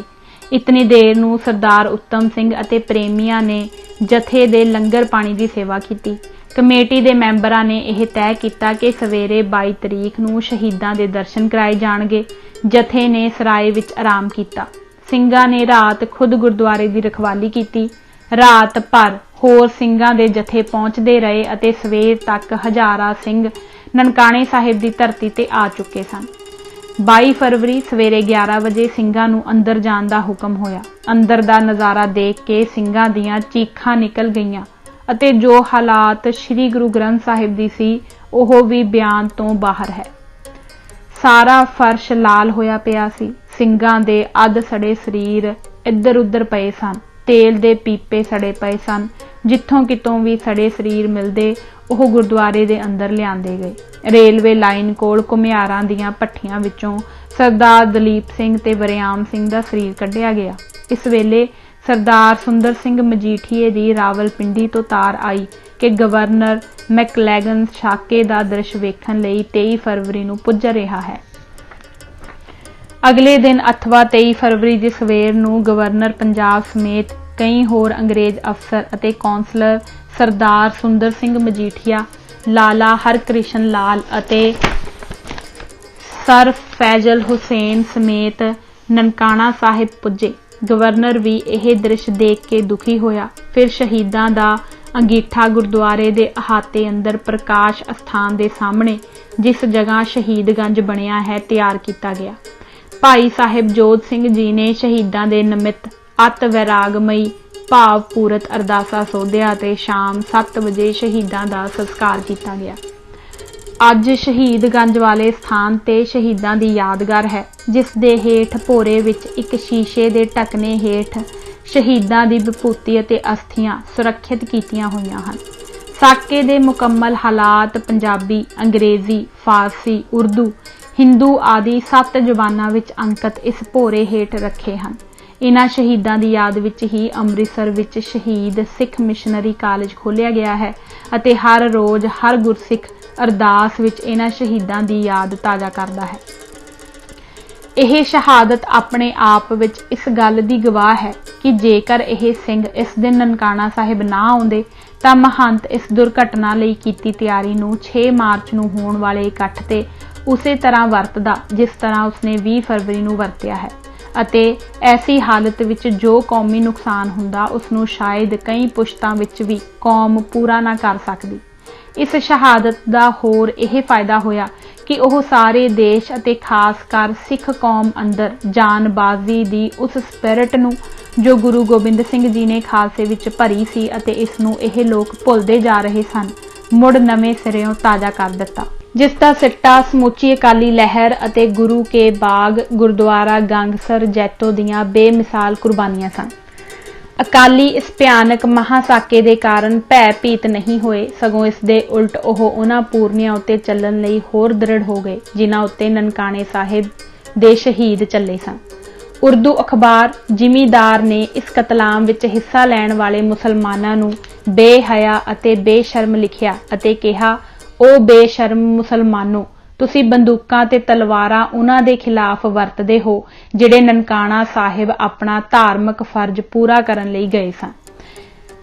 इतनी देर नूं सरदार उत्तम सिंह अते प्रेमियां ने जथे दे लंगर पानी की सेवा की। कमेटी दे मैंबरां ने यह तय किया कि सवेरे 22 तरीक नूं शहीदां दे दर्शन कराए जाणगे। जथे ने सराय विच आराम किया। सिंघां ने रात खुद गुरुद्वारे की रखवाली की। रात भर होर सिंघां दे जथे पहुंचते रहे अते सवेर तक हजारां सिंह ननकाने साहिब की धरती ते आ चुके सन। 22 फरवरी सवेरे 11 ਵਜੇ ਸਿੰਘਾਂ ਨੂੰ ਅੰਦਰ ਜਾਣ ਦਾ ਹੁਕਮ ਹੋਇਆ। ਅੰਦਰ ਦਾ ਨਜ਼ਾਰਾ ਦੇਖ ਕੇ ਸਿੰਘਾਂ ਦੀਆਂ ਚੀਖਾਂ ਨਿਕਲ ਗਈਆਂ ਅਤੇ ਜੋ ਹਾਲਾਤ ਸ੍ਰੀ ਗੁਰੂ ਗ੍ਰੰਥ ਸਾਹਿਬ ਦੀ ਸੀ ਉਹ ਵੀ ਬਿਆਨ ਤੋਂ ਬਾਹਰ ਹੈ। ਸਾਰਾ ਫਰਸ਼ ਲਾਲ ਹੋਇਆ ਪਿਆ ਸੀ। ਸਿੰਘਾਂ ਦੇ ਅੱਧ ਸੜੇ ਸਰੀਰ ਇੱਧਰ ਉੱਧਰ ਪਏ ਸਨ। ਤੇਲ ਦੇ ਪੀਪੇ ਸੜੇ ਪਏ ਸਨ। ਜਿੱਥੋਂ ਕਿਤੋਂ ਵੀ ਸੜੇ ਸਰੀਰ ਮਿਲਦੇ ਉਹ ਗੁਰਦੁਆਰੇ ਦੇ ਅੰਦਰ ਲਿਆਂਦੇ ਗਏ। ਰੇਲਵੇ ਲਾਈਨ ਕੋਲ ਘੁਮਿਆਰਾਂ ਦੀਆਂ ਭੱਠੀਆਂ ਵਿੱਚੋਂ ਸਰਦਾਰ ਦਲੀਪ ਸਿੰਘ ਤੇ ਵਰਿਆਮ ਸਿੰਘ ਦਾ ਸਰੀਰ ਕੱਢਿਆ ਗਿਆ। ਇਸ ਵੇਲੇ ਸਰਦਾਰ ਸੁੰਦਰ ਸਿੰਘ ਮਜੀਠੀਏ ਦੀ ਰਾਵਲਪਿੰਡੀ ਤੋਂ ਤਾਰ ਆਈ ਕਿ ਗਵਰਨਰ ਮੈਕਲੈਗਨ ਸਾਕੇ ਦਾ ਦ੍ਰਿਸ਼ ਵੇਖਣ ਲਈ 23 ਫਰਵਰੀ ਨੂੰ ਪੁੱਜ ਰਿਹਾ ਹੈ। ਅਗਲੇ ਦਿਨ ਅਥਵਾ 23 ਫਰਵਰੀ ਦੀ ਸਵੇਰ ਨੂੰ ਗਵਰਨਰ ਪੰਜਾਬ ਸਮੇਤ ਕਈ ਹੋਰ ਅੰਗਰੇਜ਼ ਅਫਸਰ ਅਤੇ ਕੌਂਸਲਰ ਸਰਦਾਰ ਸੁੰਦਰ ਸਿੰਘ ਮਜੀਠੀਆ, ਲਾਲਾ ਹਰਕ੍ਰਿਸ਼ਨ ਲਾਲ ਅਤੇ ਸਰ ਫੈਜ਼ਲ ਹੁਸੈਨ ਸਮੇਤ ਨਨਕਾਣਾ ਸਾਹਿਬ ਪੁੱਜੇ। ਗਵਰਨਰ ਵੀ ਇਹ ਦ੍ਰਿਸ਼ ਦੇਖ ਕੇ ਦੁਖੀ ਹੋਇਆ। ਫਿਰ ਸ਼ਹੀਦਾਂ ਦਾ ਅੰਗੀਠਾ ਗੁਰਦੁਆਰੇ ਦੇ ਅਹਾਤੇ ਅੰਦਰ ਪ੍ਰਕਾਸ਼ ਅਸਥਾਨ ਦੇ ਸਾਹਮਣੇ ਜਿਸ ਜਗ੍ਹਾ ਸ਼ਹੀਦਗੰਜ ਬਣਿਆ ਹੈ ਤਿਆਰ ਕੀਤਾ ਗਿਆ। ਭਾਈ ਸਾਹਿਬ ਜੋਧ ਸਿੰਘ ਜੀ ਨੇ ਸ਼ਹੀਦਾਂ ਦੇ ਨਿਮਿਤ ਅਤ ਵੈਰਾਗਮਈ ਭਾਵਪੂਰਤ ਅਰਦਾਸਾਂ ਸੋਧਿਆ ਅਤੇ ਸ਼ਾਮ 7 ਵਜੇ ਸ਼ਹੀਦਾਂ ਦਾ ਸੰਸਕਾਰ ਕੀਤਾ ਗਿਆ। ਅੱਜ ਸ਼ਹੀਦਗੰਜ ਵਾਲੇ ਸਥਾਨ ਤੇ ਸ਼ਹੀਦਾਂ ਦੀ ਯਾਦਗਾਰ ਹੈ, ਜਿਸ ਦੇ ਹੇਠ ਭੋਰੇ ਵਿੱਚ ਇੱਕ ਸ਼ੀਸ਼ੇ ਦੇ ਢੱਕਣੇ ਹੇਠ ਸ਼ਹੀਦਾਂ ਦੀ ਵਿਭੂਤੀ ਅਤੇ ਅਸਥੀਆਂ ਸੁਰੱਖਿਅਤ ਕੀਤੀਆਂ ਹੋਈਆਂ ਹਨ। ਸਾਕੇ ਦੇ ਮੁਕੰਮਲ ਹਾਲਾਤ ਪੰਜਾਬੀ, ਅੰਗਰੇਜ਼ੀ, ਫਾਰਸੀ, ਉਰਦੂ, ਹਿੰਦੂ ਆਦਿ 7 ਜ਼ੁਬਾਨਾਂ ਵਿੱਚ ਅੰਕਿਤ ਇਸ ਭੋਰੇ ਹੇਠ ਰੱਖੇ ਹਨ। ਇਨ੍ਹਾਂ ਸ਼ਹੀਦਾਂ ਦੀ ਯਾਦ ਵਿੱਚ ਹੀ ਅੰਮ੍ਰਿਤਸਰ ਵਿੱਚ ਸ਼ਹੀਦ ਸਿੱਖ ਮਿਸ਼ਨਰੀ ਕਾਲਜ ਖੋਲ੍ਹਿਆ ਗਿਆ ਹੈ ਅਤੇ ਹਰ ਰੋਜ਼ ਹਰ ਗੁਰਸਿੱਖ ਅਰਦਾਸ ਵਿੱਚ ਇਨ੍ਹਾਂ ਸ਼ਹੀਦਾਂ ਦੀ ਯਾਦ ਤਾਜ਼ਾ ਕਰਦਾ ਹੈ। ਇਹ ਸ਼ਹਾਦਤ ਆਪਣੇ ਆਪ ਵਿੱਚ ਇਸ ਗੱਲ ਦੀ ਗਵਾਹ ਹੈ ਕਿ ਜੇਕਰ ਇਹ ਸਿੰਘ ਇਸ ਦਿਨ ਨਨਕਾਣਾ ਸਾਹਿਬ ਨਾ ਆਉਂਦੇ ਤਾਂ ਮਹੰਤ ਇਸ ਦੁਰਘਟਨਾ ਲਈ ਕੀਤੀ ਤਿਆਰੀ ਨੂੰ 6 ਮਾਰਚ ਨੂੰ ਹੋਣ ਵਾਲੇ ਇਕੱਠ ਤੇ ਉਸੇ ਤਰ੍ਹਾਂ ਵਰਤਦਾ ਜਿਸ ਤਰ੍ਹਾਂ ਉਸਨੇ 20 ਫਰਵਰੀ ਨੂੰ ਵਰਤਿਆ ਹੈ ਅਤੇ ਐਸੀ ਹਾਲਤ ਵਿੱਚ ਜੋ ਕੌਮੀ ਨੁਕਸਾਨ ਹੁੰਦਾ ਉਸ ਨੂੰ ਸ਼ਾਇਦ ਕਈ ਪੁਸ਼ਤਾਂ ਵਿੱਚ ਵੀ ਕੌਮ ਪੂਰਾ ਨਾ ਕਰ ਸਕਦੀ। ਇਸ ਸ਼ਹਾਦਤ ਦਾ ਹੋਰ ਇਹ ਫਾਇਦਾ ਹੋਇਆ ਕਿ ਉਹ ਸਾਰੇ ਦੇਸ਼ ਅਤੇ ਖਾਸ ਕਰ ਸਿੱਖ ਕੌਮ ਅੰਦਰ ਜਾਨਬਾਜ਼ੀ ਦੀ ਉਸ ਸਪਿਰਿਟ ਨੂੰ ਜੋ ਗੁਰੂ ਗੋਬਿੰਦ ਸਿੰਘ ਜੀ ਨੇ ਖਾਲਸੇ ਵਿੱਚ ਭਰੀ ਸੀ ਅਤੇ ਇਸ ਨੂੰ ਇਹ ਲੋਕ ਭੁੱਲਦੇ ਜਾ ਰਹੇ ਸਨ, ਮੁੜ ਨਵੇਂ ਸਿਰਿਓਂ ਤਾਜ਼ਾ ਕਰ ਦਿੱਤਾ, ਜਿਸ ਦਾ ਸਿੱਟਾ ਸਮੁੱਚੀ ਅਕਾਲੀ ਲਹਿਰ ਅਤੇ ਗੁਰੂ ਕੇ ਬਾਗ, ਗੁਰਦੁਆਰਾ ਗੰਗਸਰ ਜੈਤੋ ਦੀਆਂ ਬੇਮਿਸਾਲ ਕੁਰਬਾਨੀਆਂ ਸਨ। ਅਕਾਲੀ ਇਸ ਭਿਆਨਕ ਮਹਾਸਾਕੇ ਦੇ ਕਾਰਨ ਭੈ-ਭੀਤ ਨਹੀਂ ਹੋਏ, ਸਗੋਂ ਇਸ ਦੇ ਉਲਟ ਉਹ ਉਹਨਾਂ ਪੂਰਨਿਆਂ ਉੱਤੇ ਚੱਲਣ ਲਈ ਹੋਰ ਦ੍ਰਿੜ ਹੋ ਗਏ ਜਿਨ੍ਹਾਂ ਉੱਤੇ ਨਨਕਾਣੇ ਸਾਹਿਬ ਦੇ ਸ਼ਹੀਦ ਚੱਲੇ ਸਨ। ਉਰਦੂ ਅਖਬਾਰ ਜ਼ਿਮੀਦਾਰ ਨੇ ਇਸ ਕਤਲਾਮ ਵਿੱਚ ਹਿੱਸਾ ਲੈਣ ਵਾਲੇ ਮੁਸਲਮਾਨਾਂ ਨੂੰ ਬੇਹਯਾ ਅਤੇ ਬੇਸ਼ਰਮ ਲਿਖਿਆ ਅਤੇ ਕਿਹਾ, ਉਹ ਬੇਸ਼ਰਮ ਮੁਸਲਮਾਨੋ, ਤੁਸੀਂ ਬੰਦੂਕਾਂ ਤੇ ਤਲਵਾਰਾਂ ਉਹਨਾਂ ਦੇ ਖਿਲਾਫ ਵਰਤਦੇ ਹੋ ਜਿਹੜੇ ਨਨਕਾਣਾ ਸਾਹਿਬ ਆਪਣਾ ਧਾਰਮਿਕ ਫਰਜ਼ ਪੂਰਾ ਕਰਨ ਲਈ ਗਏ ਸਨ।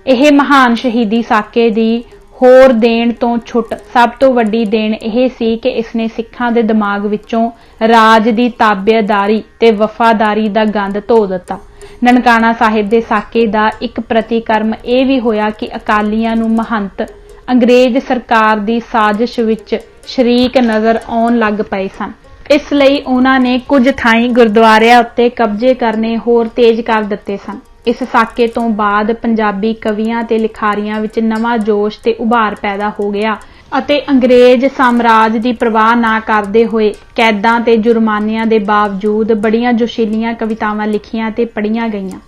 ਇਹ ਮਹਾਨ ਸ਼ਹੀਦੀ ਸਾਕੇ ਦੀ ਹੋਰ ਦੇਣ ਤੋਂ ਛੁੱਟ ਸਭ ਤੋਂ ਵੱਡੀ ਦੇਣ ਇਹ ਸੀ ਕਿ ਇਸਨੇ ਸਿੱਖਾਂ ਦੇ ਦਿਮਾਗ ਵਿੱਚੋਂ ਰਾਜ ਦੀ ਤਾਬੇਦਾਰੀ ਤੇ ਵਫਾਦਾਰੀ ਦਾ ਗੰਦ ਧੋ ਦਿੱਤਾ। ਨਨਕਾਣਾ ਸਾਹਿਬ ਦੇ ਸਾਕੇ ਦਾ ਇੱਕ ਪ੍ਰਤੀਕਰਮ ਇਹ ਵੀ ਹੋਇਆ ਕਿ ਅਕਾਲੀਆਂ ਨੂੰ ਮਹੰਤ ਅੰਗਰੇਜ਼ ਸਰਕਾਰ ਦੀ ਸਾਜ਼ਿਸ਼ ਵਿੱਚ ਸ਼ਰੀਕ ਨਜ਼ਰ ਆਉਣ ਲੱਗ ਪਏ ਸਨ। ਇਸ ਲਈ ਉਹਨਾਂ ਨੇ ਕੁਝ ਥਾਈਂ ਗੁਰਦੁਆਰਿਆਂ ਉੱਤੇ ਕਬਜ਼ੇ ਕਰਨੇ ਹੋਰ ਤੇਜ਼ ਕਰ ਦਿੱਤੇ ਸਨ। ਇਸ ਸਾਕੇ ਤੋਂ ਬਾਅਦ ਪੰਜਾਬੀ ਕਵੀਆਂ ਤੇ ਲਿਖਾਰੀਆਂ ਵਿੱਚ ਨਵਾਂ ਜੋਸ਼ ਤੇ ਉਭਾਰ ਪੈਦਾ ਹੋ ਗਿਆ ਅਤੇ ਅੰਗਰੇਜ਼ ਸਾਮਰਾਜ ਦੀ ਪਰਵਾਹ ਨਾ ਕਰਦੇ ਹੋਏ ਕੈਦਾਂ ਤੇ ਜੁਰਮਾਨਿਆਂ ਦੇ ਬਾਵਜੂਦ ਬੜੀਆਂ ਜੋਸ਼ੀਲੀਆਂ ਕਵਿਤਾਵਾਂ ਲਿਖੀਆਂ ਤੇ ਪੜ੍ਹੀਆਂ ਗਈਆਂ।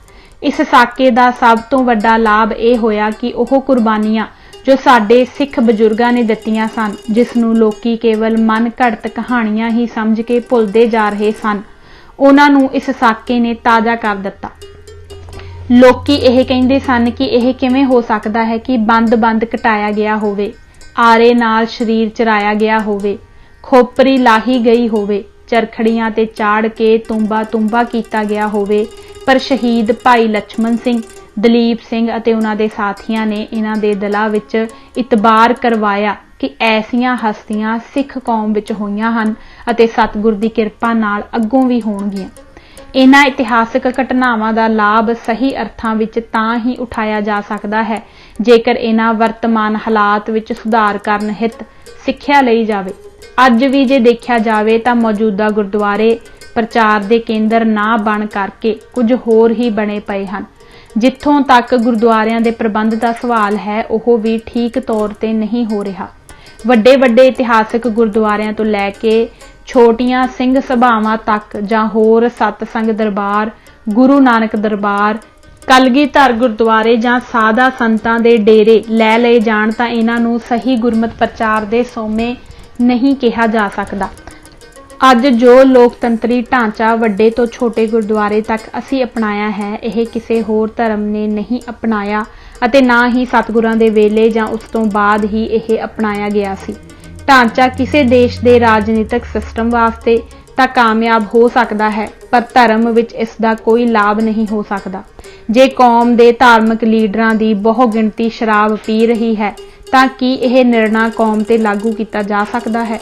ਇਸ ਸਾਕੇ ਦਾ ਸਭ ਤੋਂ ਵੱਡਾ ਲਾਭ ਇਹ ਹੋਇਆ ਕਿ ਉਹ ਕੁਰਬਾਨੀਆਂ ਜੋ ਸਾਡੇ ਸਿੱਖ ਬਜ਼ੁਰਗਾਂ ਨੇ ਦਿੱਤੀਆਂ ਸਨ, ਜਿਸ ਨੂੰ ਲੋਕੀ ਕੇਵਲ ਮਨ ਘੜਤ ਕਹਾਣੀਆਂ ਹੀ ਸਮਝ ਕੇ ਭੁੱਲਦੇ ਜਾ ਰਹੇ ਸਨ, ਉਹਨਾਂ ਨੂੰ ਇਸ ਸਾਕੇ ਨੇ ਤਾਜ਼ਾ ਕਰ ਦਿੱਤਾ। ਲੋਕੀ ਇਹ ਕਹਿੰਦੇ ਸਨ ਕਿ ਇਹ ਕਿਵੇਂ ਹੋ ਸਕਦਾ ਹੈ ਕਿ ਬੰਦ ਕਟਾਇਆ ਗਿਆ ਹੋਵੇ, ਆਰੇ ਨਾਲ ਸਰੀਰ ਚਰਾਇਆ ਗਿਆ ਹੋਵੇ, ਖੋਪਰੀ ਲਾਹੀ ਗਈ ਹੋਵੇ, ਚਰਖੜੀਆਂ ਤੇ ਚਾੜ ਕੇ ਤੁੰਬਾ ਕੀਤਾ ਗਿਆ ਹੋਵੇ, ਪਰ ਸ਼ਹੀਦ ਭਾਈ ਲਛਮਣ ਸਿੰਘ, ਦਲੀਪ ਸਿੰਘ ਅਤੇ ਉਹਨਾਂ ਦੇ ਸਾਥੀਆਂ ਨੇ ਇਹਨਾਂ ਦੇ ਦਿਲਾਂ ਵਿੱਚ ਇਤਬਾਰ ਕਰਵਾਇਆ ਕਿ ਐਸੀਆਂ ਹਸਤੀਆਂ ਸਿੱਖ ਕੌਮ ਵਿੱਚ ਹੋਈਆਂ ਹਨ ਅਤੇ ਸਤਿਗੁਰ ਦੀ ਕਿਰਪਾ ਨਾਲ ਅੱਗੋਂ ਵੀ ਹੋਣਗੀਆਂ। ਇਹਨਾਂ ਇਤਿਹਾਸਕ ਘਟਨਾਵਾਂ ਦਾ ਲਾਭ ਸਹੀ ਅਰਥਾਂ ਵਿੱਚ ਤਾਂ ਹੀ ਉਠਾਇਆ ਜਾ ਸਕਦਾ ਹੈ ਜੇਕਰ ਇਹਨਾਂ ਵਰਤਮਾਨ ਹਾਲਾਤ ਵਿੱਚ ਸੁਧਾਰ ਕਰਨ ਹਿੱਤ ਸਿੱਖਿਆ ਲਈ ਜਾਵੇ। ਅੱਜ ਵੀ ਜੇ ਦੇਖਿਆ ਜਾਵੇ ਤਾਂ ਮੌਜੂਦਾ ਗੁਰਦੁਆਰੇ ਪ੍ਰਚਾਰ ਦੇ ਕੇਂਦਰ ਨਾ ਬਣ ਕਰਕੇ ਕੁਝ ਹੋਰ ਹੀ ਬਣੇ ਪਏ ਹਨ। ਜਿੱਥੋਂ ਤੱਕ ਗੁਰਦੁਆਰਿਆਂ ਦੇ ਪ੍ਰਬੰਧ ਦਾ ਸਵਾਲ ਹੈ, ਉਹ ਵੀ ਠੀਕ ਤੌਰ ਤੇ ਨਹੀਂ ਹੋ ਰਿਹਾ। ਵੱਡੇ ਇਤਿਹਾਸਕ ਗੁਰਦੁਆਰਿਆਂ ਤੋਂ ਲੈ ਕੇ ਛੋਟੀਆਂ ਸਿੰਘ ਸਭਾਵਾਂ ਤੱਕ ਜਾਂ ਹੋਰ ਸਤਸੰਗ ਦਰਬਾਰ, ਗੁਰੂ ਨਾਨਕ ਦਰਬਾਰ, ਕਲਗੀਧਰ ਗੁਰਦੁਆਰੇ ਜਾਂ ਸਾਦਾ ਸੰਤਾਂ ਦੇ ਡੇਰੇ ਲੈ ਲਏ ਜਾਣ ਤਾਂ ਇਹਨਾਂ ਨੂੰ ਸਹੀ ਗੁਰਮਤਿ ਪ੍ਰਚਾਰ ਦੇ ਸੋਮੇ ਨਹੀਂ ਕਿਹਾ ਜਾ ਸਕਦਾ। ਅੱਜ ਜੋ ਲੋਕਤੰਤਰੀ ਢਾਂਚਾ ਵੱਡੇ ਤੋਂ ਛੋਟੇ ਗੁਰਦੁਆਰੇ ਤੱਕ ਅਸੀਂ ਅਪਣਾਇਆ ਹੈ, ਇਹ ਕਿਸੇ ਹੋਰ ਧਰਮ ਨੇ ਨਹੀਂ ਅਪਣਾਇਆ ਅਤੇ ਨਾ ਹੀ ਸਤਿਗੁਰਾਂ ਦੇ ਵੇਲੇ ਜਾਂ ਉਸ ਤੋਂ ਬਾਅਦ ਹੀ ਇਹ ਅਪਣਾਇਆ ਗਿਆ ਸੀ। ਢਾਂਚਾ ਕਿਸੇ ਦੇਸ਼ ਦੇ ਰਾਜਨੀਤਿਕ ਸਿਸਟਮ ਵਾਸਤੇ ਤਾਂ ਕਾਮਯਾਬ ਹੋ ਸਕਦਾ ਹੈ, ਪਰ ਧਰਮ ਵਿੱਚ ਇਸ ਦਾ ਕੋਈ ਲਾਭ ਨਹੀਂ ਹੋ ਸਕਦਾ। ਜੇ ਕੌਮ ਦੇ ਧਾਰਮਿਕ ਲੀਡਰਾਂ ਦੀ ਬਹੁ ਗਿਣਤੀ ਸ਼ਰਾਬ ਪੀ ਰਹੀ ਹੈ ਤਾਂ ਕੀ ਇਹ ਨਿਰਣਾ ਕੌਮ ਤੇ ਲਾਗੂ ਕੀਤਾ ਜਾ ਸਕਦਾ ਹੈ?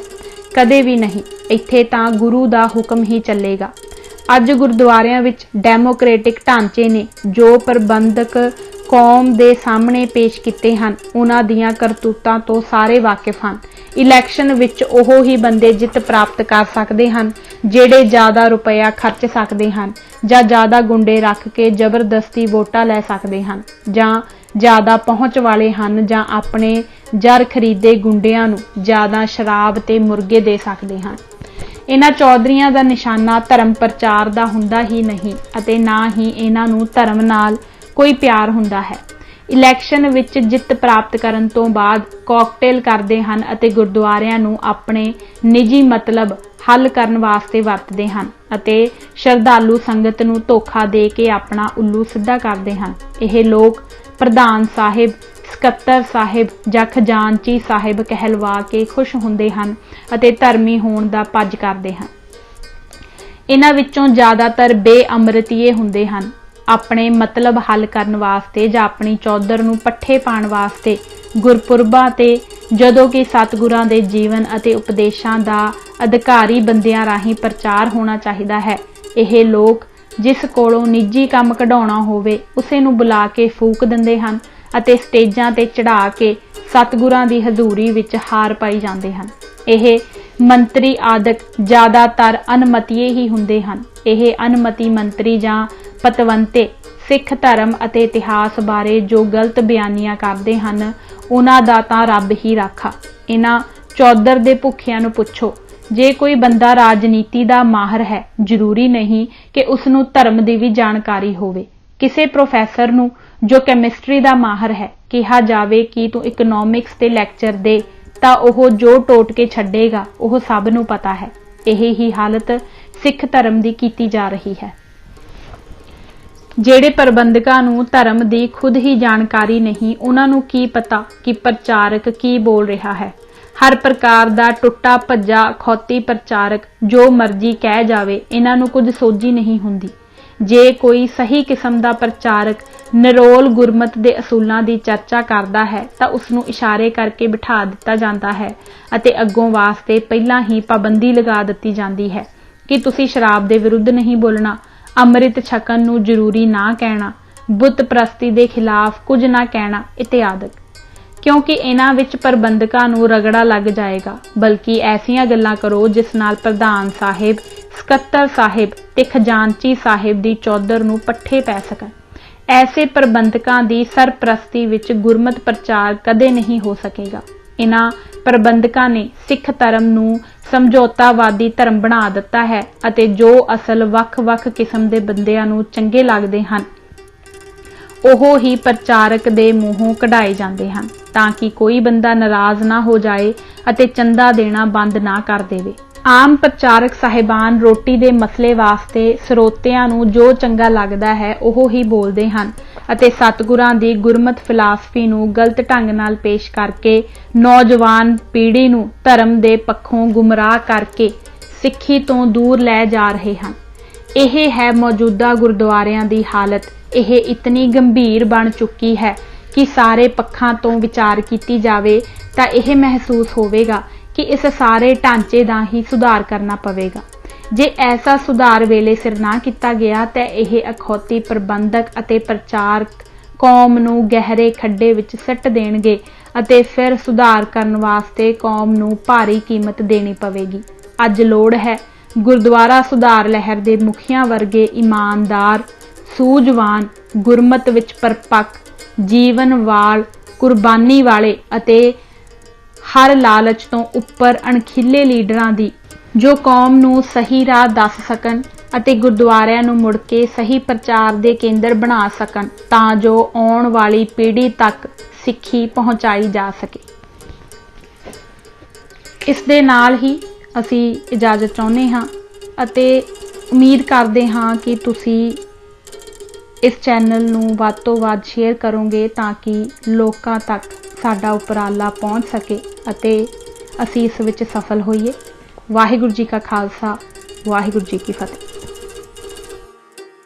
ਕਦੇ ਵੀ ਨਹੀਂ। ਇੱਥੇ ਤਾਂ ਗੁਰੂ ਦਾ ਹੁਕਮ ਹੀ ਚੱਲੇਗਾ। ਅੱਜ ਗੁਰਦੁਆਰਿਆਂ ਵਿੱਚ ਡੈਮੋਕ੍ਰੈਟਿਕ ਢਾਂਚੇ ਨੇ ਜੋ ਪ੍ਰਬੰਧਕ ਕੌਮ ਦੇ ਸਾਹਮਣੇ ਪੇਸ਼ ਕੀਤੇ ਹਨ, ਉਹਨਾਂ ਦੀਆਂ ਕਰਤੂਤਾਂ ਤੋਂ ਸਾਰੇ ਵਾਕਿਫ ਹਨ। ਇਲੈਕਸ਼ਨ ਵਿੱਚ ਉਹ ਹੀ ਬੰਦੇ ਜਿੱਤ ਪ੍ਰਾਪਤ ਕਰ ਸਕਦੇ ਹਨ ਜਿਹੜੇ ਜ਼ਿਆਦਾ ਰੁਪਇਆ ਖਰਚ ਸਕਦੇ ਹਨ, ਜਾਂ ਜ਼ਿਆਦਾ ਗੁੰਡੇ ਰੱਖ ਕੇ ਜ਼ਬਰਦਸਤੀ ਵੋਟਾਂ ਲੈ ਸਕਦੇ ਹਨ, ਜਾਂ ਜ਼ਿਆਦਾ ਪਹੁੰਚ ਵਾਲੇ ਹਨ, ਜਾਂ ਆਪਣੇ ਜਰ ਖਰੀਦੇ ਗੁੰਡਿਆਂ ਨੂੰ ਜ਼ਿਆਦਾ ਸ਼ਰਾਬ ਤੇ ਮੁਰਗੇ ਦੇ ਸਕਦੇ ਹਨ। ਇਹਨਾਂ ਚੌਧਰੀਆਂ ਦਾ ਨਿਸ਼ਾਨਾ ਧਰਮ ਪ੍ਰਚਾਰ ਦਾ ਹੁੰਦਾ ਹੀ ਨਹੀਂ ਅਤੇ ਨਾ ਹੀ ਇਹਨਾਂ ਨੂੰ ਧਰਮ ਨਾਲ ਕੋਈ ਪਿਆਰ ਹੁੰਦਾ ਹੈ। ਇਲੈਕਸ਼ਨ ਵਿੱਚ ਜਿੱਤ ਪ੍ਰਾਪਤ ਕਰਨ ਤੋਂ ਬਾਅਦ ਕਾਕਟੇਲ ਕਰਦੇ ਹਨ ਅਤੇ ਗੁਰਦੁਆਰਿਆਂ ਨੂੰ ਆਪਣੇ ਨਿੱਜੀ ਮਤਲਬ ਹੱਲ ਕਰਨ ਵਾਸਤੇ ਵਰਤਦੇ ਹਨ ਅਤੇ ਸ਼ਰਧਾਲੂ ਸੰਗਤ ਨੂੰ ਧੋਖਾ ਦੇ ਕੇ ਆਪਣਾ ਉੱਲੂ ਸਿੱਧਾ ਕਰਦੇ ਹਨ। ਇਹ ਲੋਕ ਪ੍ਰਧਾਨ ਸਾਹਿਬ, ਸਕੱਤਰ ਸਾਹਿਬ ਜਾਂ ਖਜ਼ਾਨਚੀ ਸਾਹਿਬ ਕਹਿਲਵਾ ਕੇ ਖੁਸ਼ ਹੁੰਦੇ ਹਨ ਅਤੇ ਧਰਮੀ ਹੋਣ ਦਾ ਪੱਜ ਕਰਦੇ ਹਨ। ਇਹਨਾਂ ਵਿੱਚੋਂ ਜ਼ਿਆਦਾਤਰ ਬੇਅਮਰਤੀਏ ਹੁੰਦੇ ਹਨ। ਆਪਣੇ ਮਤਲਬ ਹੱਲ ਕਰਨ ਵਾਸਤੇ ਜਾਂ ਆਪਣੀ ਚੌਧਰ ਨੂੰ ਪੱਠੇ ਪਾਉਣ ਵਾਸਤੇ ਗੁਰਪੁਰਬਾਂ ਤੇ ਜਦੋਂ ਕਿ ਸਤਿਗੁਰਾਂ ਦੇ ਜੀਵਨ ਅਤੇ ਉਪਦੇਸ਼ਾਂ ਦਾ ਅਧਿਕਾਰੀ ਬੰਦਿਆਂ ਰਾਹੀਂ ਪ੍ਰਚਾਰ ਹੋਣਾ ਚਾਹੀਦਾ ਹੈ, ਇਹ ਲੋਕ ਜਿਸ ਕੋਲੋਂ ਨਿੱਜੀ ਕੰਮ ਕਢਾਉਣਾ ਹੋਵੇ ਉਸੇ ਨੂੰ ਬੁਲਾ ਕੇ ਫੂਕ ਦਿੰਦੇ ਹਨ ਅਤੇ ਸਟੇਜਾਂ ਤੇ ਚੜ੍ਹਾ ਕੇ ਸਤਿਗੁਰਾਂ ਦੀ ਹਜ਼ੂਰੀ ਵਿੱਚ ਹਾਰ ਪਾਈ ਜਾਂਦੇ ਹਨ। ਇਹ ਮੰਤਰੀ ਆਦਿਕ ਜ਼ਿਆਦਾਤਰ ਅਨਮਤੀਏ ਹੀ ਹੁੰਦੇ ਹਨ। ਇਹ ਅਨਮਤੀ ਮੰਤਰੀ ਜਾਂ ਪਤਵੰਤੇ ਸਿੱਖ ਧਰਮ ਅਤੇ ਇਤਿਹਾਸ ਬਾਰੇ ਜੋ ਗਲਤ ਬਿਆਨੀਆਂ ਕਰਦੇ ਹਨ, ਉਹਨਾਂ ਦਾ ਤਾਂ ਰੱਬ ਹੀ ਰਾਖਾ। ਇਹਨਾਂ ਚੌਧਰ ਦੇ ਭੁੱਖਿਆਂ ਨੂੰ ਪੁੱਛੋ। ਜੇ ਕੋਈ ਬੰਦਾ ਰਾਜਨੀਤੀ ਦਾ ਮਾਹਰ ਹੈ, ਜ਼ਰੂਰੀ ਨਹੀਂ ਕਿ ਉਸ ਨੂੰ ਧਰਮ ਦੀ ਵੀ ਜਾਣਕਾਰੀ ਹੋਵੇ। ਕਿਸੇ ਪ੍ਰੋਫੈਸਰ ਨੂੰ ਜੋ ਕੈਮਿਸਟਰੀ ਦਾ ਮਾਹਰ ਹੈ ਕਿਹਾ ਜਾਵੇ ਕਿ ਤੂੰ ਇਕਨੋਮਿਕਸ ਤੇ ਲੈਕਚਰ ਦੇ ਤਾਂ ਉਹ ਜੋ ਟੋਟਕੇ ਛੱਡੇਗਾ ਉਹ ਸਭ ਨੂੰ ਪਤਾ ਹੈ। ਇਹ ਹੀ ਹਾਲਤ ਸਿੱਖ ਧਰਮ ਦੀ ਕੀਤੀ ਜਾ ਰਹੀ ਹੈ। ਜਿਹੜੇ ਪ੍ਰਬੰਧਕਾਂ ਨੂੰ ਧਰਮ ਦੀ ਖੁਦ ਹੀ ਜਾਣਕਾਰੀ ਨਹੀਂ, ਉਹਨਾਂ ਨੂੰ ਕੀ ਪਤਾ ਕਿ ਪ੍ਰਚਾਰਕ ਕੀ ਬੋਲ ਰਿਹਾ ਹੈ। ਹਰ ਪ੍ਰਕਾਰ ਦਾ ਟੁੱਟਾ ਭੱਜਾ ਖੌਤੀ ਪ੍ਰਚਾਰਕ ਜੋ ਮਰਜ਼ੀ ਕਹਿ ਜਾਵੇ, ਇਹਨਾਂ ਨੂੰ ਕੁਝ ਸੋਝੀ ਨਹੀਂ ਹੁੰਦੀ। ਜੇ ਕੋਈ ਸਹੀ ਕਿਸਮ ਦਾ ਪ੍ਰਚਾਰਕ ਨਿਰੋਲ ਗੁਰਮਤ ਦੇ ਅਸੂਲਾਂ ਦੀ ਚਰਚਾ ਕਰਦਾ ਹੈ ਤਾਂ ਉਸ ਨੂੰ ਇਸ਼ਾਰੇ ਕਰਕੇ ਬਿਠਾ ਦਿੱਤਾ ਜਾਂਦਾ ਹੈ ਅਤੇ ਅੱਗੋਂ ਵਾਸਤੇ ਪਹਿਲਾਂ ਹੀ ਪਾਬੰਦੀ ਲਗਾ ਦਿੱਤੀ ਜਾਂਦੀ ਹੈ ਕਿ ਤੁਸੀਂ ਸ਼ਰਾਬ ਦੇ ਵਿਰੁੱਧ ਨਹੀਂ ਬੋਲਣਾ, ਅੰਮ੍ਰਿਤ ਛਕਣ ਨੂੰ ਜ਼ਰੂਰੀ ਨਾ ਕਹਿਣਾ, ਬੁੱਤ ਪ੍ਰਸਤੀ ਦੇ ਖਿਲਾਫ ਕੁਝ ਨਾ ਕਹਿਣਾ ਇਤਿਆਦਿਕ। ਕਿਉਂਕਿ ਇਹਨਾਂ ਵਿੱਚ ਪ੍ਰਬੰਧਕਾਂ ਨੂੰ ਰਗੜਾ ਲੱਗ ਜਾਏਗਾ, ਬਲਕਿ ਐਸੀਆਂ ਗੱਲਾਂ ਕਰੋ ਜਿਸ ਨਾਲ ਪ੍ਰਧਾਨ ਸਾਹਿਬ, ਸਕੱਤਰ ਸਾਹਿਬ ਤੇ ਖਜ਼ਾਨਚੀ ਸਾਹਿਬ ਦੀ ਚੌਧਰ ਨੂੰ ਪੱਠੇ ਪੈ ਸਕਣ। ਐਸੇ ਪ੍ਰਬੰਧਕਾਂ ਦੀ ਸਰਪ੍ਰਸਤੀ ਵਿੱਚ ਗੁਰਮਤ ਪ੍ਰਚਾਰ ਕਦੇ ਨਹੀਂ ਹੋ ਸਕੇਗਾ। ਇਹਨਾਂ ਪ੍ਰਬੰਧਕਾਂ ਨੇ ਸਿੱਖ ਧਰਮ ਨੂੰ ਸਮਝੌਤਾਵਾਦੀ ਧਰਮ ਬਣਾ ਦਿੱਤਾ ਹੈ ਅਤੇ ਜੋ ਅਸਲ ਵੱਖ-ਵੱਖ ਕਿਸਮ ਦੇ ਬੰਦਿਆਂ ਨੂੰ ਚੰਗੇ ਲੱਗਦੇ ਹਨ ਉਹ ਹੀ ਪ੍ਰਚਾਰਕ ਦੇ ਮੂੰਹੋਂ ਕਢਾਏ ਜਾਂਦੇ ਹਨ ਤਾਂ ਕਿ ਕੋਈ ਬੰਦਾ ਨਾਰਾਜ਼ ਨਾ ਹੋ ਜਾਏ ਅਤੇ ਚੰਦਾ ਦੇਣਾ ਬੰਦ ਨਾ ਕਰ ਦੇਵੇ। ਆਮ ਪ੍ਰਚਾਰਕ ਸਾਹਿਬਾਨ ਰੋਟੀ ਦੇ ਮਸਲੇ ਵਾਸਤੇ ਸਰੋਤਿਆਂ ਨੂੰ ਜੋ ਚੰਗਾ ਲੱਗਦਾ ਹੈ ਉਹ ਹੀ ਬੋਲਦੇ ਹਨ ਅਤੇ ਸਤਿਗੁਰਾਂ ਦੀ ਗੁਰਮਤ ਫਿਲਾਸਫੀ ਨੂੰ ਗਲਤ ਢੰਗ ਨਾਲ ਪੇਸ਼ ਕਰਕੇ ਨੌਜਵਾਨ ਪੀੜ੍ਹੀ ਨੂੰ ਧਰਮ ਦੇ ਪੱਖੋਂ ਗੁੰਮਰਾਹ ਕਰਕੇ ਸਿੱਖੀ ਤੋਂ ਦੂਰ ਲੈ ਜਾ ਰਹੇ ਹਨ। ਇਹ ਹੈ ਮੌਜੂਦਾ ਗੁਰਦੁਆਰਿਆਂ ਦੀ ਹਾਲਤ। ਇਹ ਇਤਨੀ ਗੰਭੀਰ ਬਣ ਚੁੱਕੀ ਹੈ ਕਿ ਸਾਰੇ ਪੱਖਾਂ ਤੋਂ ਵਿਚਾਰ ਕੀਤੀ ਜਾਵੇ ਤਾਂ ਇਹ ਮਹਿਸੂਸ ਹੋਵੇਗਾ ਕਿ ਇਸ ਸਾਰੇ ਢਾਂਚੇ ਦਾ ਹੀ ਸੁਧਾਰ ਕਰਨਾ ਪਵੇਗਾ। ਜੇ ਐਸਾ ਸੁਧਾਰ ਵੇਲੇ ਸਿਰ ਨਾ ਕੀਤਾ ਗਿਆ ਤਾਂ ਇਹ ਅਖੌਤੀ ਪ੍ਰਬੰਧਕ ਅਤੇ ਪ੍ਰਚਾਰਕ ਕੌਮ ਨੂੰ ਗਹਿਰੇ ਖੱਡੇ ਵਿੱਚ ਸਿੱਟ ਦੇਣਗੇ ਅਤੇ ਫਿਰ ਸੁਧਾਰ ਕਰਨ ਵਾਸਤੇ ਕੌਮ ਨੂੰ ਭਾਰੀ ਕੀਮਤ ਦੇਣੀ ਪਵੇਗੀ। ਅੱਜ ਲੋੜ ਹੈ ਗੁਰਦੁਆਰਾ ਸੁਧਾਰ ਲਹਿਰ ਦੇ ਮੁਖੀਆਂ ਵਰਗੇ ਇਮਾਨਦਾਰ, ਸੂਝਵਾਨ, ਗੁਰਮਤ ਵਿੱਚ ਪਰਪੱਕ, ਜੀਵਨ ਵਾਲ, ਕੁਰਬਾਨੀ ਵਾਲੇ ਅਤੇ ਹਰ ਲਾਲਚ ਤੋਂ ਉੱਪਰ ਅਣਖੀਲੇ ਲੀਡਰਾਂ ਦੀ, ਜੋ ਕੌਮ ਨੂੰ ਸਹੀ ਰਾਹ ਦੱਸ ਸਕਣ ਅਤੇ ਗੁਰਦੁਆਰਿਆਂ ਨੂੰ ਮੁੜ ਕੇ ਸਹੀ ਪ੍ਰਚਾਰ ਦੇ ਕੇਂਦਰ ਬਣਾ ਸਕਣ, ਤਾਂ ਜੋ ਆਉਣ ਵਾਲੀ ਪੀੜ੍ਹੀ ਤੱਕ ਸਿੱਖੀ ਪਹੁੰਚਾਈ ਜਾ ਸਕੇ। ਇਸ ਦੇ ਨਾਲ ਹੀ ਅਸੀਂ ਇਜਾਜ਼ਤ ਚਾਹੁੰਦੇ ਹਾਂ ਅਤੇ ਉਮੀਦ ਕਰਦੇ ਹਾਂ ਕਿ ਤੁਸੀਂ ਇਸ ਚੈਨਲ ਨੂੰ ਵੱਧ ਤੋਂ ਵੱਧ ਸ਼ੇਅਰ ਕਰੋਗੇ ਤਾਂ ਕਿ ਲੋਕਾਂ ਤੱਕ ਸਾਡਾ ਉਪਰਾਲਾ ਪਹੁੰਚ ਸਕੇ ਅਤੇ ਅਸੀਂ ਇਸ ਵਿੱਚ ਸਫਲ ਹੋਈਏ। ਵਾਹਿਗੁਰੂ ਜੀ ਕਾ ਖਾਲਸਾ, ਵਾਹਿਗੁਰੂ ਜੀ ਕੀ ਫਤਿਹ।